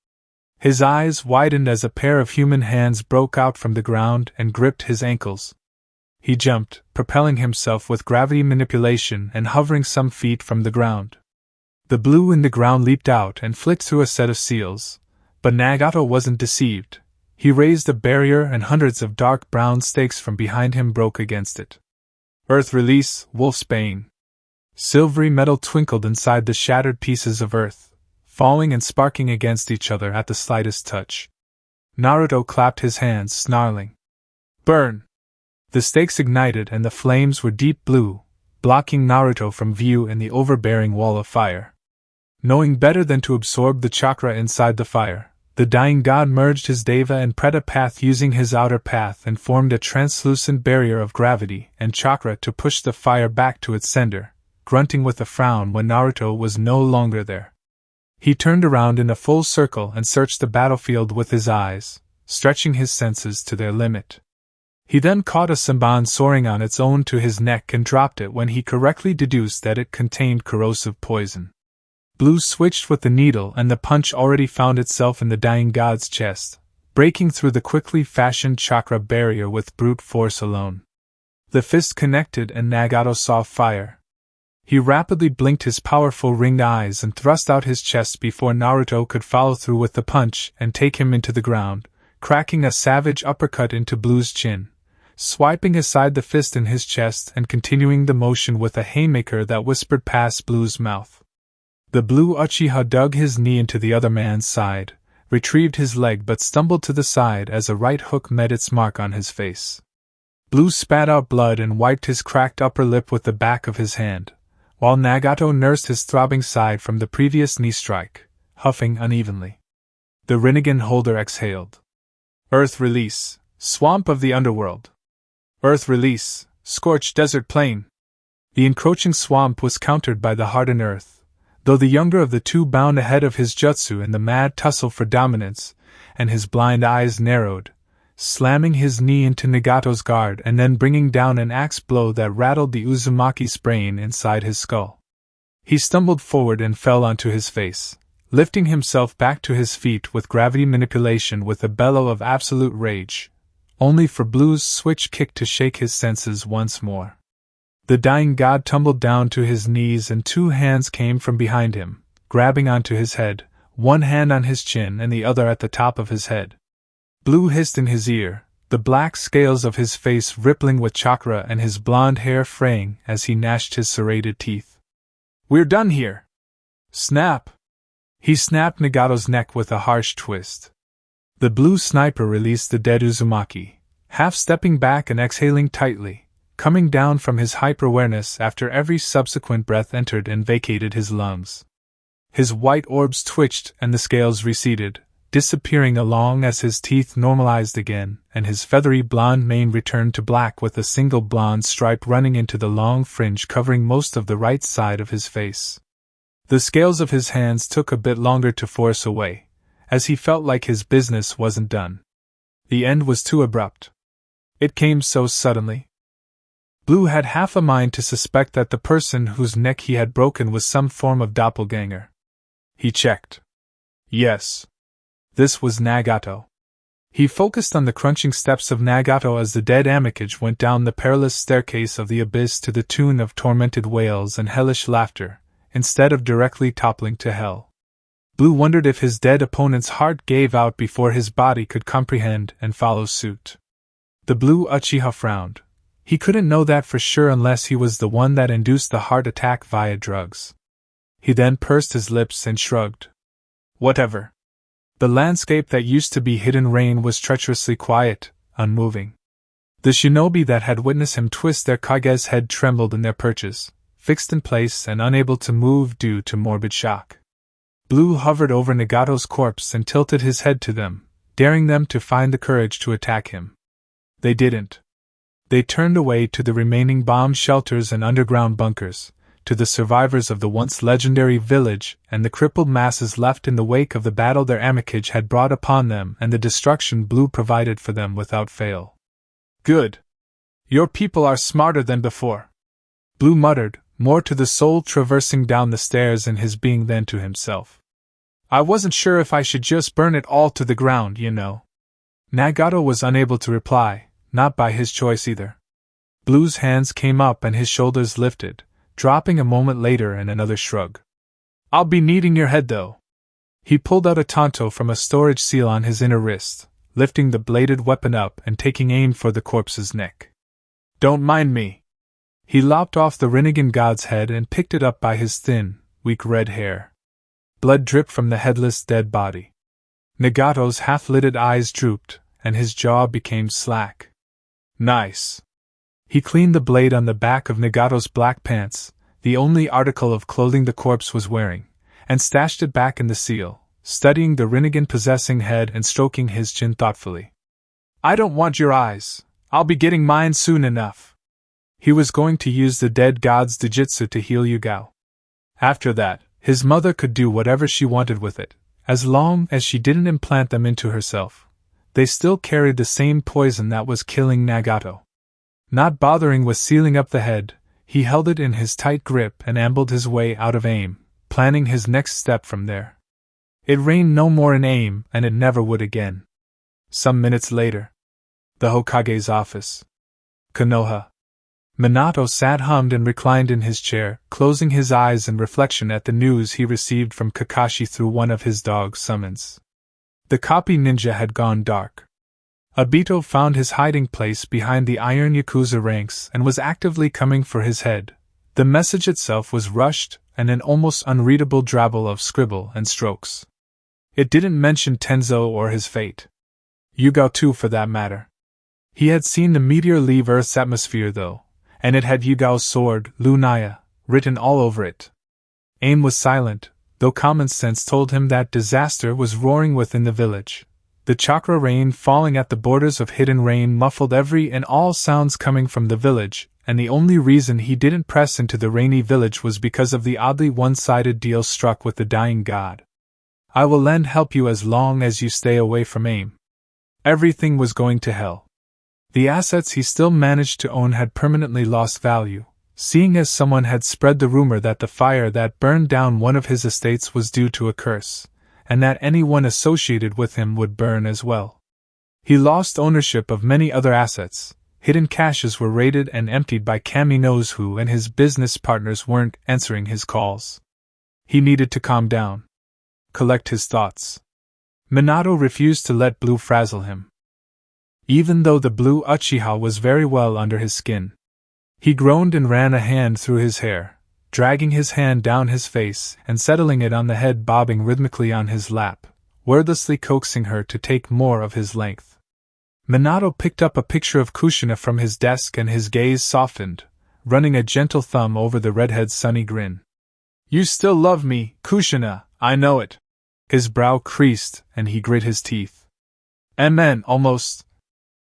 His eyes widened as a pair of human hands broke out from the ground and gripped his ankles. He jumped, propelling himself with gravity manipulation and hovering some feet from the ground. The blue in the ground leaped out and flicked through a set of seals, but Nagato wasn't deceived. He raised a barrier and hundreds of dark brown stakes from behind him broke against it. Earth release, Wolf's Bane. Silvery metal twinkled inside the shattered pieces of earth, falling and sparking against each other at the slightest touch. Naruto clapped his hands, snarling. Burn! The stakes ignited and the flames were deep blue, blocking Naruto from view in the overbearing wall of fire. Knowing better than to absorb the chakra inside the fire, the dying god merged his Deva and Preta path using his outer path and formed a translucent barrier of gravity and chakra to push the fire back to its sender, grunting with a frown when Naruto was no longer there. He turned around in a full circle and searched the battlefield with his eyes, stretching his senses to their limit. He then caught a samban soaring on its own to his neck and dropped it when he correctly deduced that it contained corrosive poison. Blue switched with the needle and the punch already found itself in the dying god's chest, breaking through the quickly fashioned chakra barrier with brute force alone. The fist connected and Nagato saw fire. He rapidly blinked his powerful ringed eyes and thrust out his chest before Naruto could follow through with the punch and take him into the ground, cracking a savage uppercut into Blue's chin, swiping aside the fist in his chest and continuing the motion with a haymaker that whispered past Blue's mouth. The Blue Uchiha dug his knee into the other man's side, retrieved his leg but stumbled to the side as a right hook met its mark on his face. Blue spat out blood and wiped his cracked upper lip with the back of his hand, while Nagato nursed his throbbing side from the previous knee strike, huffing unevenly. The Rinnegan holder exhaled. Earth release, swamp of the underworld. Earth release, scorched desert plain. The encroaching swamp was countered by the hardened earth, though the younger of the two bound ahead of his jutsu in the mad tussle for dominance, and his blind eyes narrowed, slamming his knee into Nagato's guard and then bringing down an axe blow that rattled the Uzumaki's brain inside his skull. He stumbled forward and fell onto his face, lifting himself back to his feet with gravity manipulation with a bellow of absolute rage, only for Blue's switch kick to shake his senses once more. The dying god tumbled down to his knees and two hands came from behind him, grabbing onto his head, one hand on his chin and the other at the top of his head. Blue hissed in his ear, the black scales of his face rippling with chakra and his blonde hair fraying as he gnashed his serrated teeth. We're done here! Snap! He snapped Nagato's neck with a harsh twist. The blue sniper released the dead Uzumaki, half-stepping back and exhaling tightly, coming down from his hyper-awareness after every subsequent breath entered and vacated his lungs. His white orbs twitched and the scales receded, disappearing along as his teeth normalized again, and his feathery blonde mane returned to black with a single blonde stripe running into the long fringe covering most of the right side of his face. The scales of his hands took a bit longer to force away, as he felt like his business wasn't done. The end was too abrupt. It came so suddenly. Blue had half a mind to suspect that the person whose neck he had broken was some form of doppelganger. He checked. Yes. This was Nagato. He focused on the crunching steps of Nagato as the dead Amikage went down the perilous staircase of the abyss to the tune of tormented wails and hellish laughter, instead of directly toppling to hell. Blue wondered if his dead opponent's heart gave out before his body could comprehend and follow suit. The Blue Uchiha frowned. He couldn't know that for sure unless he was the one that induced the heart attack via drugs. He then pursed his lips and shrugged. Whatever. The landscape that used to be hidden rain was treacherously quiet, unmoving. The shinobi that had witnessed him twist their kage's head trembled in their perches, fixed in place and unable to move due to morbid shock. Blue hovered over Nagato's corpse and tilted his head to them, daring them to find the courage to attack him. They didn't. They turned away to the remaining bomb shelters and underground bunkers, to the survivors of the once legendary village and the crippled masses left in the wake of the battle their Amikage had brought upon them and the destruction Blue provided for them without fail. Good. Your people are smarter than before. Blue muttered, more to the soul traversing down the stairs in his being than to himself. I wasn't sure if I should just burn it all to the ground, you know. Nagato was unable to reply, not by his choice either. Blue's hands came up and his shoulders lifted, dropping a moment later in another shrug. I'll be needing your head though. He pulled out a tanto from a storage seal on his inner wrist, lifting the bladed weapon up and taking aim for the corpse's neck. Don't mind me. He lopped off the Rinnegan god's head and picked it up by his thin, weak red hair. Blood dripped from the headless dead body. Nagato's half-lidded eyes drooped, and his jaw became slack. Nice. He cleaned the blade on the back of Nagato's black pants, the only article of clothing the corpse was wearing, and stashed it back in the seal, studying the Rinnegan-possessing head and stroking his chin thoughtfully. I don't want your eyes. I'll be getting mine soon enough. He was going to use the dead god's Dujitsu to heal Yugao. After that, his mother could do whatever she wanted with it, as long as she didn't implant them into herself. They still carried the same poison that was killing Nagato. Not bothering with sealing up the head, he held it in his tight grip and ambled his way out of aim, planning his next step from there. It rained no more in aim, and it never would again. Some minutes later. The Hokage's office. Konoha. Minato sat hummed and reclined in his chair, closing his eyes in reflection at the news he received from Kakashi through one of his dog's summons. The copy ninja had gone dark. Obito found his hiding place behind the iron Yakuza ranks and was actively coming for his head. The message itself was rushed and an almost unreadable drabble of scribble and strokes. It didn't mention Tenzo or his fate. Yugao too, for that matter. He had seen the meteor leave Earth's atmosphere though, and it had Yugao's sword, Lunaya, written all over it. Aim was silent, though common sense told him that disaster was roaring within the village. The chakra rain falling at the borders of hidden rain muffled every and all sounds coming from the village, and the only reason he didn't press into the rainy village was because of the oddly one-sided deal struck with the dying god. I will lend help you as long as you stay away from aim. Everything was going to hell. The assets he still managed to own had permanently lost value, seeing as someone had spread the rumor that the fire that burned down one of his estates was due to a curse, and that anyone associated with him would burn as well. He lost ownership of many other assets. Hidden caches were raided and emptied by Kami knows who, and his business partners weren't answering his calls. He needed to calm down. Collect his thoughts. Minato refused to let Blue frazzle him. Even though the Blue Uchiha was very well under his skin. He groaned and ran a hand through his hair, dragging his hand down his face and settling it on the head bobbing rhythmically on his lap, wordlessly coaxing her to take more of his length. Minato picked up a picture of Kushina from his desk and his gaze softened, running a gentle thumb over the redhead's sunny grin. You still love me, Kushina, I know it. His brow creased and he grit his teeth. Amen, almost.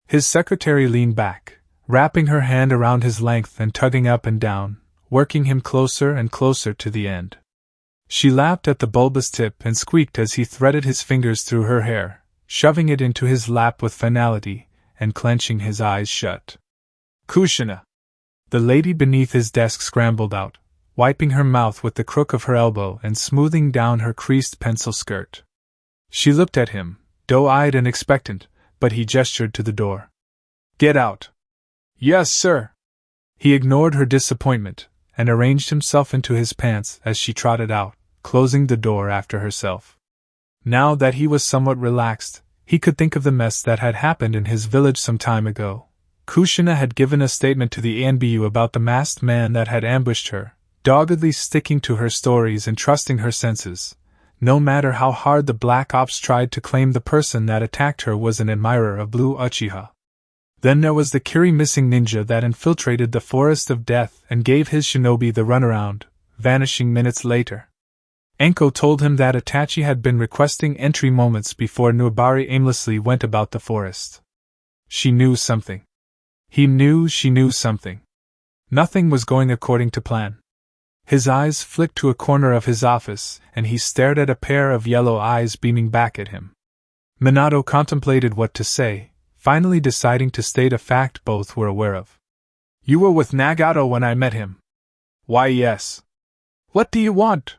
His secretary leaned back, wrapping her hand around his length and tugging up and down, working him closer and closer to the end. She lapped at the bulbous tip and squeaked as he threaded his fingers through her hair, shoving it into his lap with finality, and clenching his eyes shut. Kushina! The lady beneath his desk scrambled out, wiping her mouth with the crook of her elbow and smoothing down her creased pencil skirt. She looked at him, doe-eyed and expectant, but he gestured to the door. Get out! Yes, sir! He ignored her disappointment, and arranged himself into his pants as she trotted out, closing the door after herself. Now that he was somewhat relaxed, he could think of the mess that had happened in his village some time ago. Kushina had given a statement to the ANBU about the masked man that had ambushed her, doggedly sticking to her stories and trusting her senses, no matter how hard the Black Ops tried to claim the person that attacked her was an admirer of Blue Uchiha. Then there was the Kiri missing ninja that infiltrated the Forest of Death and gave his shinobi the runaround, vanishing minutes later. Enko told him that Itachi had been requesting entry moments before Nuabari aimlessly went about the forest. She knew something. He knew she knew something. Nothing was going according to plan. His eyes flicked to a corner of his office, and he stared at a pair of yellow eyes beaming back at him. Minato contemplated what to say, finally deciding to state a fact both were aware of. You were with Nagato when I met him. Why, yes. What do you want?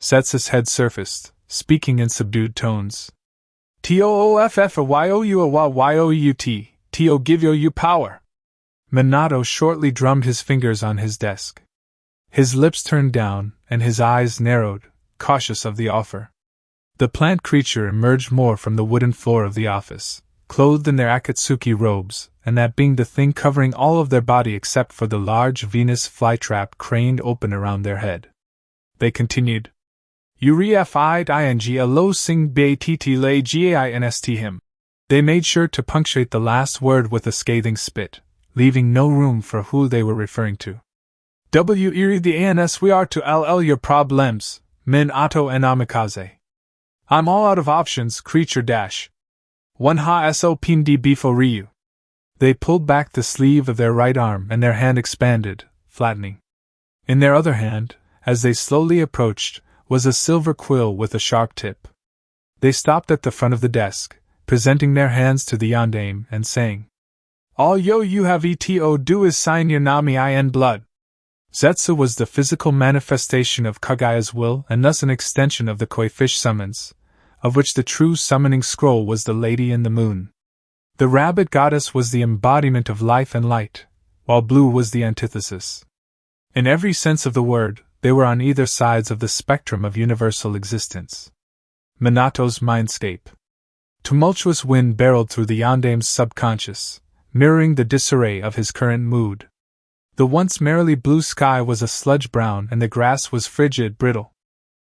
Zetsu's head surfaced, speaking in subdued tones. Tooff or youyou to give you power. Minato shortly drummed his fingers on his desk. His lips turned down, and his eyes narrowed, cautious of the offer. The plant creature emerged more from the wooden floor of the office, clothed in their Akatsuki robes, and that being the thing covering all of their body except for the large Venus flytrap craned open around their head. They continued. Urified ing a lo sing batt lay gainst him. They made sure to punctuate the last word with a scathing spit, leaving no room for who they were referring to. Iri the ans we are to ll your problems, min auto and amikaze. I'm all out of options, creature dash. One ha so pindi bifo ryu. They pulled back the sleeve of their right arm and their hand expanded, flattening. In their other hand, as they slowly approached, was a silver quill with a sharp tip. They stopped at the front of the desk, presenting their hands to the yondaime and saying, All you have eto do is sign your nami in blood. Zetsu was the physical manifestation of Kagaya's will and thus an extension of the koi fish summons, of which the true summoning scroll was the Lady in the Moon. The rabbit goddess was the embodiment of life and light, while Blue was the antithesis. In every sense of the word, they were on either sides of the spectrum of universal existence. Minato's mindscape. Tumultuous wind barreled through the yondaime's subconscious, mirroring the disarray of his current mood. The once merrily blue sky was a sludge brown and the grass was frigid brittle.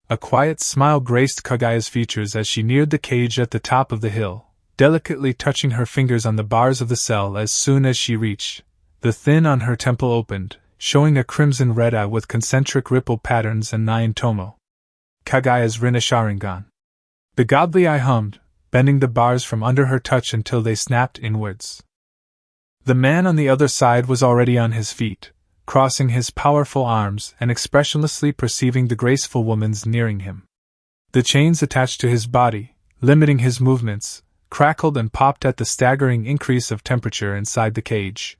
A quiet smile graced Kagaya's features as she neared the cage at the top of the hill, delicately touching her fingers on the bars of the cell as soon as she reached. The thin on her temple opened, showing a crimson red eye with concentric ripple patterns and nine tomo. Kagaya's Rinna Sharingan. The godly eye hummed, bending the bars from under her touch until they snapped inwards. The man on the other side was already on his feet, crossing his powerful arms and expressionlessly perceiving the graceful woman's nearing him. The chains attached to his body, limiting his movements, crackled and popped at the staggering increase of temperature inside the cage.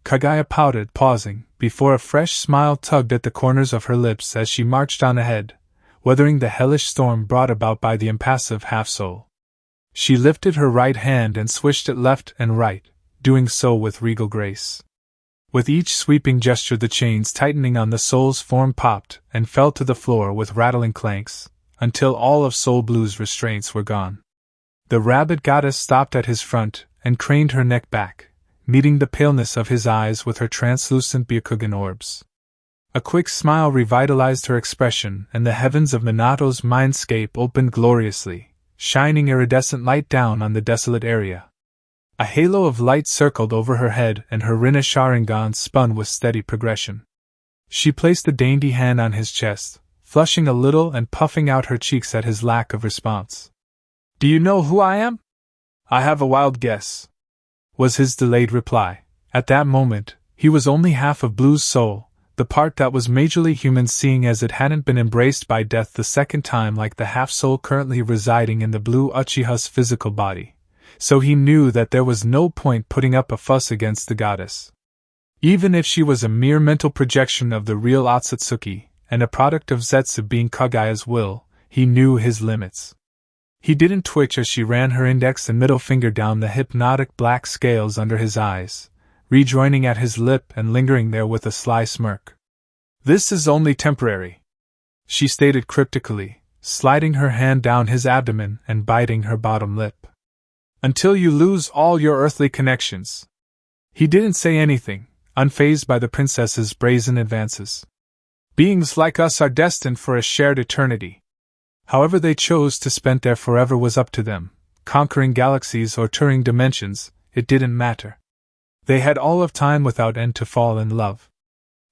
Kagaya pouted, pausing, before a fresh smile tugged at the corners of her lips as she marched on ahead, weathering the hellish storm brought about by the impassive half-soul. She lifted her right hand and swished it left and right, doing so with regal grace. With each sweeping gesture the chains tightening on the soul's form popped and fell to the floor with rattling clanks, until all of Soul Blue's restraints were gone. The rabbit goddess stopped at his front and craned her neck back, meeting the paleness of his eyes with her translucent Byakugan orbs. A quick smile revitalized her expression and the heavens of Minato's mindscape opened gloriously, shining iridescent light down on the desolate area. A halo of light circled over her head and her Rinna Sharingan spun with steady progression. She placed a dainty hand on his chest, flushing a little and puffing out her cheeks at his lack of response. Do you know who I am? I have a wild guess, was his delayed reply. At that moment, he was only half of Blue's soul, the part that was majorly human seeing as it hadn't been embraced by death the second time like the half-soul currently residing in the Blue Uchiha's physical body. So he knew that there was no point putting up a fuss against the goddess. Even if she was a mere mental projection of the real Otsutsuki, and a product of Zetsu being Kagaya's will, he knew his limits. He didn't twitch as she ran her index and middle finger down the hypnotic black scales under his eyes, rejoining at his lip and lingering there with a sly smirk. This is only temporary, she stated cryptically, sliding her hand down his abdomen and biting her bottom lip. Until you lose all your earthly connections. He didn't say anything, unfazed by the princess's brazen advances. Beings like us are destined for a shared eternity. However they chose to spend there forever was up to them, conquering galaxies or touring dimensions, it didn't matter. They had all of time without end to fall in love.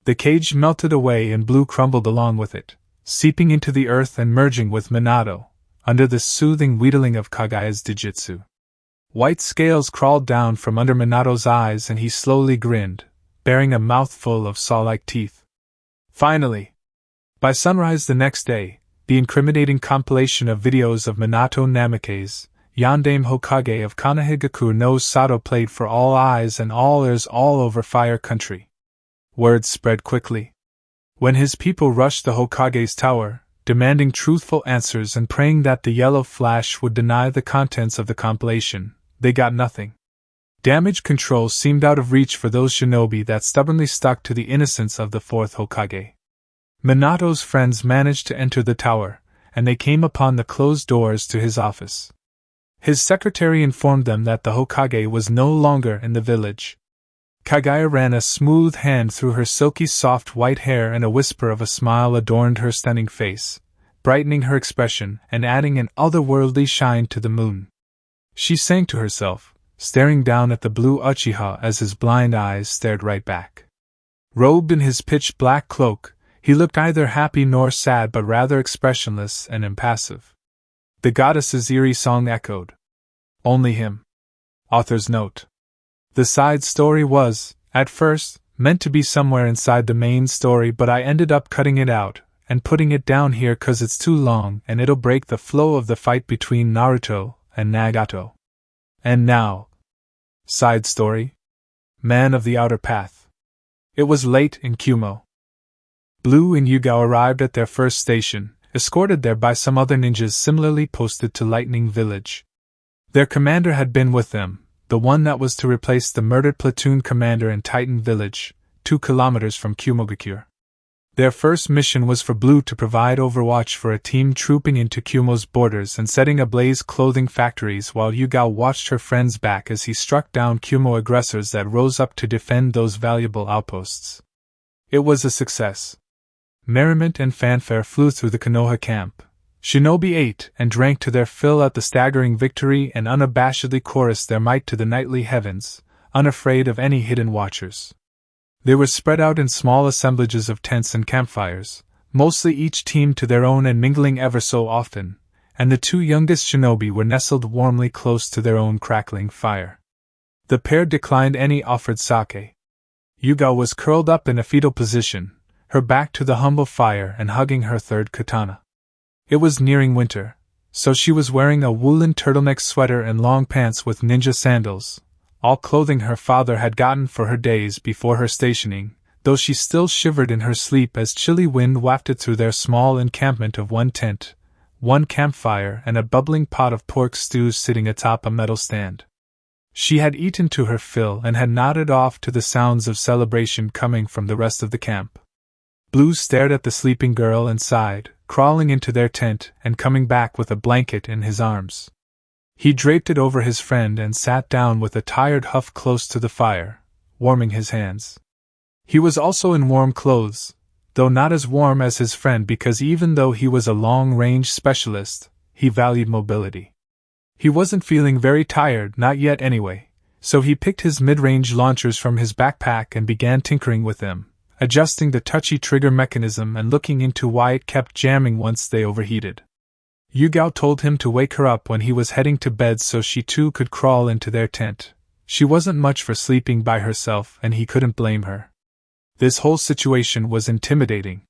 The cage melted away and Blue crumbled along with it, seeping into the earth and merging with Minato, under the soothing wheedling of Kagaya's Dijitsu. White scales crawled down from under Minato's eyes and he slowly grinned, bearing a mouthful of saw-like teeth. Finally, by sunrise the next day, the incriminating compilation of videos of Minato Namikaze, Yondaime Hokage of Kanahigaku no Sato played for all eyes and all ears all over Fire Country. Word spread quickly. When his people rushed the Hokage's tower, demanding truthful answers and praying that the yellow flash would deny the contents of the compilation, they got nothing. Damage control seemed out of reach for those shinobi that stubbornly stuck to the innocence of the fourth Hokage. Minato's friends managed to enter the tower, and they came upon the closed doors to his office. His secretary informed them that the Hokage was no longer in the village. Kaguya ran a smooth hand through her silky soft white hair, and a whisper of a smile adorned her stunning face, brightening her expression and adding an otherworldly shine to the moon. She sang to herself, staring down at the Blue Uchiha as his blind eyes stared right back. Robed in his pitch-black cloak, he looked neither happy nor sad but rather expressionless and impassive. The goddess's eerie song echoed. Only him. Author's note. The side story was, at first, meant to be somewhere inside the main story, but I ended up cutting it out and putting it down here 'cause it's too long and it'll break the flow of the fight between Naruto and Nagato. And now. Side story. Man of the Outer Path. It was late in Kumo. Blue and Yugao arrived at their first station, escorted there by some other ninjas similarly posted to Lightning Village. Their commander had been with them, the one that was to replace the murdered platoon commander in Titan Village, 2 kilometers from Kumogakure. Their first mission was for Blue to provide overwatch for a team trooping into Kumo's borders and setting ablaze clothing factories, while Yugao watched her friend's back as he struck down Kumo aggressors that rose up to defend those valuable outposts. It was a success. Merriment and fanfare flew through the Konoha camp. Shinobi ate and drank to their fill at the staggering victory and unabashedly chorused their might to the nightly heavens, unafraid of any hidden watchers. They were spread out in small assemblages of tents and campfires, mostly each team to their own and mingling ever so often, and the 2 youngest shinobi were nestled warmly close to their own crackling fire. The pair declined any offered sake. Yugao was curled up in a fetal position, her back to the humble fire and hugging her third katana. It was nearing winter, so she was wearing a woolen turtleneck sweater and long pants with ninja sandals, all clothing her father had gotten for her days before her stationing, though she still shivered in her sleep as chilly wind wafted through their small encampment of 1 tent, 1 campfire and a bubbling pot of pork stew sitting atop a metal stand. She had eaten to her fill and had nodded off to the sounds of celebration coming from the rest of the camp. Blue stared at the sleeping girl and sighed, crawling into their tent and coming back with a blanket in his arms. He draped it over his friend and sat down with a tired huff close to the fire, warming his hands. He was also in warm clothes, though not as warm as his friend because even though he was a long-range specialist, he valued mobility. He wasn't feeling very tired, not yet anyway, so he picked his mid-range launchers from his backpack and began tinkering with them, adjusting the touchy trigger mechanism and looking into why it kept jamming once they overheated. Yugao told him to wake her up when he was heading to bed so she too could crawl into their tent. She wasn't much for sleeping by herself and he couldn't blame her. This whole situation was intimidating.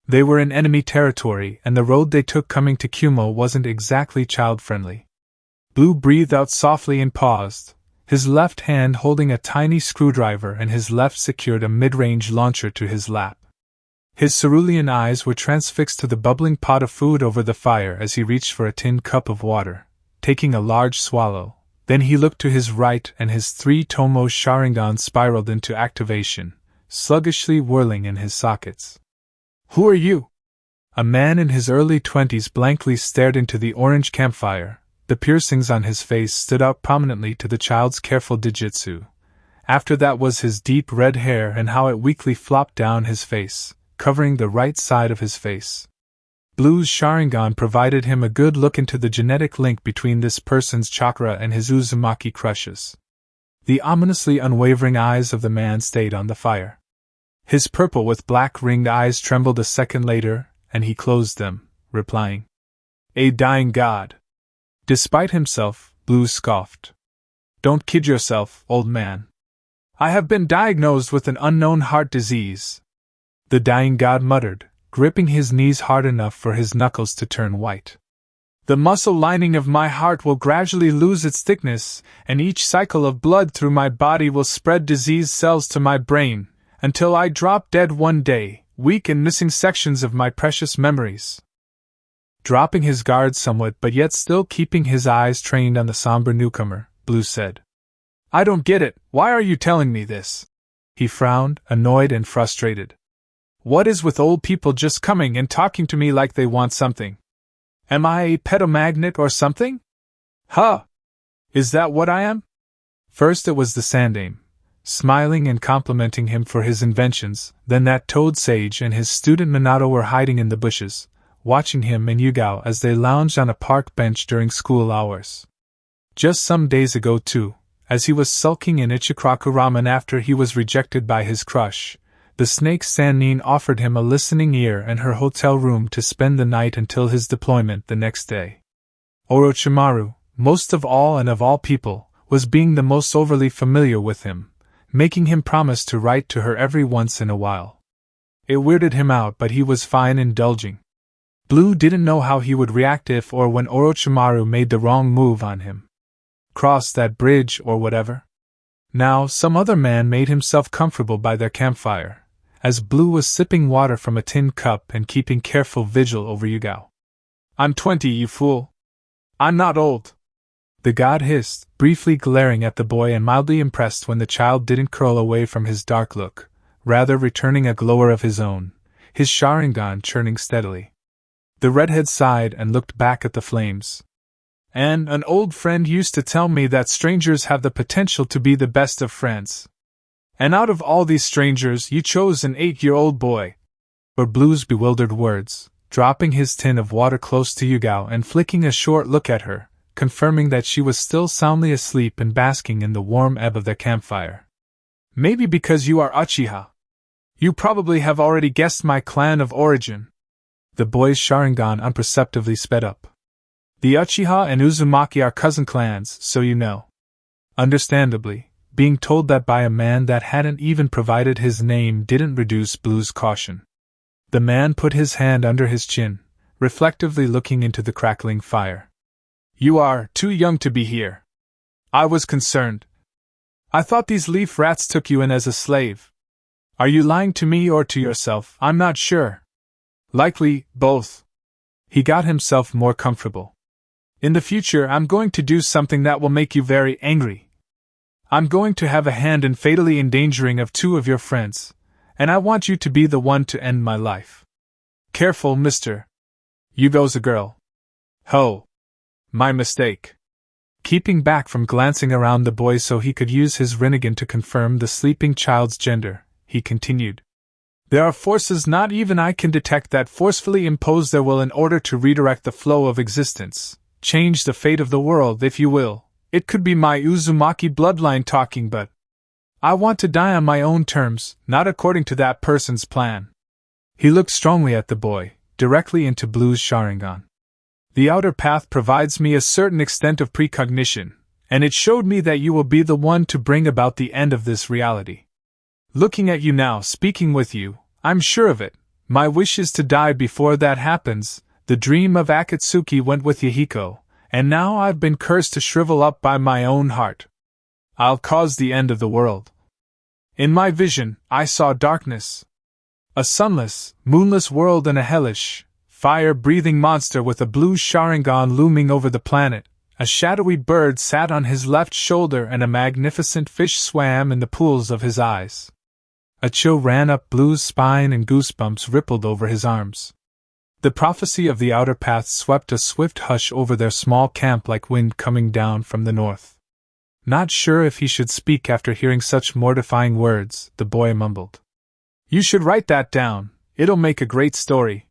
They were in enemy territory and the road they took coming to Kumo wasn't exactly child-friendly. Blue breathed out softly and paused, his left hand holding a tiny screwdriver and his left secured a mid-range launcher to his lap. His cerulean eyes were transfixed to the bubbling pot of food over the fire as he reached for a tin cup of water, taking a large swallow. Then he looked to his right and his 3 Tomo Sharingan spiraled into activation, sluggishly whirling in his sockets. "Who are you?" A man in his early 20s blankly stared into the orange campfire. The piercings on his face stood out prominently to the child's careful digitsu. After that was his deep red hair and how it weakly flopped down his face, covering the right side of his face. Blue's Sharingan provided him a good look into the genetic link between this person's chakra and his Uzumaki crushes. The ominously unwavering eyes of the man stayed on the fire. His purple with black ringed eyes trembled a second later, and he closed them, replying, "A dying god." Despite himself, Blue scoffed. "Don't kid yourself, old man. I have been diagnosed with an unknown heart disease." The dying god muttered, gripping his knees hard enough for his knuckles to turn white. "The muscle lining of my heart will gradually lose its thickness, and each cycle of blood through my body will spread disease cells to my brain, until I drop dead one day, weak and missing sections of my precious memories. Dropping his guard somewhat but yet still keeping his eyes trained on the somber newcomer, Blue said, I don't get it, why are you telling me this? He frowned, annoyed and frustrated. What is with old people just coming and talking to me like they want something? Am I a pedomagnet or something? Huh! Is that what I am? First it was the Sandaime, smiling and complimenting him for his inventions, then that toad sage and his student Minato were hiding in the bushes, watching him and Yugao as they lounged on a park bench during school hours. Just some days ago too, as he was sulking in Ichiraku Ramen after he was rejected by his crush, the snake Sannin offered him a listening ear and her hotel room to spend the night until his deployment the next day. Orochimaru, most of all and of all people, was being the most overly familiar with him, making him promise to write to her every once in a while. It weirded him out, but he was fine indulging. Blue didn't know how he would react if or when Orochimaru made the wrong move on him. Cross that bridge or whatever. Now some other man made himself comfortable by their campfire, as Blue was sipping water from a tin cup and keeping careful vigil over Yugao. I'm 20, you fool. I'm not old. The god hissed, briefly glaring at the boy and mildly impressed when the child didn't curl away from his dark look, rather returning a glower of his own, his Sharingan churning steadily. The redhead sighed and looked back at the flames. And an old friend used to tell me that strangers have the potential to be the best of friends. And out of all these strangers, you chose an 8-year-old boy. Were Blue's bewildered words, dropping his tin of water close to Yugao and flicking a short look at her, confirming that she was still soundly asleep and basking in the warm ebb of their campfire. Maybe because you are Uchiha. You probably have already guessed my clan of origin. The boy's Sharingan imperceptibly sped up. The Uchiha and Uzumaki are cousin clans, so you know. Understandably, being told that by a man that hadn't even provided his name didn't reduce Blue's caution. The man put his hand under his chin, reflectively looking into the crackling fire. You are too young to be here. I was concerned. I thought these leaf rats took you in as a slave. Are you lying to me or to yourself? I'm not sure. Likely, both. He got himself more comfortable. In the future, I'm going to do something that will make you very angry. I'm going to have a hand in fatally endangering of 2 of your friends, and I want you to be the one to end my life. Careful, mister. Yugo's a girl. Ho. My mistake. Keeping back from glancing around the boy so he could use his Rinnegan to confirm the sleeping child's gender, he continued. There are forces not even I can detect that forcefully impose their will in order to redirect the flow of existence. Change the fate of the world, if you will. It could be my Uzumaki bloodline talking, but I want to die on my own terms, not according to that person's plan. He looked strongly at the boy, directly into Blue's Sharingan. The outer path provides me a certain extent of precognition, and it showed me that you will be the one to bring about the end of this reality. Looking at you now, speaking with you, I'm sure of it. My wish is to die before that happens. The dream of Akatsuki went with Yahiko, and now I've been cursed to shrivel up by my own heart. I'll cause the end of the world. In my vision, I saw darkness. A sunless, moonless world and a hellish, fire-breathing monster with a blue Sharingan looming over the planet. A shadowy bird sat on his left shoulder and a magnificent fish swam in the pools of his eyes. A chill ran up Blue's spine and goosebumps rippled over his arms. The prophecy of the outer path swept a swift hush over their small camp like wind coming down from the north. Not sure if he should speak after hearing such mortifying words, the boy mumbled. You should write that down, it'll make a great story.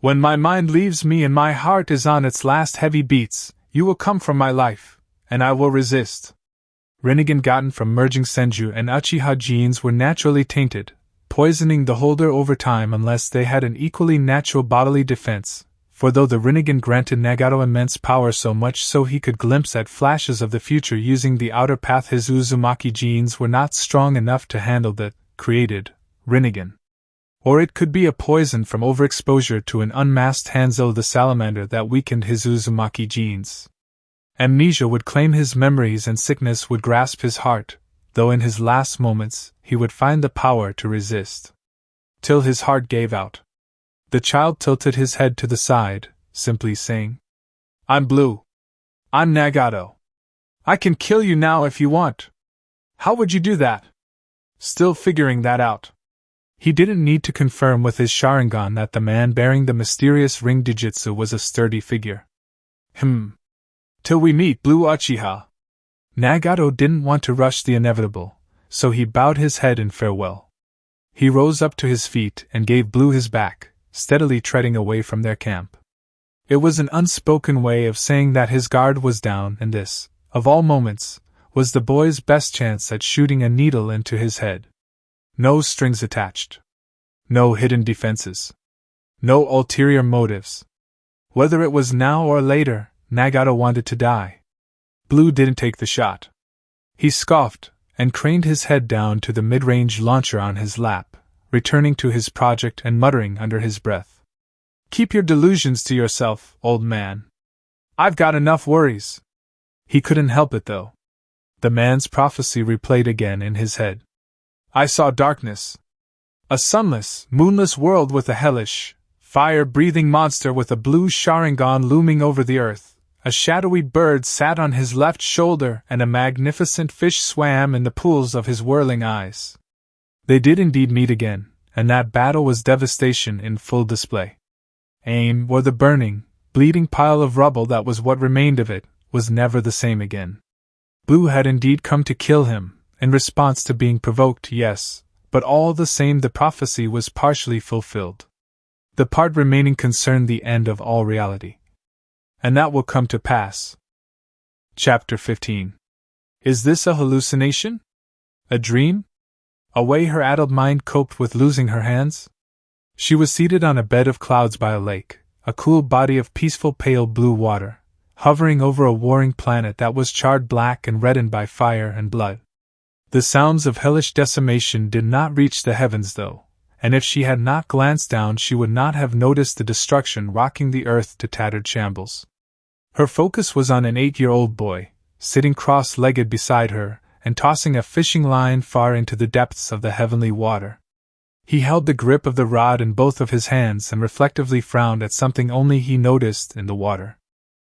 When my mind leaves me and my heart is on its last heavy beats, you will come from my life, and I will resist. Rinnegan gotten from merging Senju and Uchiha genes were naturally tainted, poisoning the holder over time unless they had an equally natural bodily defense, for though the Rinnegan granted Nagato immense power so much so he could glimpse at flashes of the future using the outer path, his Uzumaki genes were not strong enough to handle the created Rinnegan. Or it could be a poison from overexposure to an unmasked Hanzo the salamander that weakened his Uzumaki genes. Amnesia would claim his memories and sickness would grasp his heart, though in his last moments, he would find the power to resist. till his heart gave out. The child tilted his head to the side, simply saying, "I'm Blue. I'm Nagato. I can kill you now if you want." "How would you do that?" "Still figuring that out." He didn't need to confirm with his Sharingan that the man bearing the mysterious ring Dijitsu was a sturdy figure. Till we meet, Blue Uchiha." Nagato didn't want to rush the inevitable, so he bowed his head in farewell. He rose up to his feet and gave Blue his back, steadily treading away from their camp. It was an unspoken way of saying that his guard was down, and this, of all moments, was the boy's best chance at shooting a needle into his head. No strings attached. No hidden defenses. No ulterior motives. Whether it was now or later, Nagato wanted to die. Blue didn't take the shot. He scoffed, and craned his head down to the mid-range launcher on his lap, returning to his project and muttering under his breath, "Keep your delusions to yourself, old man. I've got enough worries." He couldn't help it, though. The man's prophecy replayed again in his head. "I saw darkness. A sunless, moonless world with a hellish, fire-breathing monster with a blue Sharingan looming over the earth. A shadowy bird sat on his left shoulder, and a magnificent fish swam in the pools of his whirling eyes." They did indeed meet again, and that battle was devastation in full display. Aim, or the burning, bleeding pile of rubble that was what remained of it, was never the same again. Blue had indeed come to kill him, in response to being provoked, yes, but all the same the prophecy was partially fulfilled. The part remaining concerned the end of all reality. And that will come to pass. Chapter 15. Is this a hallucination? A dream? A way her addled mind coped with losing her hands? She was seated on a bed of clouds by a lake, a cool body of peaceful pale blue water, hovering over a warring planet that was charred black and reddened by fire and blood. The sounds of hellish decimation did not reach the heavens, though, and if she had not glanced down she would not have noticed the destruction rocking the earth to tattered shambles. Her focus was on an 8-year-old boy, sitting cross-legged beside her, and tossing a fishing line far into the depths of the heavenly water. He held the grip of the rod in both of his hands and reflectively frowned at something only he noticed in the water.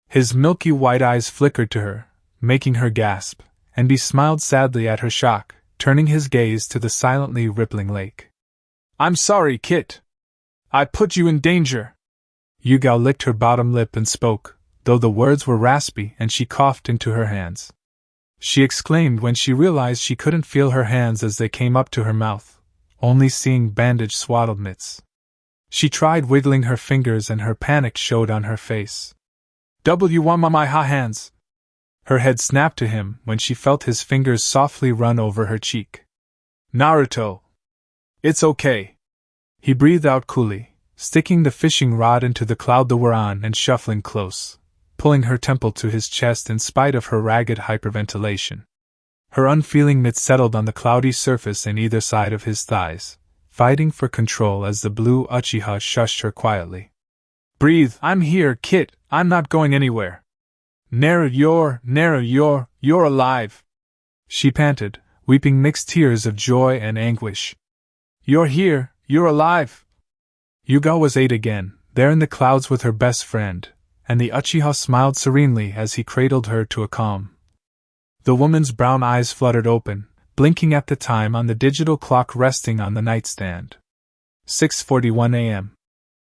His milky white eyes flickered to her, making her gasp, and he smiled sadly at her shock, turning his gaze to the silently rippling lake. "I'm sorry, Kit. I put you in danger." Yugao licked her bottom lip and spoke, though the words were raspy and she coughed into her hands. She exclaimed when she realized she couldn't feel her hands as they came up to her mouth, only seeing bandaged swaddled mitts. She tried wiggling her fingers and her panic showed on her face. "Want my hands?" Her head snapped to him when she felt his fingers softly run over her cheek. "Naruto. It's okay." He breathed out coolly, sticking the fishing rod into the cloud they were on and shuffling close, pulling her temple to his chest in spite of her ragged hyperventilation. Her unfeeling mitt settled on the cloudy surface in either side of his thighs, fighting for control as the Blue Uchiha shushed her quietly. "Breathe, I'm here, Kit, I'm not going anywhere." Naruto, you're alive," she panted, weeping mixed tears of joy and anguish. "You're here, you're alive." Yugao was 8 again, there in the clouds with her best friend, and the Uchiha smiled serenely as he cradled her to a calm. The woman's brown eyes fluttered open, blinking at the time on the digital clock resting on the nightstand. 6:41 a.m.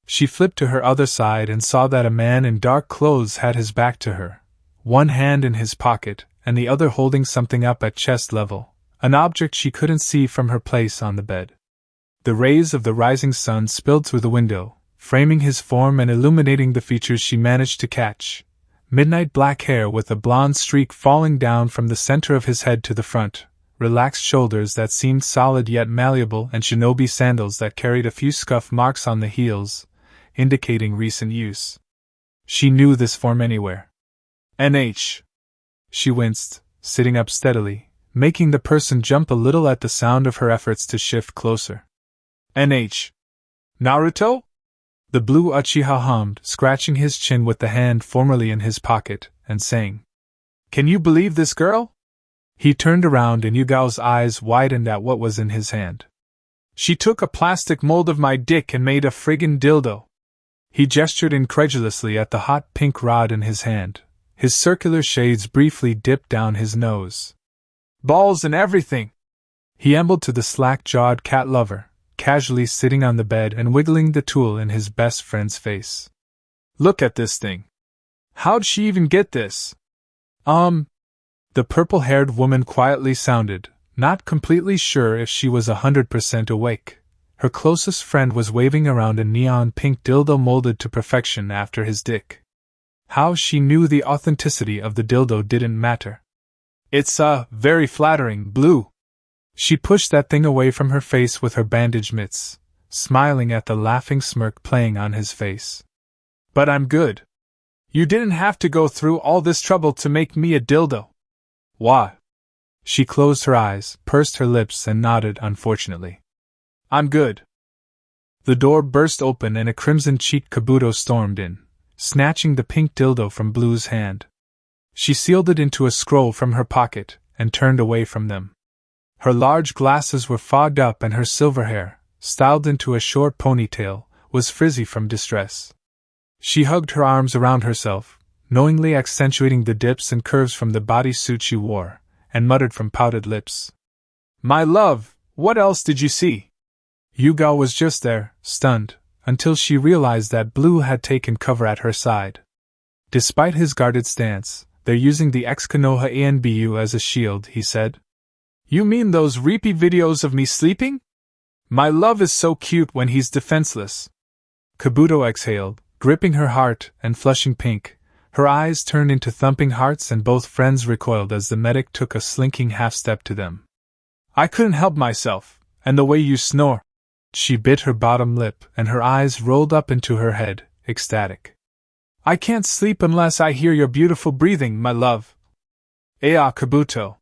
She flipped to her other side and saw that a man in dark clothes had his back to her, one hand in his pocket and the other holding something up at chest level, an object she couldn't see from her place on the bed. The rays of the rising sun spilled through the window, framing his form and illuminating the features she managed to catch. Midnight black hair with a blonde streak falling down from the center of his head to the front, relaxed shoulders that seemed solid yet malleable, and shinobi sandals that carried a few scuff marks on the heels, indicating recent use. She knew this form anywhere. NH. She winced, sitting up steadily, making the person jump a little at the sound of her efforts to shift closer. NH. Naruto? The Blue Uchiha hummed, scratching his chin with the hand formerly in his pocket, and saying, "Can you believe this girl?" He turned around and Yugao's eyes widened at what was in his hand. She took a plastic mold of my dick and made a friggin' dildo. He gestured incredulously at the hot pink rod in his hand. His circular shades briefly dipped down his nose. Balls and everything! He ambled to the slack-jawed cat lover, casually sitting on the bed and wiggling the tool in his best friend's face. Look at this thing. How'd she even get this? The purple-haired woman quietly sounded, not completely sure if she was 100% awake. Her closest friend was waving around a neon pink dildo molded to perfection after his dick. How she knew the authenticity of the dildo didn't matter. It's very flattering, Blue. She pushed that thing away from her face with her bandage mitts, smiling at the laughing smirk playing on his face. But I'm good. You didn't have to go through all this trouble to make me a dildo. Why? She closed her eyes, pursed her lips, and nodded unfortunately. I'm good. The door burst open and a crimson-cheeked Kabuto stormed in, snatching the pink dildo from Blue's hand. She sealed it into a scroll from her pocket and turned away from them. Her large glasses were fogged up and her silver hair, styled into a short ponytail, was frizzy from distress. She hugged her arms around herself, knowingly accentuating the dips and curves from the bodysuit she wore, and muttered from pouted lips. My love, what else did you see? Yugao was just there, stunned, until she realized that Blue had taken cover at her side. Despite his guarded stance, they're using the ex-Konoha ANBU as a shield, he said. You mean those repeat videos of me sleeping? My love is so cute when he's defenseless. Kabuto exhaled, gripping her heart and flushing pink. Her eyes turned into thumping hearts and both friends recoiled as the medic took a slinking half-step to them. I couldn't help myself, and the way you snore. She bit her bottom lip and her eyes rolled up into her head, ecstatic. I can't sleep unless I hear your beautiful breathing, my love. Ea Kabuto.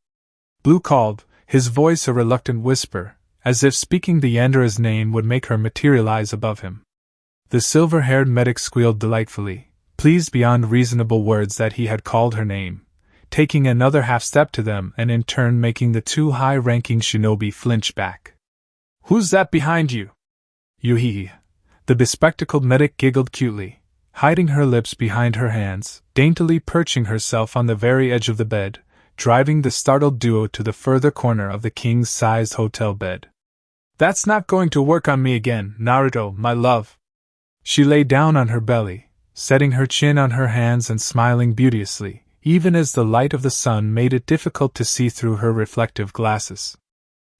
Blue called, his voice a reluctant whisper, as if speaking the Yandera's name would make her materialize above him. The silver-haired medic squealed delightfully, pleased beyond reasonable words that he had called her name, taking another half-step to them and in turn making the two high-ranking shinobi flinch back. Who's that behind you? Uchiha. The bespectacled medic giggled cutely, hiding her lips behind her hands, daintily perching herself on the very edge of the bed, driving the startled duo to the further corner of the king-sized hotel bed. That's not going to work on me again, Naruto, my love. She lay down on her belly, setting her chin on her hands and smiling beauteously, even as the light of the sun made it difficult to see through her reflective glasses.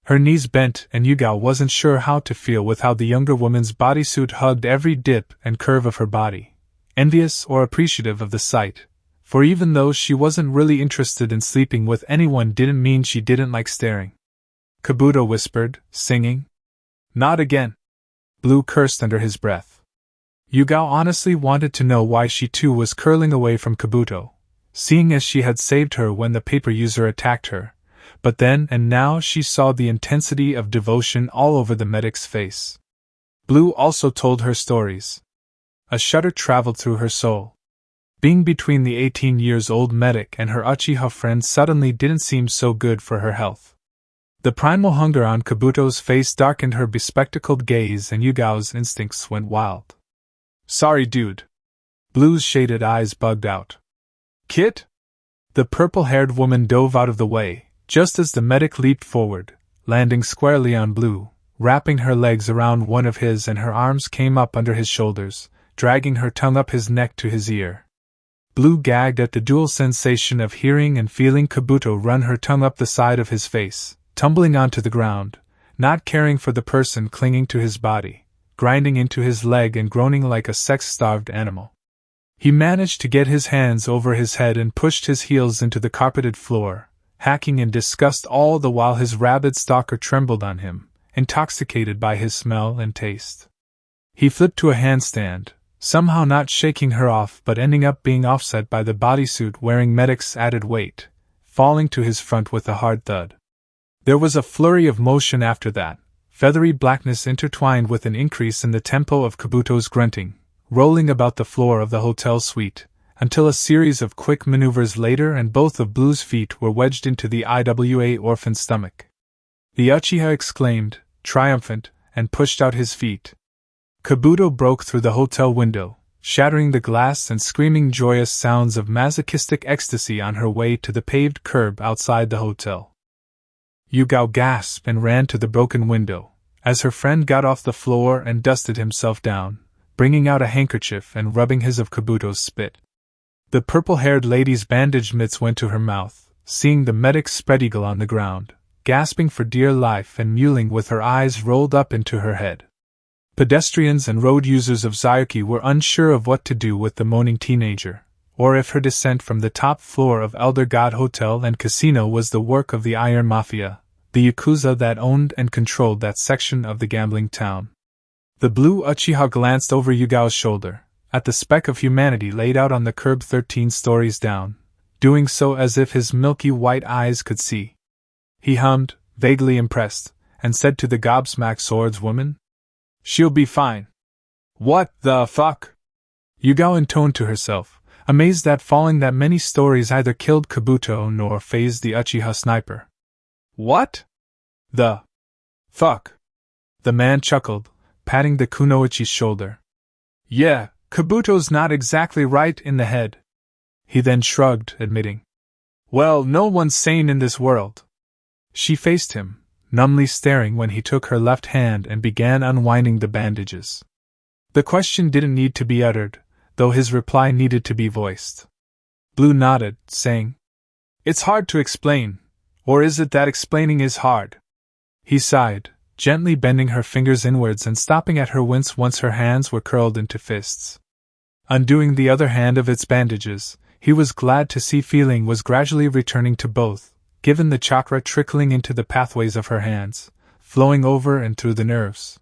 Her knees bent and Yugao wasn't sure how to feel with how the younger woman's bodysuit hugged every dip and curve of her body, envious or appreciative of the sight, for even though she wasn't really interested in sleeping with anyone didn't mean she didn't like staring. Kabuto whispered, singing. Not again. Blue cursed under his breath. Yugao honestly wanted to know why she too was curling away from Kabuto, seeing as she had saved her when the paper user attacked her. But then and now she saw the intensity of devotion all over the medic's face. Blue also told her stories. A shudder traveled through her soul. Being between the 18-years-old medic and her Uchiha friend suddenly didn't seem so good for her health. The primal hunger on Kabuto's face darkened her bespectacled gaze and Yugao's instincts went wild. Sorry, dude. Blue's shaded eyes bugged out. Kit? The purple-haired woman dove out of the way, just as the medic leaped forward, landing squarely on Blue, wrapping her legs around one of his and her arms came up under his shoulders, dragging her tongue up his neck to his ear. Blue gagged at the dual sensation of hearing and feeling Kabuto run her tongue up the side of his face, tumbling onto the ground, not caring for the person clinging to his body, grinding into his leg and groaning like a sex-starved animal. He managed to get his hands over his head and pushed his heels into the carpeted floor, hacking in disgust all the while his rabid stalker trembled on him, intoxicated by his smell and taste. He flipped to a handstand, somehow not shaking her off but ending up being offset by the bodysuit wearing medic's added weight, falling to his front with a hard thud. There was a flurry of motion after that, feathery blackness intertwined with an increase in the tempo of Kabuto's grunting, rolling about the floor of the hotel suite, until a series of quick maneuvers later and both of Blue's feet were wedged into the IWA orphan's stomach. The Uchiha exclaimed, triumphant, and pushed out his feet. Kabuto broke through the hotel window, shattering the glass and screaming joyous sounds of masochistic ecstasy on her way to the paved curb outside the hotel. Yugao gasped and ran to the broken window, as her friend got off the floor and dusted himself down, bringing out a handkerchief and rubbing his of Kabuto's spit. The purple-haired lady's bandaged mitts went to her mouth, seeing the medic's spread eagle on the ground, gasping for dear life and mewling with her eyes rolled up into her head. Pedestrians and road users of Zayuki were unsure of what to do with the moaning teenager, or if her descent from the top floor of Elder God Hotel and Casino was the work of the Iron Mafia, the Yakuza that owned and controlled that section of the gambling town. The Blue Uchiha glanced over Yugao's shoulder, at the speck of humanity laid out on the curb 13 stories down, doing so as if his milky white eyes could see. He hummed, vaguely impressed, and said to the gobsmacked swordswoman, "She'll be fine." "What the fuck?" Yugao intoned to herself, amazed that falling that many stories either killed Kabuto nor phased the Uchiha sniper. "What the fuck?" The man chuckled, patting the kunoichi's shoulder. "Yeah, Kabuto's not exactly right in the head." He then shrugged, admitting, "Well, no one's sane in this world." She faced him, numbly staring when he took her left hand and began unwinding the bandages. The question didn't need to be uttered, though his reply needed to be voiced. Blue nodded, saying, "It's hard to explain, or is it that explaining is hard?" He sighed, gently bending her fingers inwards and stopping at her wince once her hands were curled into fists. Undoing the other hand of its bandages, he was glad to see feeling was gradually returning to both, given the chakra trickling into the pathways of her hands, flowing over and through the nerves.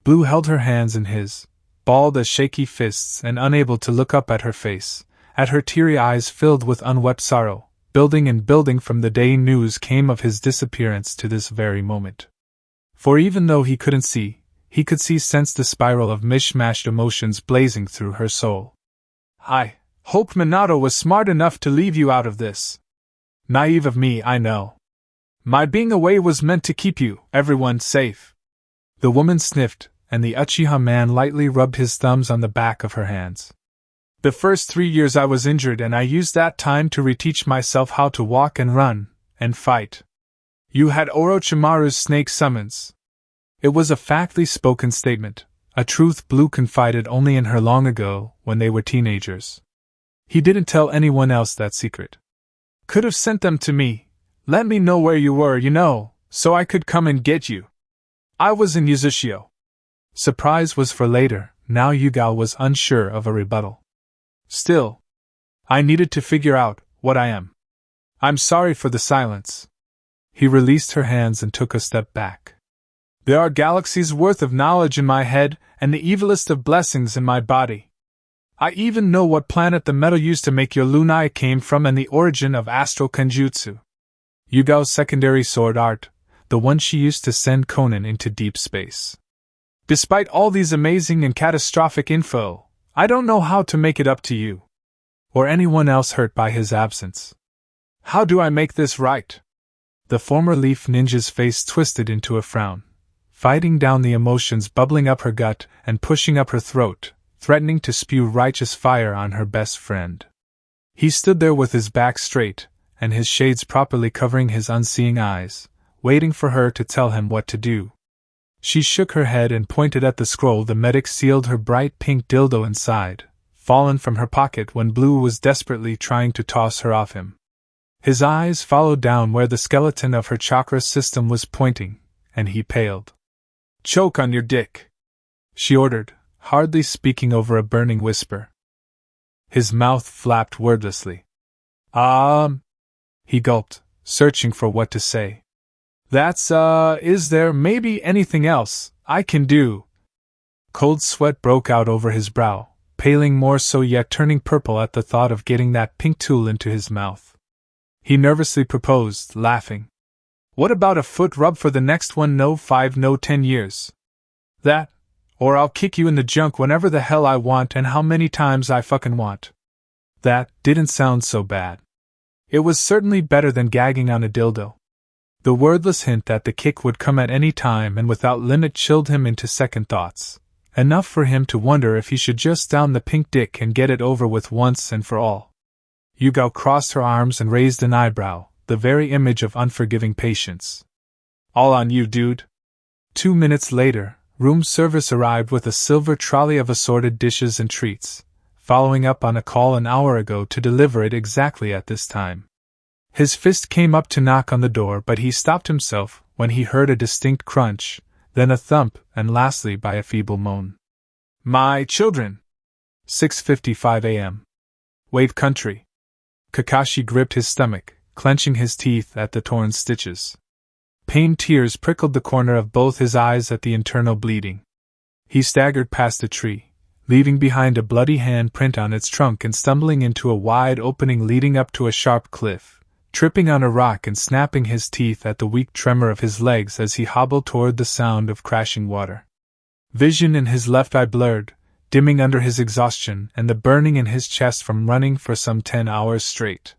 Blue held her hands in his, balled as shaky fists and unable to look up at her face, at her teary eyes filled with unwept sorrow, building and building from the day news came of his disappearance to this very moment. For even though he couldn't see, he could sense the spiral of mishmashed emotions blazing through her soul. "I hoped Minato was smart enough to leave you out of this. Naive of me, I know. My being away was meant to keep you, everyone, safe." The woman sniffed, and the Uchiha man lightly rubbed his thumbs on the back of her hands. "The first 3 years I was injured and I used that time to reteach myself how to walk and run, and fight. You had Orochimaru's snake summons." It was a factly spoken statement, a truth Blue confided only in her long ago, when they were teenagers. He didn't tell anyone else that secret. "Could have sent them to me. Let me know where you were, so I could come and get you. I was in Yuzushio." Surprise was for later, now Yugao was unsure of a rebuttal. "Still, I needed to figure out what I am. I'm sorry for the silence." He released her hands and took a step back. "There are galaxies worth of knowledge in my head and the evilest of blessings in my body. I even know what planet the metal used to make your lunai came from and the origin of astral kenjutsu. Yugao's secondary sword art, the one she used to send Conan into deep space. Despite all these amazing and catastrophic info, I don't know how to make it up to you. Or anyone else hurt by his absence. How do I make this right?" The former Leaf Ninja's face twisted into a frown, fighting down the emotions bubbling up her gut and pushing up her throat, threatening to spew righteous fire on her best friend. He stood there with his back straight, and his shades properly covering his unseeing eyes, waiting for her to tell him what to do. She shook her head and pointed at the scroll the medic sealed her bright pink dildo inside, fallen from her pocket when Blue was desperately trying to toss her off him. His eyes followed down where the skeleton of her chakra system was pointing, and he paled. "Choke on your dick," she ordered, hardly speaking over a burning whisper. His mouth flapped wordlessly. He gulped, searching for what to say. Is there maybe anything else I can do?" Cold sweat broke out over his brow, paling more so yet turning purple at the thought of getting that pink tool into his mouth. He nervously proposed, laughing. "What about a foot rub for the next one? No 5, no 10 years. That, or I'll kick you in the junk whenever the hell I want and how many times I fucking want." That didn't sound so bad. It was certainly better than gagging on a dildo. The wordless hint that the kick would come at any time and without limit chilled him into second thoughts, enough for him to wonder if he should just down the pink dick and get it over with once and for all. Yugao crossed her arms and raised an eyebrow, the very image of unforgiving patience. All on you, dude. 2 minutes later, room service arrived with a silver trolley of assorted dishes and treats, following up on a call an hour ago to deliver it exactly at this time. His fist came up to knock on the door, but he stopped himself when he heard a distinct crunch, then a thump, and lastly by a feeble moan. My children! 6:55 a.m. Wave country. Kakashi gripped his stomach, clenching his teeth at the torn stitches. Pain tears prickled the corner of both his eyes at the internal bleeding. He staggered past a tree, leaving behind a bloody hand print on its trunk and stumbling into a wide opening leading up to a sharp cliff, tripping on a rock and snapping his teeth at the weak tremor of his legs as he hobbled toward the sound of crashing water. Vision in his left eye blurred, dimming under his exhaustion and the burning in his chest from running for some 10 hours straight.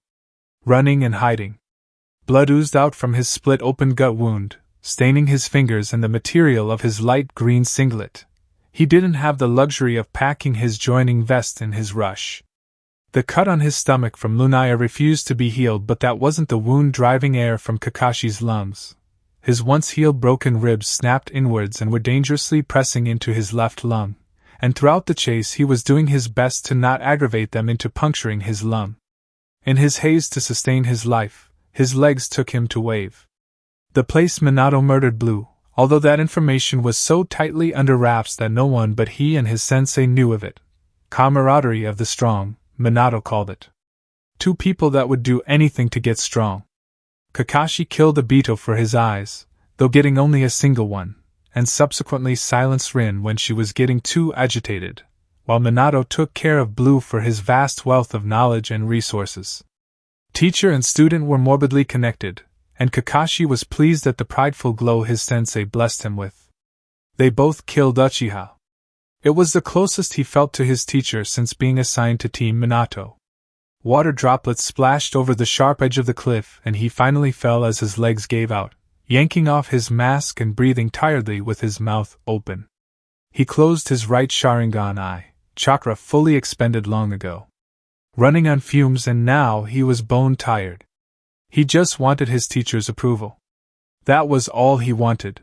Running and hiding. Blood oozed out from his split-open gut wound, staining his fingers and the material of his light green singlet. He didn't have the luxury of packing his joining vest in his rush. The cut on his stomach from Lunaya refused to be healed, but that wasn't the wound driving air from Kakashi's lungs. His once-healed broken ribs snapped inwards and were dangerously pressing into his left lung, and throughout the chase he was doing his best to not aggravate them into puncturing his lung. In his haze to sustain his life, his legs took him to Wave. The place Minato murdered Blue, although that information was so tightly under wraps that no one but he and his sensei knew of it. Camaraderie of the strong, Minato called it. Two people that would do anything to get strong. Kakashi killed Obito for his eyes, though getting only a single one, and subsequently silenced Rin when she was getting too agitated, while Minato took care of Blue for his vast wealth of knowledge and resources. Teacher and student were morbidly connected, and Kakashi was pleased at the prideful glow his sensei blessed him with. They both killed Uchiha. It was the closest he felt to his teacher since being assigned to Team Minato. Water droplets splashed over the sharp edge of the cliff, and he finally fell as his legs gave out, yanking off his mask and breathing tiredly with his mouth open. He closed his right Sharingan eye, chakra fully expended long ago. Running on fumes, and now he was bone-tired. He just wanted his teacher's approval. That was all he wanted.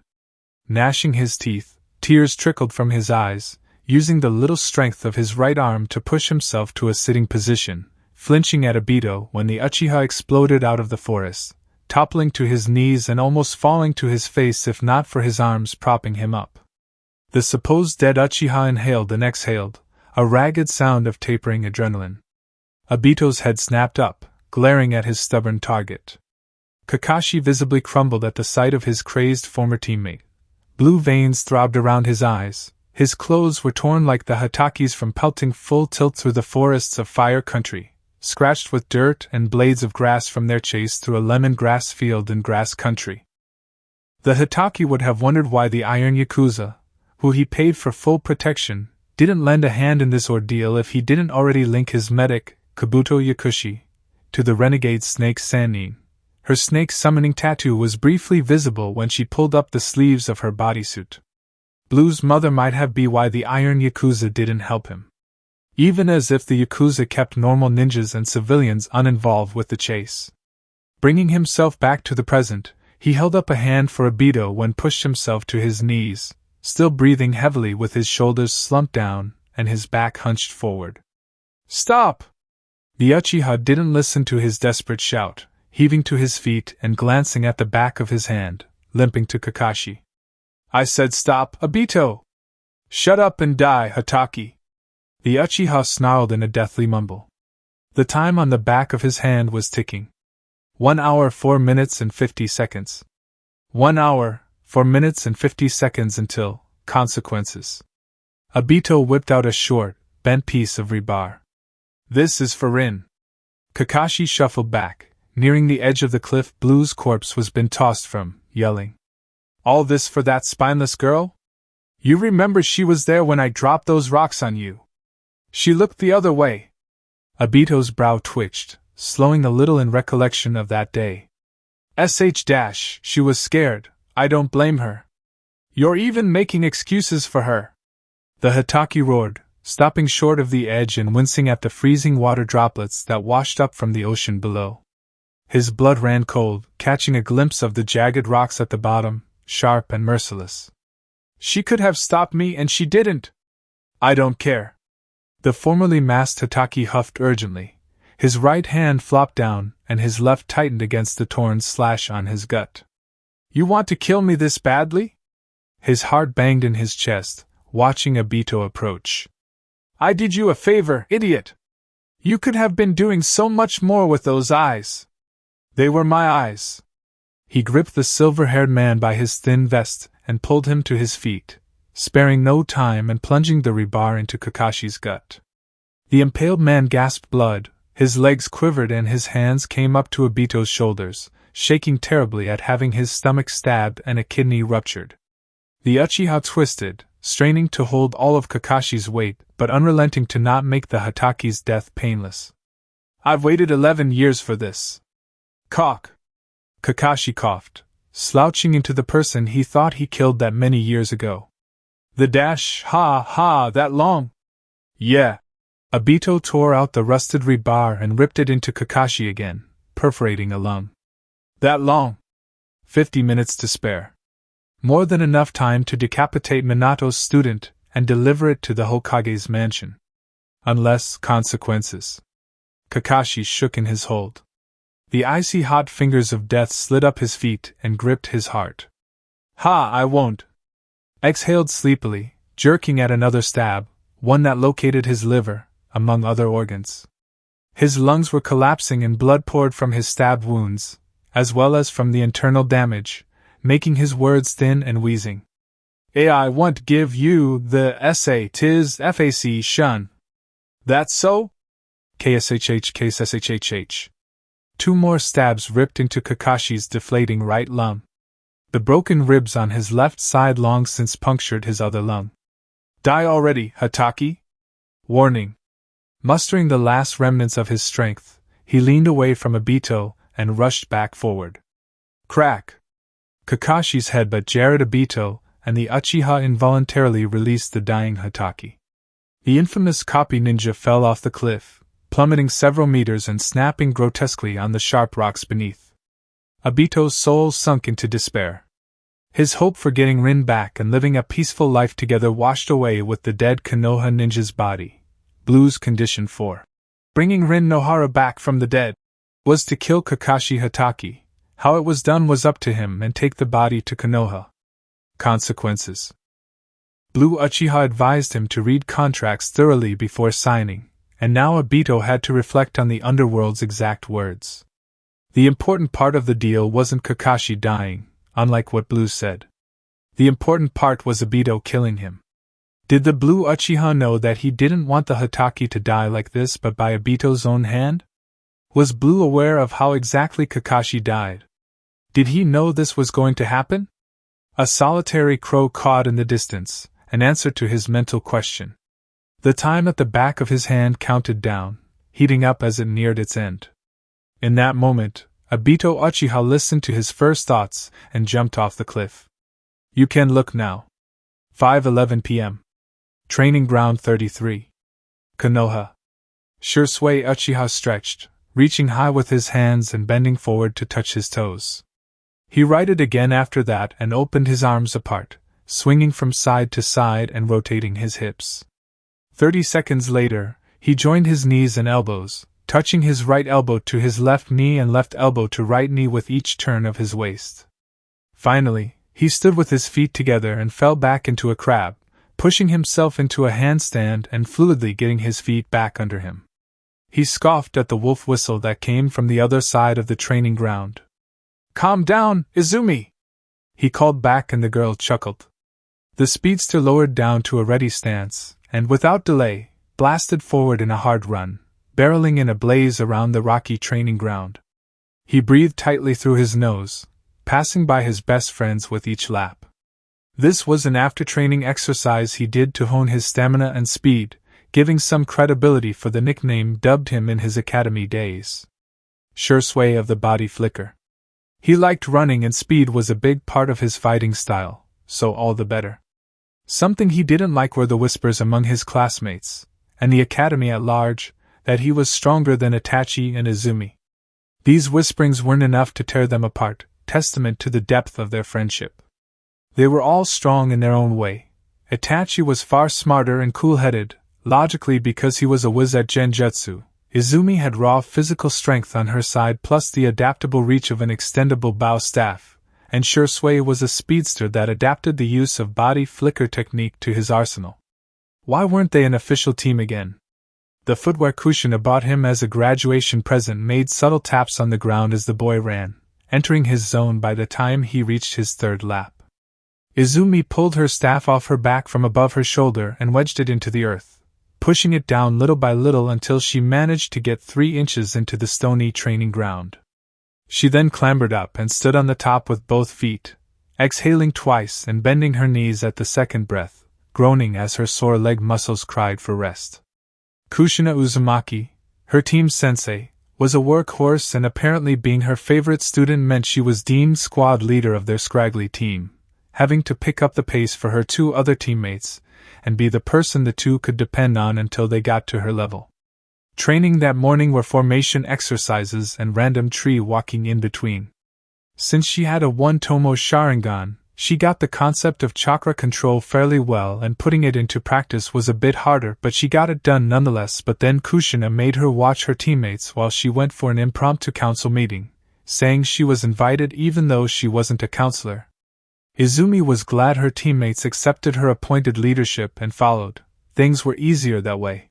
Gnashing his teeth, tears trickled from his eyes, using the little strength of his right arm to push himself to a sitting position, flinching at Obito when the Uchiha exploded out of the forest, toppling to his knees and almost falling to his face if not for his arms propping him up. The supposed dead Uchiha inhaled and exhaled, a ragged sound of tapering adrenaline. Obito's head snapped up, glaring at his stubborn target. Kakashi visibly crumbled at the sight of his crazed former teammate. Blue veins throbbed around his eyes, his clothes were torn like the Hatakis from pelting full tilt through the forests of Fire Country, scratched with dirt and blades of grass from their chase through a lemongrass field in Grass Country. The Hataki would have wondered why the Iron Yakuza, who he paid for full protection, didn't lend a hand in this ordeal if he didn't already link his medic, Kabuto Yakushi, to the renegade snake Sannin. Her snake-summoning tattoo was briefly visible when she pulled up the sleeves of her bodysuit. Blue's mother might have been why the Iron Yakuza didn't help him. Even as if the Yakuza kept normal ninjas and civilians uninvolved with the chase. Bringing himself back to the present, he held up a hand for Obito when pushed himself to his knees, still breathing heavily with his shoulders slumped down and his back hunched forward. Stop! The Uchiha didn't listen to his desperate shout, heaving to his feet and glancing at the back of his hand, limping to Kakashi. I said stop, Obito! Shut up and die, Hataki! The Uchiha snarled in a deathly mumble. The time on the back of his hand was ticking. 1 hour 4 minutes and 50 seconds. 1 hour, 4 minutes and 50 seconds until consequences. Obito whipped out a short, bent piece of rebar. This is for Rin. Kakashi shuffled back, nearing the edge of the cliff Blue's corpse was been tossed from, yelling. All this for that spineless girl? You remember she was there when I dropped those rocks on you. She looked the other way. Obito's brow twitched, slowing a little in recollection of that day. She was scared. I don't blame her. You're even making excuses for her. The Hataki roared, stopping short of the edge and wincing at the freezing water droplets that washed up from the ocean below. His blood ran cold, catching a glimpse of the jagged rocks at the bottom, sharp and merciless. She could have stopped me and she didn't. I don't care. The formerly masked Hataki huffed urgently. His right hand flopped down, and his left tightened against the torn slash on his gut. You want to kill me this badly? His heart banged in his chest, watching Obito approach. I did you a favor, idiot! You could have been doing so much more with those eyes. They were my eyes. He gripped the silver-haired man by his thin vest and pulled him to his feet, sparing no time and plunging the rebar into Kakashi's gut. The impaled man gasped blood, his legs quivered and his hands came up to Obito's shoulders, shaking terribly at having his stomach stabbed and a kidney ruptured. The Uchiha twisted, straining to hold all of Kakashi's weight, but unrelenting to not make the Hataki's death painless. I've waited 11 years for this. Cock! Kakashi coughed, slouching into the person he thought he killed that many years ago. The dash, that long? Yeah. Obito tore out the rusted rebar and ripped it into Kakashi again, perforating a lung. That long? 50 minutes to spare. More than enough time to decapitate Minato's student and deliver it to the Hokage's mansion. Unless consequences. Kakashi shook in his hold. The icy hot fingers of death slid up his feet and gripped his heart. I won't. Exhaled sleepily, jerking at another stab, one that located his liver, among other organs. His lungs were collapsing and blood poured from his stabbed wounds, as well as from the internal damage, making his words thin and wheezing. I won't give you the essay, 'tis fac shun. That's so? KSHH. 2 more stabs ripped into Kakashi's deflating right lung. The broken ribs on his left side long since punctured his other lung. Die already, Hataki? Warning. Mustering the last remnants of his strength, he leaned away from Obito and rushed back forward. Crack! Kakashi's head but jarred Obito, and the Uchiha involuntarily released the dying Hataki. The infamous copy ninja fell off the cliff, plummeting several meters and snapping grotesquely on the sharp rocks beneath. Obito's soul sunk into despair. His hope for getting Rin back and living a peaceful life together washed away with the dead Konoha ninja's body. Blue's condition for bringing Rin Nohara back from the dead was to kill Kakashi Hataki. How it was done was up to him and take the body to Konoha. Consequences. Blue Uchiha advised him to read contracts thoroughly before signing, and now Obito had to reflect on the underworld's exact words. The important part of the deal wasn't Kakashi dying, unlike what Blue said. The important part was Obito killing him. Did the Blue Uchiha know that he didn't want the Hataki to die like this but by Obito's own hand? Was Blue aware of how exactly Kakashi died? Did he know this was going to happen? A solitary crow cawed in the distance, an answer to his mental question. The time at the back of his hand counted down, heating up as it neared its end. In that moment, Obito Uchiha listened to his first thoughts and jumped off the cliff. You can look now. 5:11 p.m. Training Ground 33. Konoha. Shursui Uchiha stretched, reaching high with his hands and bending forward to touch his toes. He righted again after that and opened his arms apart, swinging from side to side and rotating his hips. 30 seconds later, he joined his knees and elbows, touching his right elbow to his left knee and left elbow to right knee with each turn of his waist. Finally, he stood with his feet together and fell back into a crab, pushing himself into a handstand and fluidly getting his feet back under him. He scoffed at the wolf whistle that came from the other side of the training ground. Calm down, Izumi! He called back and the girl chuckled. The speedster lowered down to a ready stance, and without delay, blasted forward in a hard run, barreling in a blaze around the rocky training ground. He breathed tightly through his nose, passing by his best friends with each lap. This was an after-training exercise he did to hone his stamina and speed, giving some credibility for the nickname dubbed him in his academy days. Sure sway of the body flicker. He liked running and speed was a big part of his fighting style, so all the better. Something he didn't like were the whispers among his classmates, and the academy at large, that he was stronger than Itachi and Izumi. These whisperings weren't enough to tear them apart, testament to the depth of their friendship. They were all strong in their own way. Itachi was far smarter and cool-headed, logically because he was a whiz at genjutsu. Izumi had raw physical strength on her side plus the adaptable reach of an extendable bow staff, and Shursui was a speedster that adapted the use of body flicker technique to his arsenal. Why weren't they an official team again? The footwear Kushina bought him as a graduation present made subtle taps on the ground as the boy ran, entering his zone by the time he reached his third lap. Izumi pulled her staff off her back from above her shoulder and wedged it into the earth, pushing it down little by little until she managed to get 3 inches into the stony training ground. She then clambered up and stood on the top with both feet, exhaling twice and bending her knees at the second breath, groaning as her sore leg muscles cried for rest. Kushina Uzumaki, her team sensei, was a workhorse and apparently being her favorite student meant she was deemed squad leader of their scraggly team, having to pick up the pace for her 2 other teammates, and be the person the 2 could depend on until they got to her level. Training that morning were formation exercises and random tree walking in between. Since she had a one-tomo Sharingan, she got the concept of chakra control fairly well and putting it into practice was a bit harder but she got it done nonetheless. But then Kushina made her watch her teammates while she went for an impromptu council meeting, saying she was invited even though she wasn't a counselor. Izumi was glad her teammates accepted her appointed leadership and followed. Things were easier that way.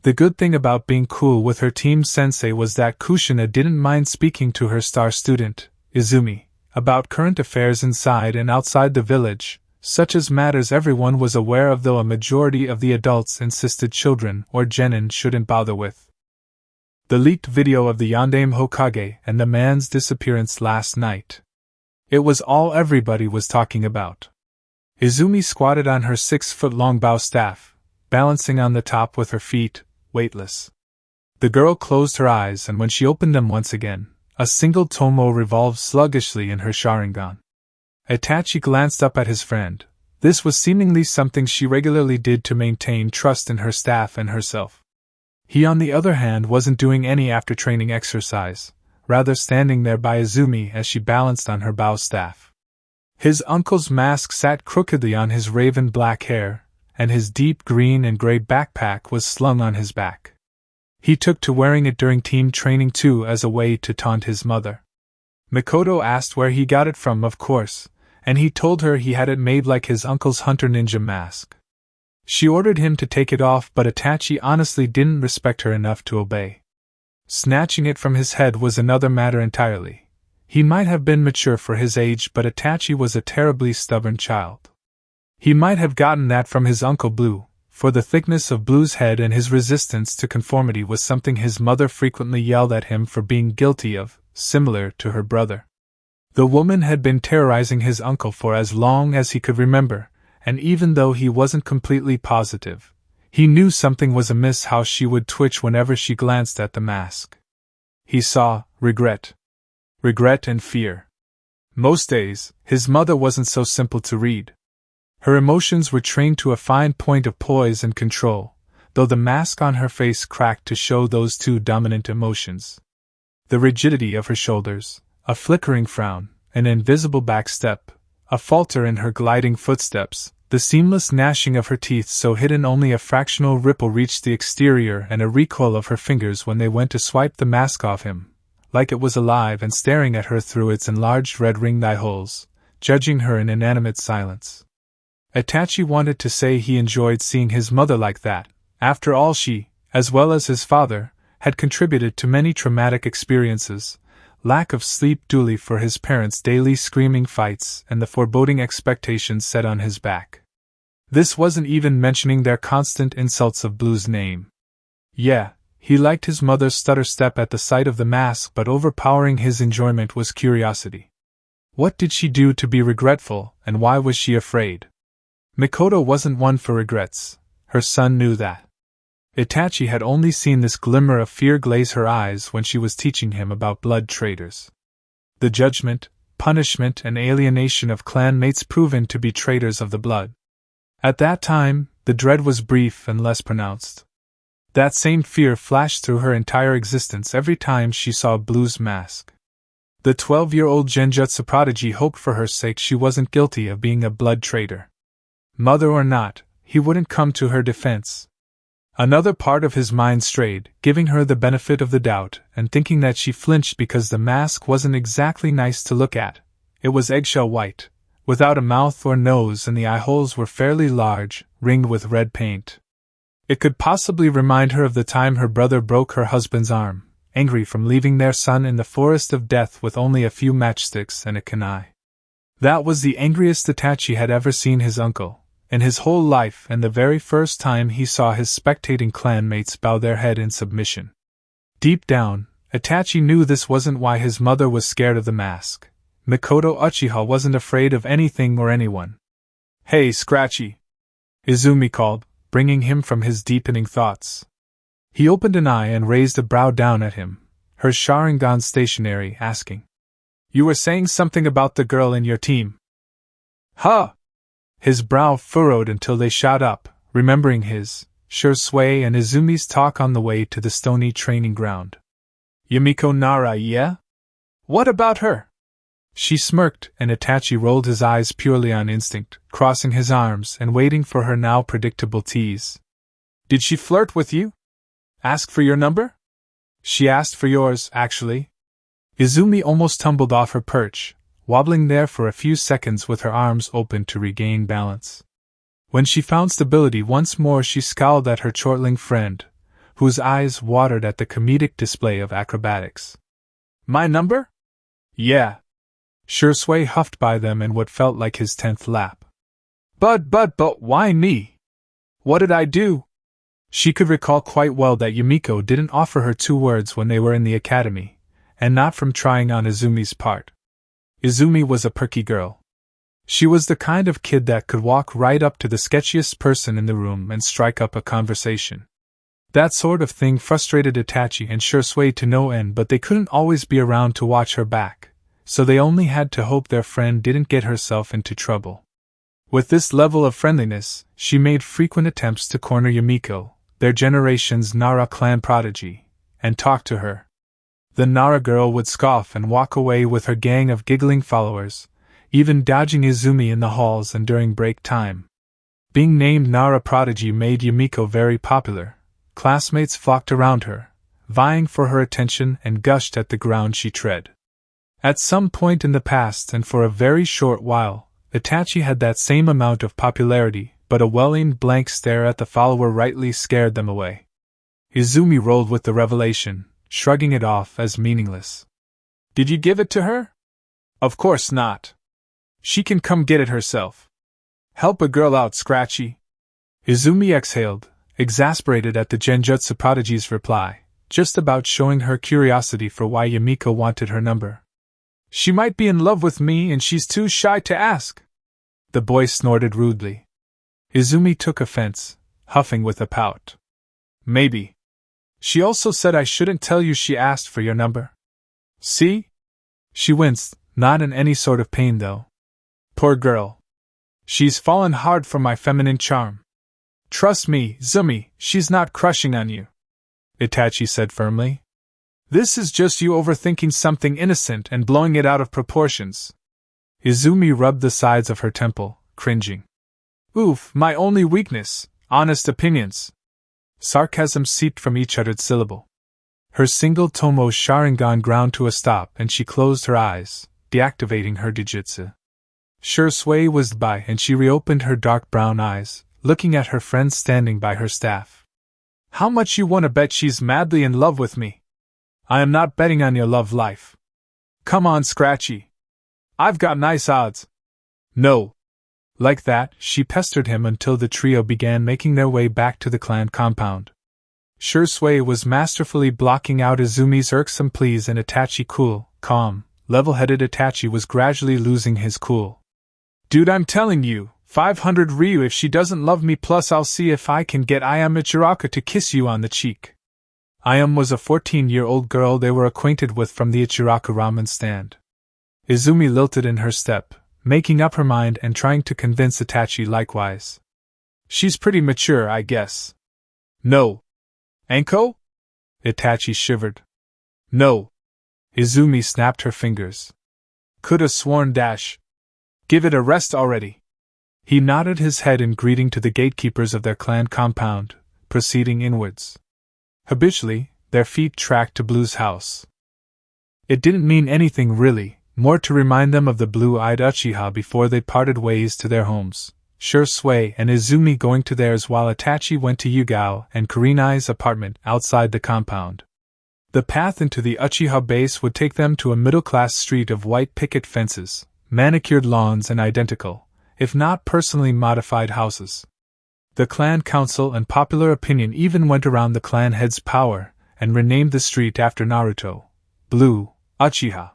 The good thing about being cool with her team sensei was that Kushina didn't mind speaking to her star student, Izumi, about current affairs inside and outside the village, such as matters everyone was aware of though a majority of the adults insisted children or genin shouldn't bother with. The leaked video of the Yondaime Hokage and the man's disappearance last night. It was all everybody was talking about. Izumi squatted on her 6-foot-long bow staff, balancing on the top with her feet, weightless. The girl closed her eyes and when she opened them once again, a single tomo revolved sluggishly in her Sharingan. Itachi glanced up at his friend. This was seemingly something she regularly did to maintain trust in her staff and herself. He on the other hand wasn't doing any after-training exercise, rather standing there by Izumi as she balanced on her bow staff. His uncle's mask sat crookedly on his raven black hair, and his deep green and gray backpack was slung on his back. He took to wearing it during team training too as a way to taunt his mother. Mikoto asked where he got it from, of course, and he told her he had it made like his uncle's Hunter Ninja mask. She ordered him to take it off but Itachi honestly didn't respect her enough to obey. Snatching it from his head was another matter entirely. He might have been mature for his age but Itachi was a terribly stubborn child. He might have gotten that from his uncle Blue, for the thickness of Blue's head and his resistance to conformity was something his mother frequently yelled at him for being guilty of, similar to her brother. The woman had been terrorizing his uncle for as long as he could remember, and even though he wasn't completely positive, he knew something was amiss how she would twitch whenever she glanced at the mask. He saw regret and fear. Most days, his mother wasn't so simple to read. Her emotions were trained to a fine point of poise and control, though the mask on her face cracked to show those 2 dominant emotions. The rigidity of her shoulders, a flickering frown, an invisible back step, a falter in her gliding footsteps, the seamless gnashing of her teeth so hidden only a fractional ripple reached the exterior and a recoil of her fingers when they went to swipe the mask off him, like it was alive and staring at her through its enlarged red ringed eye holes, judging her in inanimate silence. Itachi wanted to say he enjoyed seeing his mother like that. After all, she, as well as his father, had contributed to many traumatic experiences, lack of sleep duly for his parents' daily screaming fights and the foreboding expectations set on his back. This wasn't even mentioning their constant insults of Blue's name. Yeah, he liked his mother's stutter step at the sight of the mask but overpowering his enjoyment was curiosity. What did she do to be regretful and why was she afraid? Mikoto wasn't one for regrets, her son knew that. Itachi had only seen this glimmer of fear glaze her eyes when she was teaching him about blood traders. the judgment, punishment, and alienation of clanmates proven to be traitors of the blood. At that time, the dread was brief and less pronounced. That same fear flashed through her entire existence every time she saw Blue's mask. The 12-year-old genjutsu prodigy hoped for her sake she wasn't guilty of being a blood traitor. Mother or not, he wouldn't come to her defense. Another part of his mind strayed, giving her the benefit of the doubt, and thinking that she flinched because the mask wasn't exactly nice to look at. It was eggshell white, without a mouth or nose, and the eye holes were fairly large, ringed with red paint. It could possibly remind her of the time her brother broke her husband's arm, angry from leaving their son in the forest of death with only a few matchsticks and a kunai. That was the angriest Itachi had ever seen his uncle in his whole life, and the very first time he saw his spectating clanmates bow their head in submission. Deep down, Itachi knew this wasn't why his mother was scared of the mask. Mikoto Uchiha wasn't afraid of anything or anyone. "Hey, Scratchy!" Izumi called, bringing him from his deepening thoughts. He opened an eye and raised a brow down at him, her Sharingan stationary, asking, "You were saying something about the girl in your team?" "Huh!" His brow furrowed until they shot up, remembering his, Shursui and Izumi's talk on the way to the stony training ground. "Yumiko Nara, yeah? What about her?" She smirked, and Itachi rolled his eyes purely on instinct, crossing his arms and waiting for her now predictable tease. "Did she flirt with you? Ask for your number?" "She asked for yours, actually." Izumi almost tumbled off her perch, wobbling there for a few seconds with her arms open to regain balance. When she found stability once more, she scowled at her chortling friend, whose eyes watered at the comedic display of acrobatics. "My number?" "Yeah." Shursui huffed by them in what felt like his 10th lap. But why me? What did I do?" She could recall quite well that Yumiko didn't offer her 2 words when they were in the academy, and not from trying on Izumi's part. Izumi was a perky girl. She was the kind of kid that could walk right up to the sketchiest person in the room and strike up a conversation. That sort of thing frustrated Itachi and Shursui to no end, but they couldn't always be around to watch her back, so they only had to hope their friend didn't get herself into trouble. With this level of friendliness, she made frequent attempts to corner Yumiko, their generation's Nara clan prodigy, and talk to her. The Nara girl would scoff and walk away with her gang of giggling followers, even dodging Izumi in the halls and during break time. Being named Nara prodigy made Yumiko very popular. Classmates flocked around her, vying for her attention, and gushed at the ground she tread. At some point in the past, and for a very short while, Itachi had that same amount of popularity, but a well-aimed blank stare at the follower rightly scared them away. Izumi rolled with the revelation, shrugging it off as meaningless. "Did you give it to her?" "Of course not. She can come get it herself. Help a girl out, Scratchy." Izumi exhaled, exasperated at the genjutsu prodigy's reply, just about showing her curiosity for why Yumiko wanted her number. "She might be in love with me and she's too shy to ask." The boy snorted rudely. Izumi took offense, huffing with a pout. "Maybe. She also said I shouldn't tell you she asked for your number." "See?" She winced, not in any sort of pain though. "Poor girl. She's fallen hard for my feminine charm." "Trust me, Izumi, she's not crushing on you," Itachi said firmly. "This is just you overthinking something innocent and blowing it out of proportions." Izumi rubbed the sides of her temple, cringing. "Oof, my only weakness, honest opinions." Sarcasm seeped from each uttered syllable. Her single Tomo Sharingan ground to a stop and she closed her eyes, deactivating her Jujutsu. Shursui whizzed by and she reopened her dark brown eyes, looking at her friend standing by her staff. "How much you wanna bet she's madly in love with me?" "I am not betting on your love life." "Come on, Scratchy. I've got nice odds." "No." Like that, she pestered him until the trio began making their way back to the clan compound. Shursui was masterfully blocking out Izumi's irksome pleas, and Itachi, cool, calm, level-headed Itachi was gradually losing his cool. "Dude, I'm telling you, 500 Ryu if she doesn't love me, plus I'll see if I can get Ichiraku to kiss you on the cheek." Ayam was a 14-year-old girl they were acquainted with from the Ichiraku ramen stand. Izumi lilted in her step, making up her mind and trying to convince Itachi likewise. She's pretty mature, I guess. No. Anko? Itachi shivered. No. Izumi snapped her fingers. Coulda sworn dash. Give it a rest already. He nodded his head in greeting to the gatekeepers of their clan compound, proceeding inwards. Habitually, their feet tracked to Blue's house. It didn't mean anything really, more to remind them of the blue-eyed Uchiha before they parted ways to their homes, Shui and Izumi going to theirs while Itachi went to Yugao and Kurenai's apartment outside the compound. The path into the Uchiha base would take them to a middle-class street of white picket fences, manicured lawns and identical, if not personally modified houses. The clan council and popular opinion even went around the clan head's power and renamed the street after Naruto, Blue Uchiha.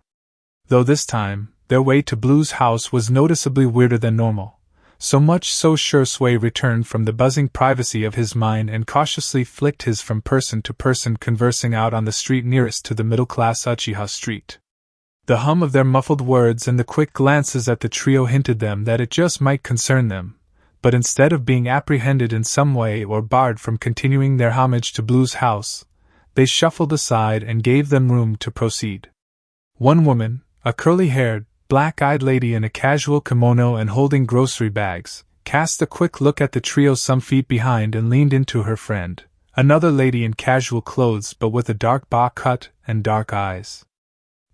Though this time, their way to Blue's house was noticeably weirder than normal, so much so Shui returned from the buzzing privacy of his mind and cautiously flicked his from person to person conversing out on the street nearest to the middle-class Uchiha street. The hum of their muffled words and the quick glances at the trio hinted them that it just might concern them, but instead of being apprehended in some way or barred from continuing their homage to Blue's house, they shuffled aside and gave them room to proceed. One woman, a curly-haired, black-eyed lady in a casual kimono and holding grocery bags, cast a quick look at the trio some feet behind and leaned into her friend, another lady in casual clothes but with a dark bob cut and dark eyes.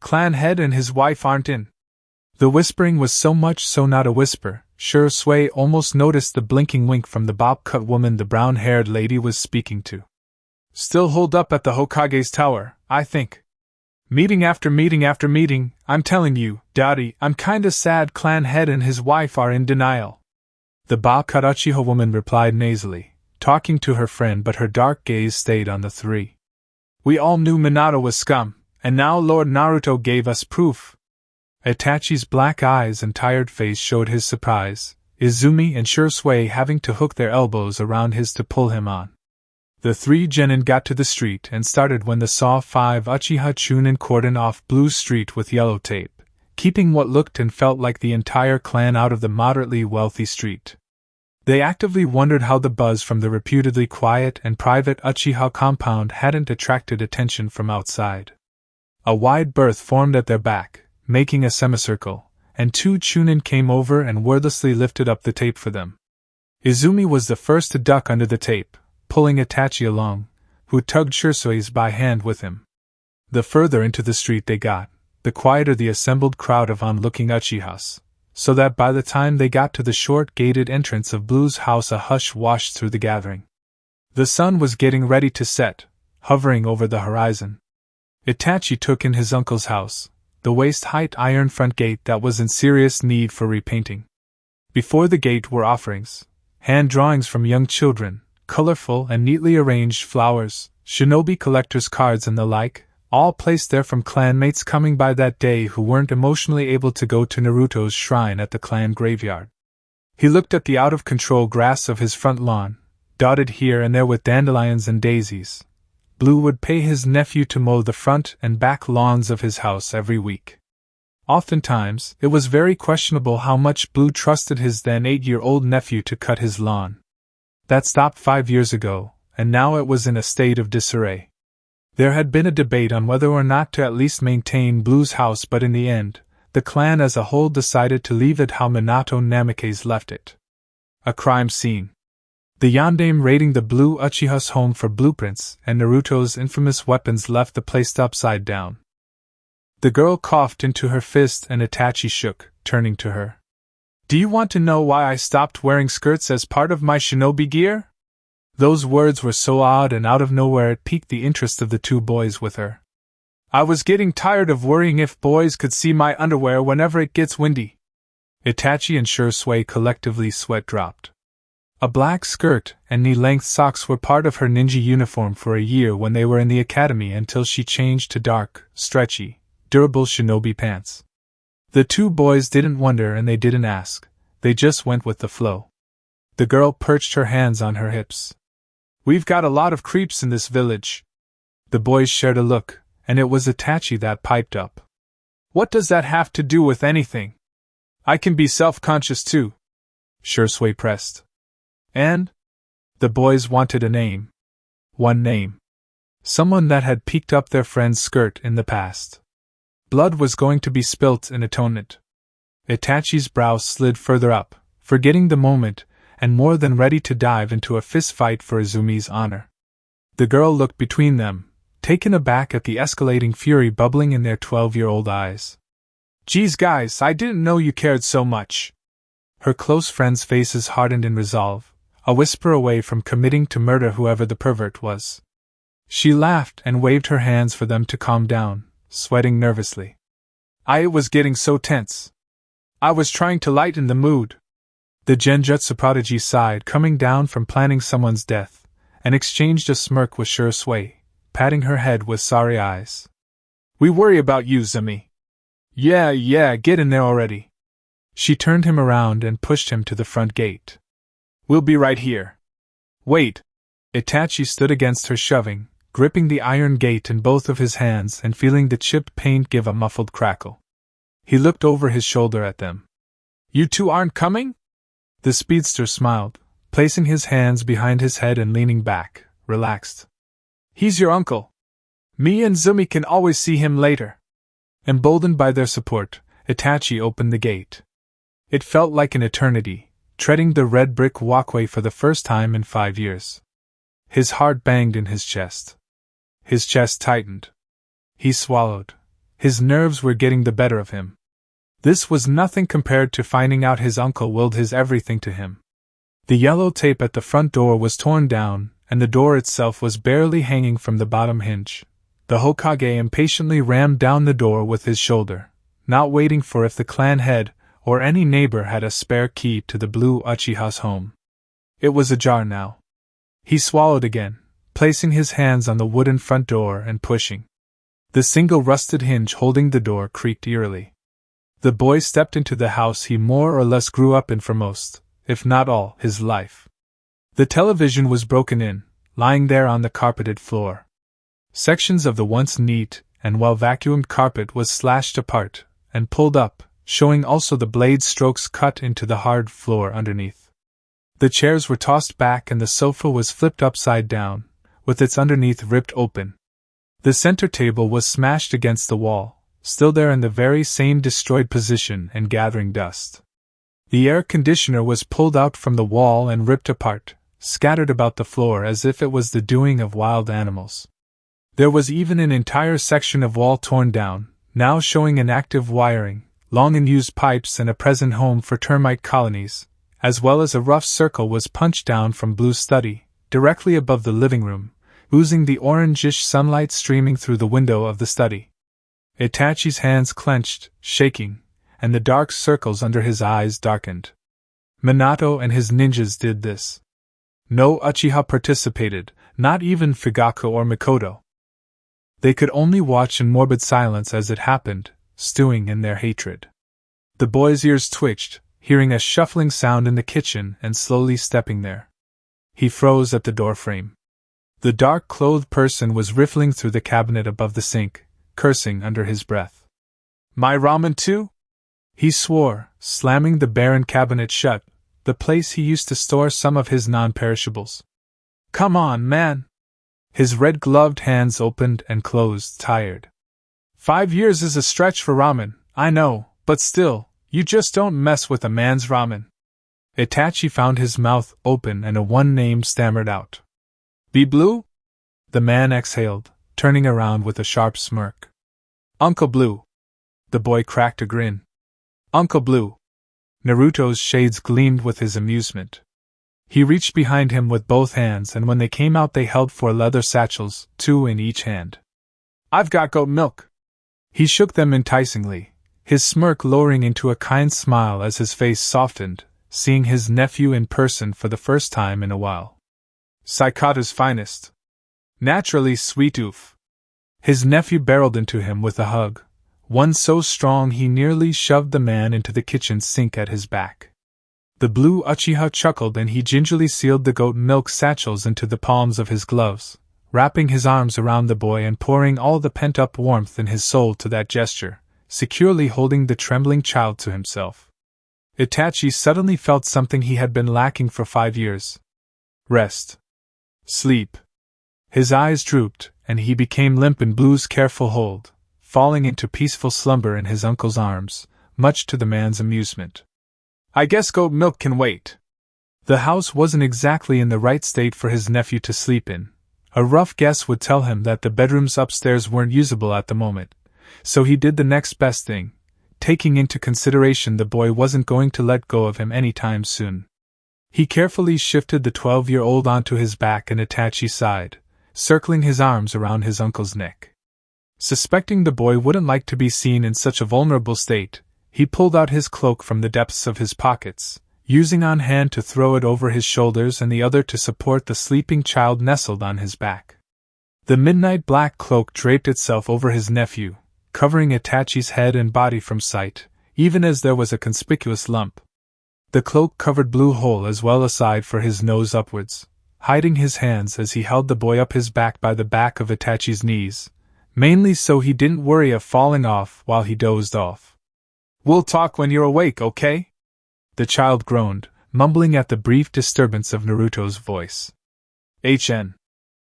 Clan head and his wife aren't in. The whispering was so much so not a whisper, Shui almost noticed the blinking wink from the bob-cut woman the brown-haired lady was speaking to. Still holed up at the Hokage's tower, I think. Meeting after meeting after meeting, I'm telling you, Daddy, I'm kinda sad clan head and his wife are in denial. The bob-cut Uchiha woman replied nasally, talking to her friend but her dark gaze stayed on the three. We all knew Minato was scum, and now Lord Naruto gave us proof. Itachi's black eyes and tired face showed his surprise, Izumi and Shui having to hook their elbows around his to pull him on. The three genin got to the street and started when they saw 5 Uchiha Chunin cordon off Blue Street with yellow tape, keeping what looked and felt like the entire clan out of the moderately wealthy street. They actively wondered how the buzz from the reputedly quiet and private Uchiha compound hadn't attracted attention from outside. A wide berth formed at their back, making a semicircle, and 2 Chunin came over and wordlessly lifted up the tape for them. Izumi was the first to duck under the tape, pulling Itachi along, who tugged Shui's by hand with him. The further into the street they got, the quieter the assembled crowd of onlooking Uchihas, so that by the time they got to the short gated entrance of Blue's house a hush washed through the gathering. The sun was getting ready to set, hovering over the horizon. Itachi took in his uncle's house, the waist-height iron front gate that was in serious need for repainting. Before the gate were offerings, hand drawings from young children, colorful and neatly arranged flowers, shinobi collectors' cards and the like, all placed there from clanmates coming by that day who weren't emotionally able to go to Naruto's shrine at the clan graveyard. He looked at the out-of-control grass of his front lawn, dotted here and there with dandelions and daisies. Blue would pay his nephew to mow the front and back lawns of his house every week. Oftentimes, it was very questionable how much Blue trusted his then 8-year-old nephew to cut his lawn. That stopped 5 years ago, and now it was in a state of disarray. There had been a debate on whether or not to at least maintain Blue's house, but in the end, the clan as a whole decided to leave it how Minato Namikaze left it. A crime scene. The yondaime raiding the Blue Uchiha's home for blueprints and Naruto's infamous weapons left the place upside down. The girl coughed into her fist and Itachi shook, turning to her. Do you want to know why I stopped wearing skirts as part of my shinobi gear? Those words were so odd and out of nowhere it piqued the interest of the 2 boys with her. I was getting tired of worrying if boys could see my underwear whenever it gets windy. Itachi and Shui collectively sweat dropped. A black skirt and knee-length socks were part of her ninja uniform for a year when they were in the academy until she changed to dark, stretchy, durable shinobi pants. The 2 boys didn't wonder and they didn't ask, they just went with the flow. The girl perched her hands on her hips. We've got a lot of creeps in this village. The boys shared a look, and it was Itachi that piped up. What does that have to do with anything? I can be self-conscious too. Shursui pressed. And? The boys wanted a name. One name. Someone that had peeked up their friend's skirt in the past. Blood was going to be spilt in atonement. Itachi's brow slid further up, forgetting the moment, and more than ready to dive into a fistfight for Izumi's honor. The girl looked between them, taken aback at the escalating fury bubbling in their 12-year-old eyes. Geez guys, I didn't know you cared so much. Her close friends' faces hardened in resolve, a whisper away from committing to murder whoever the pervert was. She laughed and waved her hands for them to calm down, sweating nervously. It was getting so tense. I was trying to lighten the mood. The Genjutsu prodigy sighed, coming down from planning someone's death, and exchanged a smirk with Shursui, patting her head with sorry eyes. We worry about you, Zumi. Yeah, get in there already. She turned him around and pushed him to the front gate. We'll be right here. Wait. Itachi stood against her, shoving, gripping the iron gate in both of his hands and feeling the chipped paint give a muffled crackle. He looked over his shoulder at them. You two aren't coming? The speedster smiled, placing his hands behind his head and leaning back, relaxed. He's your uncle. Me and Zumi can always see him later. Emboldened by their support, Itachi opened the gate. It felt like an eternity, treading the red brick walkway for the first time in 5 years. His heart banged in his chest. His chest tightened. He swallowed. His nerves were getting the better of him. This was nothing compared to finding out his uncle willed his everything to him. The yellow tape at the front door was torn down, and the door itself was barely hanging from the bottom hinge. The Hokage impatiently rammed down the door with his shoulder, not waiting for if the clan head or any neighbor had a spare key to the Blue Uchiha's home. It was ajar now. He swallowed again, placing his hands on the wooden front door and pushing. The single rusted hinge holding the door creaked eerily. The boy stepped into the house he more or less grew up in for most, if not all, his life. The television was broken in, lying there on the carpeted floor. Sections of the once neat and well-vacuumed carpet was slashed apart and pulled up, showing also the blade strokes cut into the hard floor underneath. The chairs were tossed back and the sofa was flipped upside down, with its underneath ripped open. The center table was smashed against the wall, still there in the very same destroyed position and gathering dust. The air conditioner was pulled out from the wall and ripped apart, scattered about the floor as if it was the doing of wild animals. There was even an entire section of wall torn down, now showing inactive wiring, long unused pipes and a present home for termite colonies, as well as a rough circle was punched down from Blue's study, directly above the living room, oozing the orangish sunlight streaming through the window of the study. Itachi's hands clenched, shaking, and the dark circles under his eyes darkened. Minato and his ninjas did this. No Uchiha participated, not even Fugaku or Mikoto. They could only watch in morbid silence as it happened, stewing in their hatred. The boy's ears twitched, hearing a shuffling sound in the kitchen and slowly stepping there. He froze at the doorframe. The dark-clothed person was riffling through the cabinet above the sink, cursing under his breath. My ramen too? He swore, slamming the barren cabinet shut, the place he used to store some of his non-perishables. Come on, man! His red-gloved hands opened and closed, tired. 5 years is a stretch for ramen, I know, but still, you just don't mess with a man's ramen. Itachi found his mouth open and a one name stammered out. Be Blue? The man exhaled, turning around with a sharp smirk. Uncle Blue. The boy cracked a grin. Uncle Blue. Naruto's shades gleamed with his amusement. He reached behind him with both hands, and when they came out they held 4 leather satchels, 2 in each hand. I've got goat milk. He shook them enticingly, his smirk lowering into a kind smile as his face softened, seeing his nephew in person for the first time in a while. Saikata's finest. Naturally sweet oof. His nephew barreled into him with a hug, one so strong he nearly shoved the man into the kitchen sink at his back. The Blue Uchiha chuckled and he gingerly sealed the goat milk satchels into the palms of his gloves, wrapping his arms around the boy and pouring all the pent-up warmth in his soul to that gesture, securely holding the trembling child to himself. Itachi suddenly felt something he had been lacking for 5 years. Rest. Sleep. His eyes drooped, and he became limp in Blue's careful hold, falling into peaceful slumber in his uncle's arms, much to the man's amusement. I guess goat milk can wait. The house wasn't exactly in the right state for his nephew to sleep in. A rough guess would tell him that the bedrooms upstairs weren't usable at the moment, so he did the next best thing, taking into consideration the boy wasn't going to let go of him anytime soon. He carefully shifted the 12-year-old onto his back and Itachi sighed, circling his arms around his uncle's neck. Suspecting the boy wouldn't like to be seen in such a vulnerable state, he pulled out his cloak from the depths of his pockets, using one hand to throw it over his shoulders and the other to support the sleeping child nestled on his back. The midnight black cloak draped itself over his nephew, covering Itachi's head and body from sight, even as there was a conspicuous lump. The cloak covered Blue whole as well aside for his nose upwards, hiding his hands as he held the boy up his back by the back of Itachi's knees, mainly so he didn't worry of falling off while he dozed off. We'll talk when you're awake, okay? The child groaned, mumbling at the brief disturbance of Naruto's voice. HN.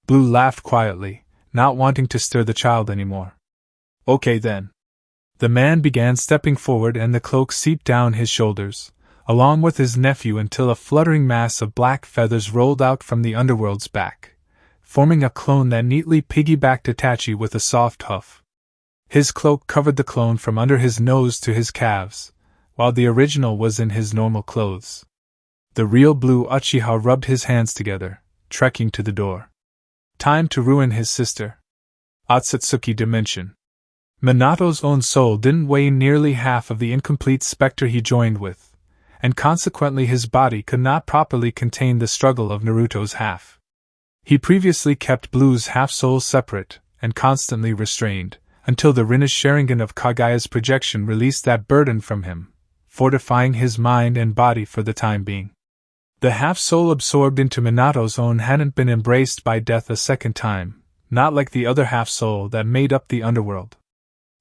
Blue laughed quietly, not wanting to stir the child anymore. Okay then. The man began stepping forward and the cloak seeped down his shoulders, along with his nephew until a fluttering mass of black feathers rolled out from the underworld's back, forming a clone that neatly piggybacked Itachi with a soft huff. His cloak covered the clone from under his nose to his calves, while the original was in his normal clothes. The real Blue Uchiha rubbed his hands together, trekking to the door. Time to ruin his sister. Otsutsuki dimension. Minato's own soul didn't weigh nearly half of the incomplete specter he joined with, and consequently his body could not properly contain the struggle of Naruto's half. He previously kept Blue's half-soul separate and constantly restrained, until the Rinne's Sharingan of Kagaya's projection released that burden from him, fortifying his mind and body for the time being. The half-soul absorbed into Minato's own hadn't been embraced by death a second time, not like the other half-soul that made up the underworld.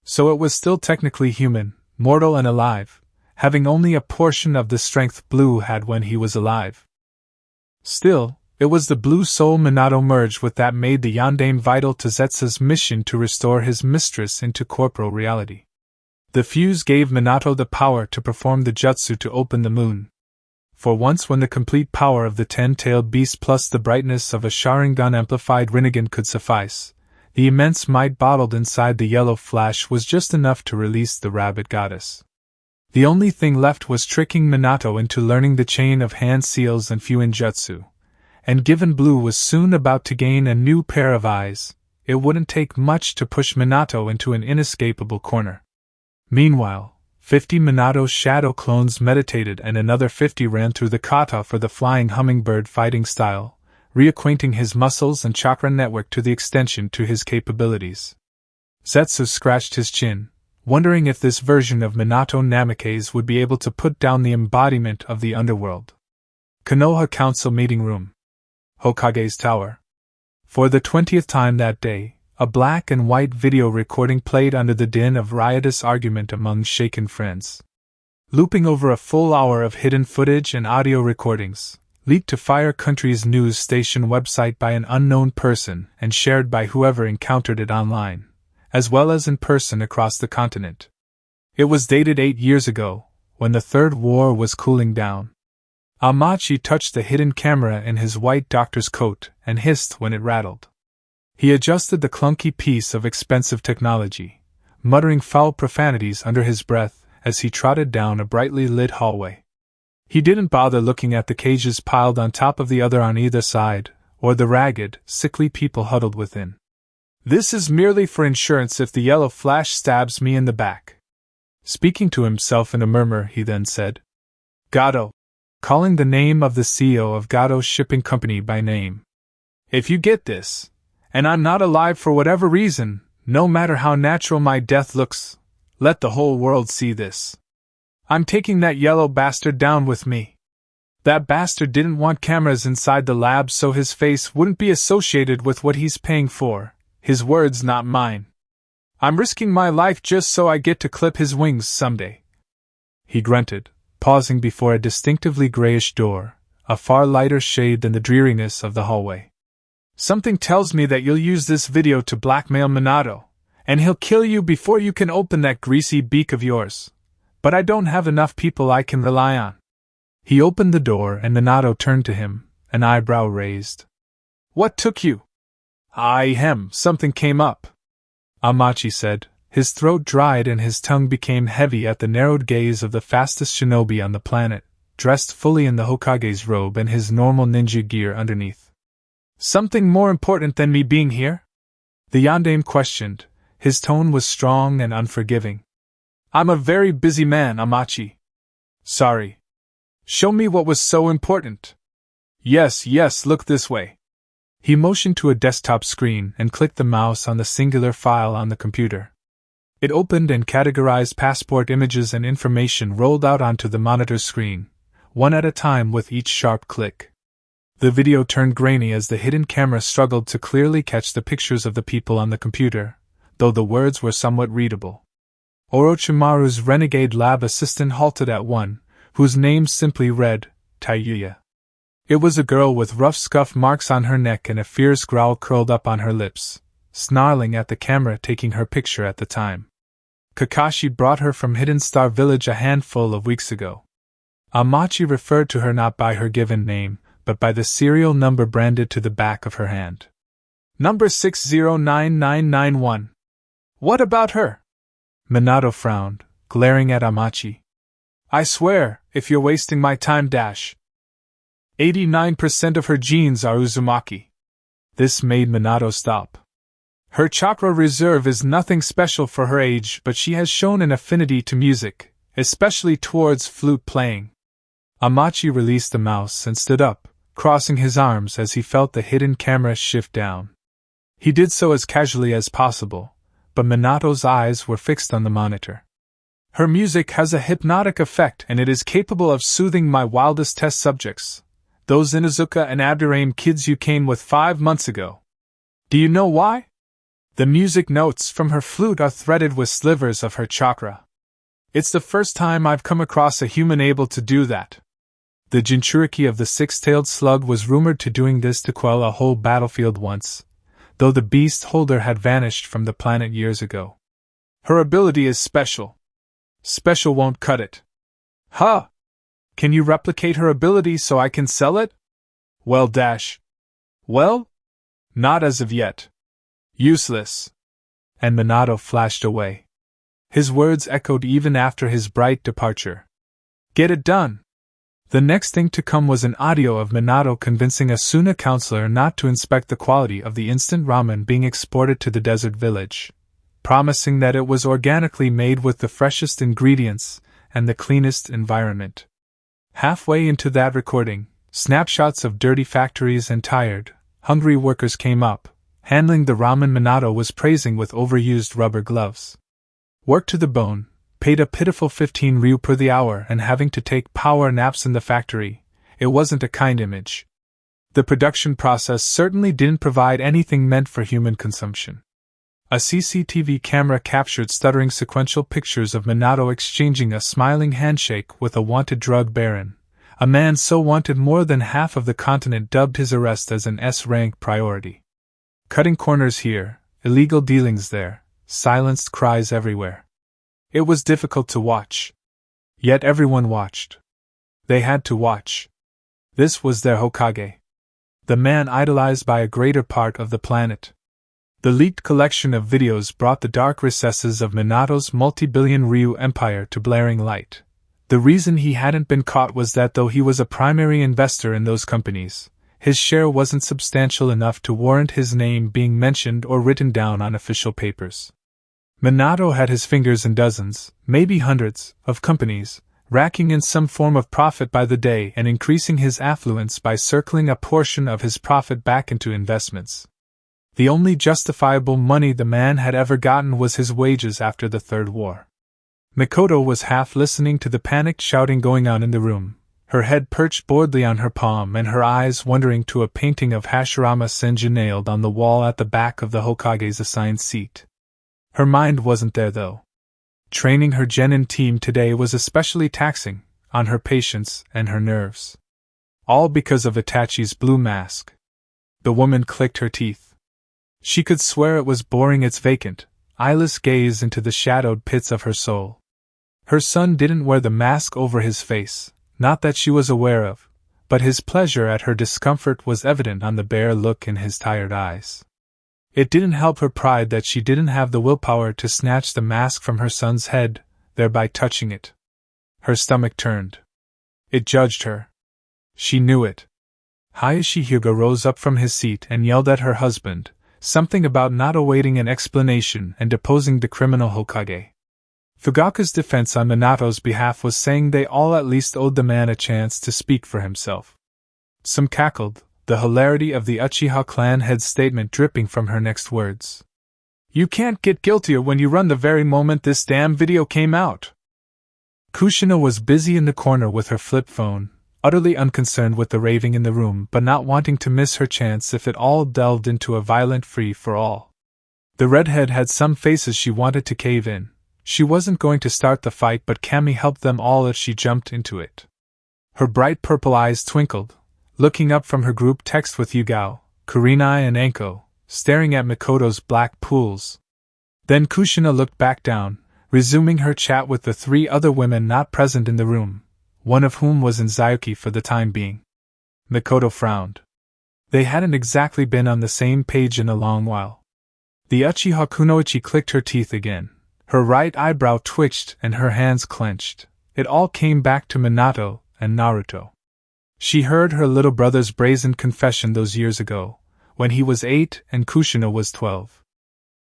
So it was still technically human, mortal and alive, having only a portion of the strength Blue had when he was alive. Still, it was the Blue soul Minato merged with that made the Yondaime vital to Zetsu's mission to restore his mistress into corporal reality. The fuse gave Minato the power to perform the jutsu to open the moon. For once, when the complete power of the 10-tailed beast plus the brightness of a Sharingan-amplified Rinnegan could suffice, the immense might bottled inside the yellow flash was just enough to release the rabbit goddess. The only thing left was tricking Minato into learning the chain of hand seals and Fuin jutsu, and given Blue was soon about to gain a new pair of eyes, it wouldn't take much to push Minato into an inescapable corner. Meanwhile, 50 Minato shadow clones meditated and another 50 ran through the kata for the flying hummingbird fighting style, reacquainting his muscles and chakra network to the extension to his capabilities. Zetsu scratched his chin, wondering if this version of Minato Namikaze would be able to put down the embodiment of the underworld. Konoha Council Meeting Room. Hokage's Tower. For the 20th time that day, a black and white video recording played under the din of riotous argument among shaken friends. Looping over a full hour of hidden footage and audio recordings, leaked to Fire Country's news station website by an unknown person and shared by whoever encountered it online, as well as in person across the continent. It was dated 8 years ago, when the Third War was cooling down. Amachi touched the hidden camera in his white doctor's coat and hissed when it rattled. He adjusted the clunky piece of expensive technology, muttering foul profanities under his breath as he trotted down a brightly lit hallway. He didn't bother looking at the cages piled on top of the other on either side, or the ragged, sickly people huddled within. This is merely for insurance if the yellow flash stabs me in the back. Speaking to himself in a murmur, he then said, Gato, calling the name of the CEO of Gato Shipping Company by name. If you get this, and I'm not alive for whatever reason, no matter how natural my death looks, let the whole world see this. I'm taking that yellow bastard down with me. That bastard didn't want cameras inside the lab so his face wouldn't be associated with what he's paying for, his words not mine. I'm risking my life just so I get to clip his wings someday. He grunted, pausing before a distinctively grayish door, a far lighter shade than the dreariness of the hallway. Something tells me that you'll use this video to blackmail Minato, and he'll kill you before you can open that greasy beak of yours. But I don't have enough people I can rely on. He opened the door and Minato turned to him, an eyebrow raised. What took you? Something came up. Amachi said, his throat dried and his tongue became heavy at the narrowed gaze of the fastest shinobi on the planet, dressed fully in the Hokage's robe and his normal ninja gear underneath. Something more important than me being here? The yondaime questioned. His tone was strong and unforgiving. I'm a very busy man, Amachi. Sorry. Show me what was so important. Yes, look this way. He motioned to a desktop screen and clicked the mouse on the singular file on the computer. It opened and categorized passport images and information rolled out onto the monitor screen, one at a time with each sharp click. The video turned grainy as the hidden camera struggled to clearly catch the pictures of the people on the computer, though the words were somewhat readable. Orochimaru's renegade lab assistant halted at one, whose name simply read, Tayuya. It was a girl with rough scuff marks on her neck and a fierce growl curled up on her lips, snarling at the camera taking her picture at the time. Kakashi brought her from Hidden Star Village a handful of weeks ago. Amachi referred to her not by her given name, but by the serial number branded to the back of her hand. Number 609991. What about her? Minato frowned, glaring at Amachi. I swear, if you're wasting my time 89% of her genes are Uzumaki. This made Minato stop. Her chakra reserve is nothing special for her age, but she has shown an affinity to music, especially towards flute playing. Amachi released the mouse and stood up, crossing his arms as he felt the hidden camera shift down. He did so as casually as possible, but Minato's eyes were fixed on the monitor. Her music has a hypnotic effect and it is capable of soothing my wildest test subjects. Those Inuzuka and Abdurrahim kids you came with 5 months ago. Do you know why? The music notes from her flute are threaded with slivers of her chakra. It's the first time I've come across a human able to do that. The Jinchuriki of the six-tailed slug was rumored to doing this to quell a whole battlefield once, though the beast holder had vanished from the planet years ago. Her ability is special. Special won't cut it. Huh! Can you replicate her ability so I can sell it? Well, not as of yet. Useless. And Minato flashed away. His words echoed even after his bright departure. Get it done. The next thing to come was an audio of Minato convincing a Suna counselor not to inspect the quality of the instant ramen being exported to the desert village, promising that it was organically made with the freshest ingredients and the cleanest environment. Halfway into that recording, snapshots of dirty factories and tired, hungry workers came up, handling the ramen Minato was praising with overused rubber gloves. Worked to the bone, paid a pitiful 15 ryu per the hour and having to take power naps in the factory, it wasn't a kind image. The production process certainly didn't provide anything meant for human consumption. A CCTV camera captured stuttering sequential pictures of Minato exchanging a smiling handshake with a wanted drug baron, a man so wanted more than half of the continent dubbed his arrest as an S-rank priority. Cutting corners here, illegal dealings there, silenced cries everywhere. It was difficult to watch. Yet everyone watched. They had to watch. This was their Hokage. The man idolized by a greater part of the planet. The leaked collection of videos brought the dark recesses of Minato's multi-billion Ryu empire to blaring light. The reason he hadn't been caught was that though he was a primary investor in those companies, his share wasn't substantial enough to warrant his name being mentioned or written down on official papers. Minato had his fingers in dozens, maybe hundreds, of companies, racking in some form of profit by the day and increasing his affluence by circling a portion of his profit back into investments. The only justifiable money the man had ever gotten was his wages after the Third War. Mikoto was half listening to the panicked shouting going on in the room, her head perched boredly on her palm and her eyes wandering to a painting of Hashirama Senju nailed on the wall at the back of the Hokage's assigned seat. Her mind wasn't there though. Training her genin team today was especially taxing on her patience and her nerves. All because of Itachi's blue mask. The woman clicked her teeth. She could swear it was boring its vacant, eyeless gaze into the shadowed pits of her soul. Her son didn't wear the mask over his face, not that she was aware of, but his pleasure at her discomfort was evident on the bare look in his tired eyes. It didn't help her pride that she didn't have the willpower to snatch the mask from her son's head, thereby touching it. Her stomach turned. It judged her. She knew it. Hayashi Hyuga rose up from his seat and yelled at her husband, something about not awaiting an explanation and deposing the criminal Hokage. Fugaku's defense on Minato's behalf was saying they all at least owed the man a chance to speak for himself. Some cackled, the hilarity of the Uchiha clan head's statement dripping from her next words. "You can't get guiltier when you run the very moment this damn video came out." Kushina was busy in the corner with her flip phone, utterly unconcerned with the raving in the room but not wanting to miss her chance if it all delved into a violent free-for-all. The redhead had some faces she wanted to cave in. She wasn't going to start the fight, but Kami helped them all if she jumped into it. Her bright purple eyes twinkled, looking up from her group text with Yugao, Kurenai and Anko, staring at Mikoto's black pools. Then Kushina looked back down, resuming her chat with the three other women not present in the room, one of whom was in Zayuki for the time being. Mikoto frowned. They hadn't exactly been on the same page in a long while. The Uchiha Kunoichi clicked her teeth again. Her right eyebrow twitched and her hands clenched. It all came back to Minato and Naruto. She heard her little brother's brazen confession those years ago, when he was 8 and Kushina was 12.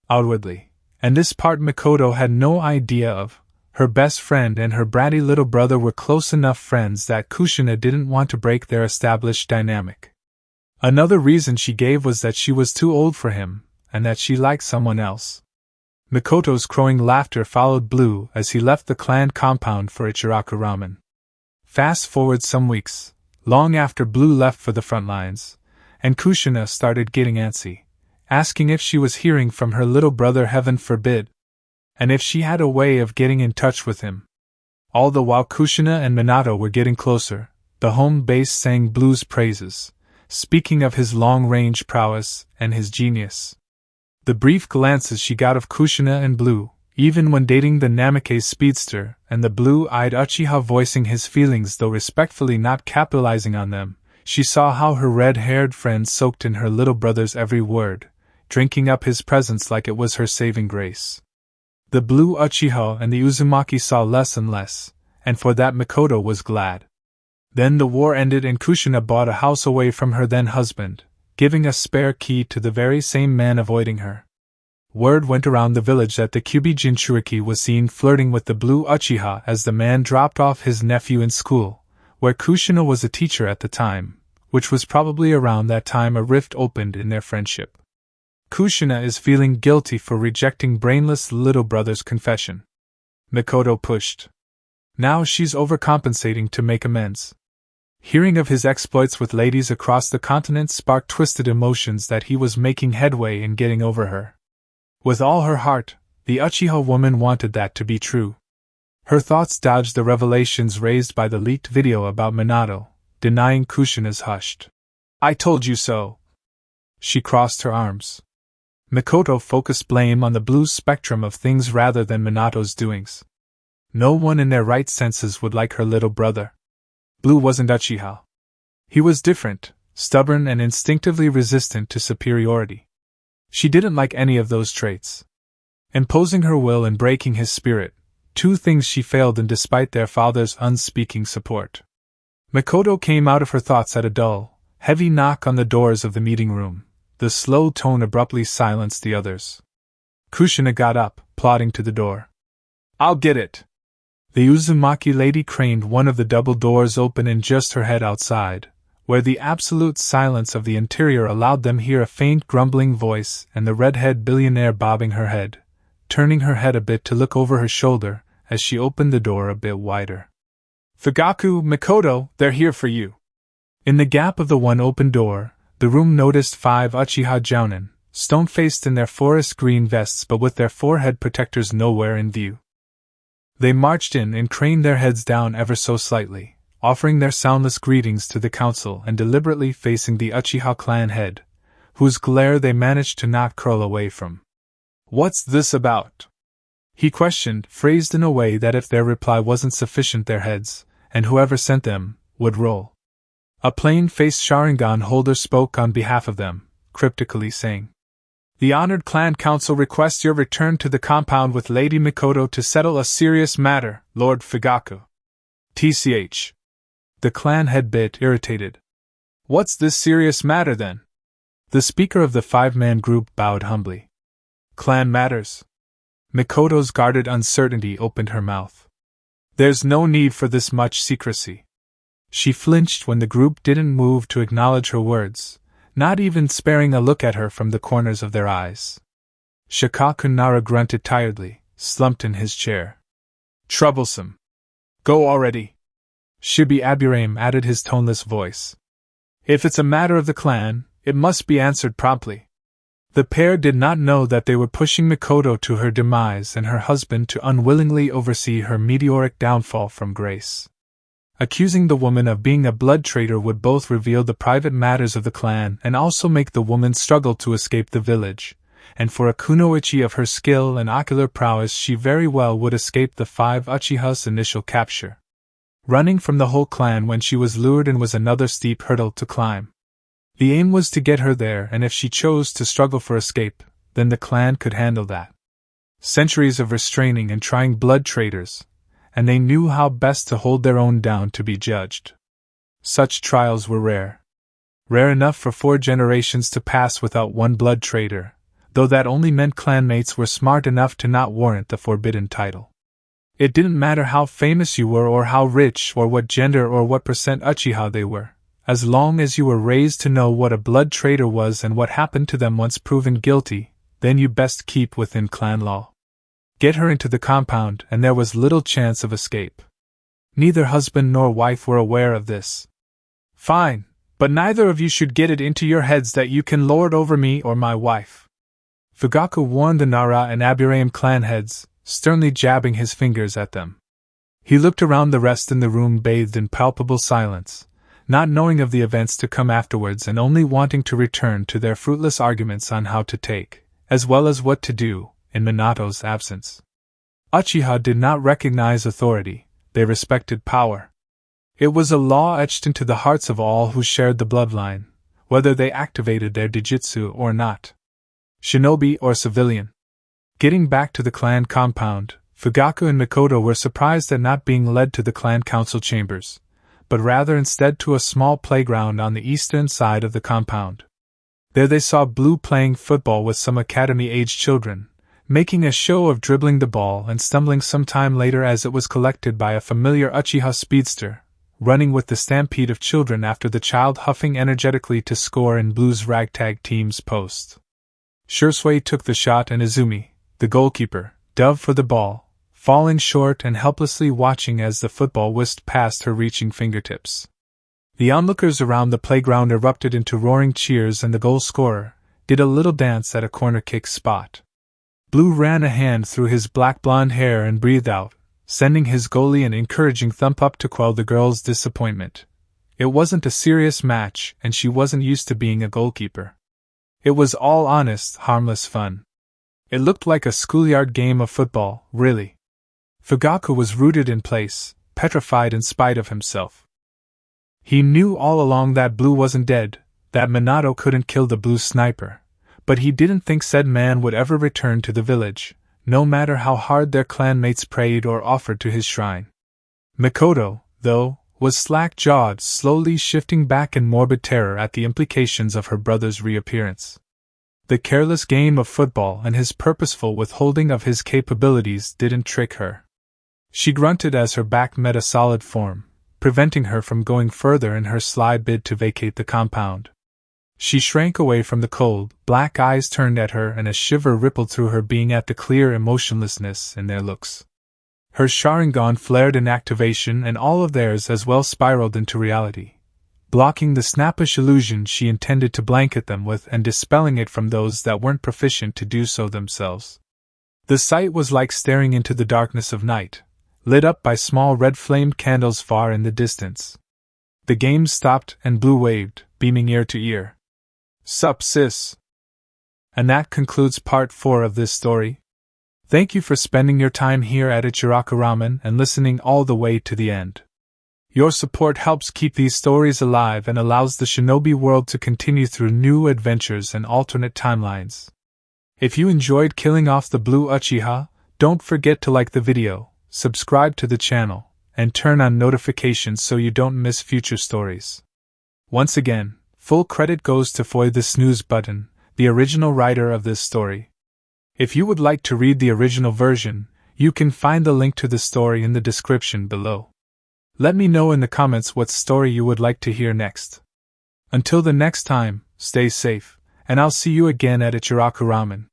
Outwardly, and this part Mikoto had no idea of, her best friend and her bratty little brother were close enough friends that Kushina didn't want to break their established dynamic. Another reason she gave was that she was too old for him, and that she liked someone else. Mikoto's crowing laughter followed Blue as he left the clan compound for Ichiraku Ramen. Fast forward some weeks, long after Blue left for the front lines, and Kushina started getting antsy, asking if she was hearing from her little brother, heaven forbid, and if she had a way of getting in touch with him. All the while Kushina and Minato were getting closer, the home base sang Blue's praises, speaking of his long-range prowess and his genius. The brief glances she got of Kushina and Blue, even when dating the Namikaze speedster, and the blue-eyed Uchiha voicing his feelings though respectfully not capitalizing on them, she saw how her red-haired friend soaked in her little brother's every word, drinking up his presence like it was her saving grace. The Blue Uchiha and the Uzumaki saw less and less, and for that Mikoto was glad. Then the war ended and Kushina bought a house away from her then-husband, giving a spare key to the very same man avoiding her. Word went around the village that the Kyubi Jinchuriki was seen flirting with the Blue Uchiha as the man dropped off his nephew in school, where Kushina was a teacher at the time, which was probably around that time a rift opened in their friendship. Kushina is feeling guilty for rejecting brainless little brother's confession. Mikoto pushed. Now she's overcompensating to make amends. Hearing of his exploits with ladies across the continent sparked twisted emotions that he was making headway in getting over her. With all her heart, the Uchiha woman wanted that to be true. Her thoughts dodged the revelations raised by the leaked video about Minato, denying Kushina's hushed, "I told you so." She crossed her arms. Mikoto focused blame on the blue spectrum of things rather than Minato's doings. No one in their right senses would like her little brother. Blue wasn't Uchiha. He was different, stubborn and instinctively resistant to superiority. She didn't like any of those traits. Imposing her will and breaking his spirit, two things she failed in despite their father's unspeaking support. Mikoto came out of her thoughts at a dull, heavy knock on the doors of the meeting room. The slow tone abruptly silenced the others. Kushina got up, plodding to the door. "I'll get it." The Uzumaki lady craned one of the double doors open and just her head outside, where the absolute silence of the interior allowed them hear a faint grumbling voice and the redhead billionaire bobbing her head, turning her head a bit to look over her shoulder as she opened the door a bit wider. "Fugaku, Mikoto, they're here for you." In the gap of the one open door, the room noticed 5 Uchiha jounin, stone-faced in their forest green vests but with their forehead protectors nowhere in view. They marched in and craned their heads down ever so slightly, offering their soundless greetings to the council and deliberately facing the Uchiha clan head, whose glare they managed to not curl away from. "What's this about?" he questioned, phrased in a way that if their reply wasn't sufficient their heads, and whoever sent them, would roll. A plain-faced Sharingan holder spoke on behalf of them, cryptically saying, "The honored clan council requests your return to the compound with Lady Mikoto to settle a serious matter, Lord Fugaku." "TCH. The clan head bit irritated. "What's this serious matter then?" The speaker of the five-man group bowed humbly. "Clan matters." Mikoto's guarded uncertainty opened her mouth. "There's no need for this much secrecy." She flinched when the group didn't move to acknowledge her words, not even sparing a look at her from the corners of their eyes. Shikaku Nara grunted tiredly, slumped in his chair. "Troublesome. Go already." Shibi Aburame added his toneless voice. "If it's a matter of the clan, it must be answered promptly." The pair did not know that they were pushing Mikoto to her demise and her husband to unwillingly oversee her meteoric downfall from grace. Accusing the woman of being a blood traitor would both reveal the private matters of the clan and also make the woman struggle to escape the village, and for a kunoichi of her skill and ocular prowess she very well would escape the five Uchiha's initial capture. Running from the whole clan when she was lured in was another steep hurdle to climb. The aim was to get her there, and if she chose to struggle for escape, then the clan could handle that. Centuries of restraining and trying blood traitors, and they knew how best to hold their own down to be judged. Such trials were rare. Rare enough for 4 generations to pass without one blood traitor, though that only meant clanmates were smart enough to not warrant the forbidden title. It didn't matter how famous you were or how rich or what gender or what percent Uchiha they were. As long as you were raised to know what a blood traitor was and what happened to them once proven guilty, then you best keep within clan law. Get her into the compound, and there was little chance of escape. Neither husband nor wife were aware of this. "Fine, but neither of you should get it into your heads that you can lord over me or my wife," Fugaku warned the Nara and Aburame clan heads, sternly jabbing his fingers at them. He looked around the rest in the room bathed in palpable silence, not knowing of the events to come afterwards and only wanting to return to their fruitless arguments on how to take, as well as what to do, in Minato's absence. Uchiha did not recognize authority, they respected power. It was a law etched into the hearts of all who shared the bloodline, whether they activated their dijitsu or not. Shinobi or civilian. Getting back to the clan compound, Fugaku and Mikoto were surprised at not being led to the clan council chambers, but rather instead to a small playground on the eastern side of the compound. There they saw Blue playing football with some academy-aged children, making a show of dribbling the ball and stumbling some time later as it was collected by a familiar Uchiha speedster, running with the stampede of children after the child huffing energetically to score in Blue's ragtag team's post. Shursui took the shot and Izumi, the goalkeeper, dove for the ball, falling short and helplessly watching as the football whisked past her reaching fingertips. The onlookers around the playground erupted into roaring cheers and the goal scorer did a little dance at a corner kick spot. Blue ran a hand through his black blonde hair and breathed out, sending his goalie an encouraging thump up to quell the girl's disappointment. It wasn't a serious match, and she wasn't used to being a goalkeeper. It was all honest, harmless fun. It looked like a schoolyard game of football, really. Fugaku was rooted in place, petrified in spite of himself. He knew all along that Blue wasn't dead, that Minato couldn't kill the Blue sniper, but he didn't think said man would ever return to the village, no matter how hard their clanmates prayed or offered to his shrine. Mikoto, though, was slack-jawed, slowly shifting back in morbid terror at the implications of her brother's reappearance. The careless game of football and his purposeful withholding of his capabilities didn't trick her. She grunted as her back met a solid form, preventing her from going further in her sly bid to vacate the compound. She shrank away from the cold, black eyes turned at her and a shiver rippled through her being at the clear emotionlessness in their looks. Her Sharingan flared in activation and all of theirs as well spiraled into reality. blocking the snappish illusion she intended to blanket them with and dispelling it from those that weren't proficient to do so themselves. The sight was like staring into the darkness of night, lit up by small red-flamed candles far in the distance. The game stopped and Blue waved, beaming ear to ear. "Sup, sis?" And that concludes part 4 of this story. Thank you for spending your time here at Ichiraku Ramen and listening all the way to the end. Your support helps keep these stories alive and allows the Shinobi world to continue through new adventures and alternate timelines. If you enjoyed killing off the Blue Uchiha, don't forget to like the video, subscribe to the channel, and turn on notifications so you don't miss future stories. Once again, full credit goes to Foy the Snooze Button, the original writer of this story. If you would like to read the original version, you can find the link to the story in the description below. Let me know in the comments what story you would like to hear next. Until the next time, stay safe, and I'll see you again at Ichiraku Ramen.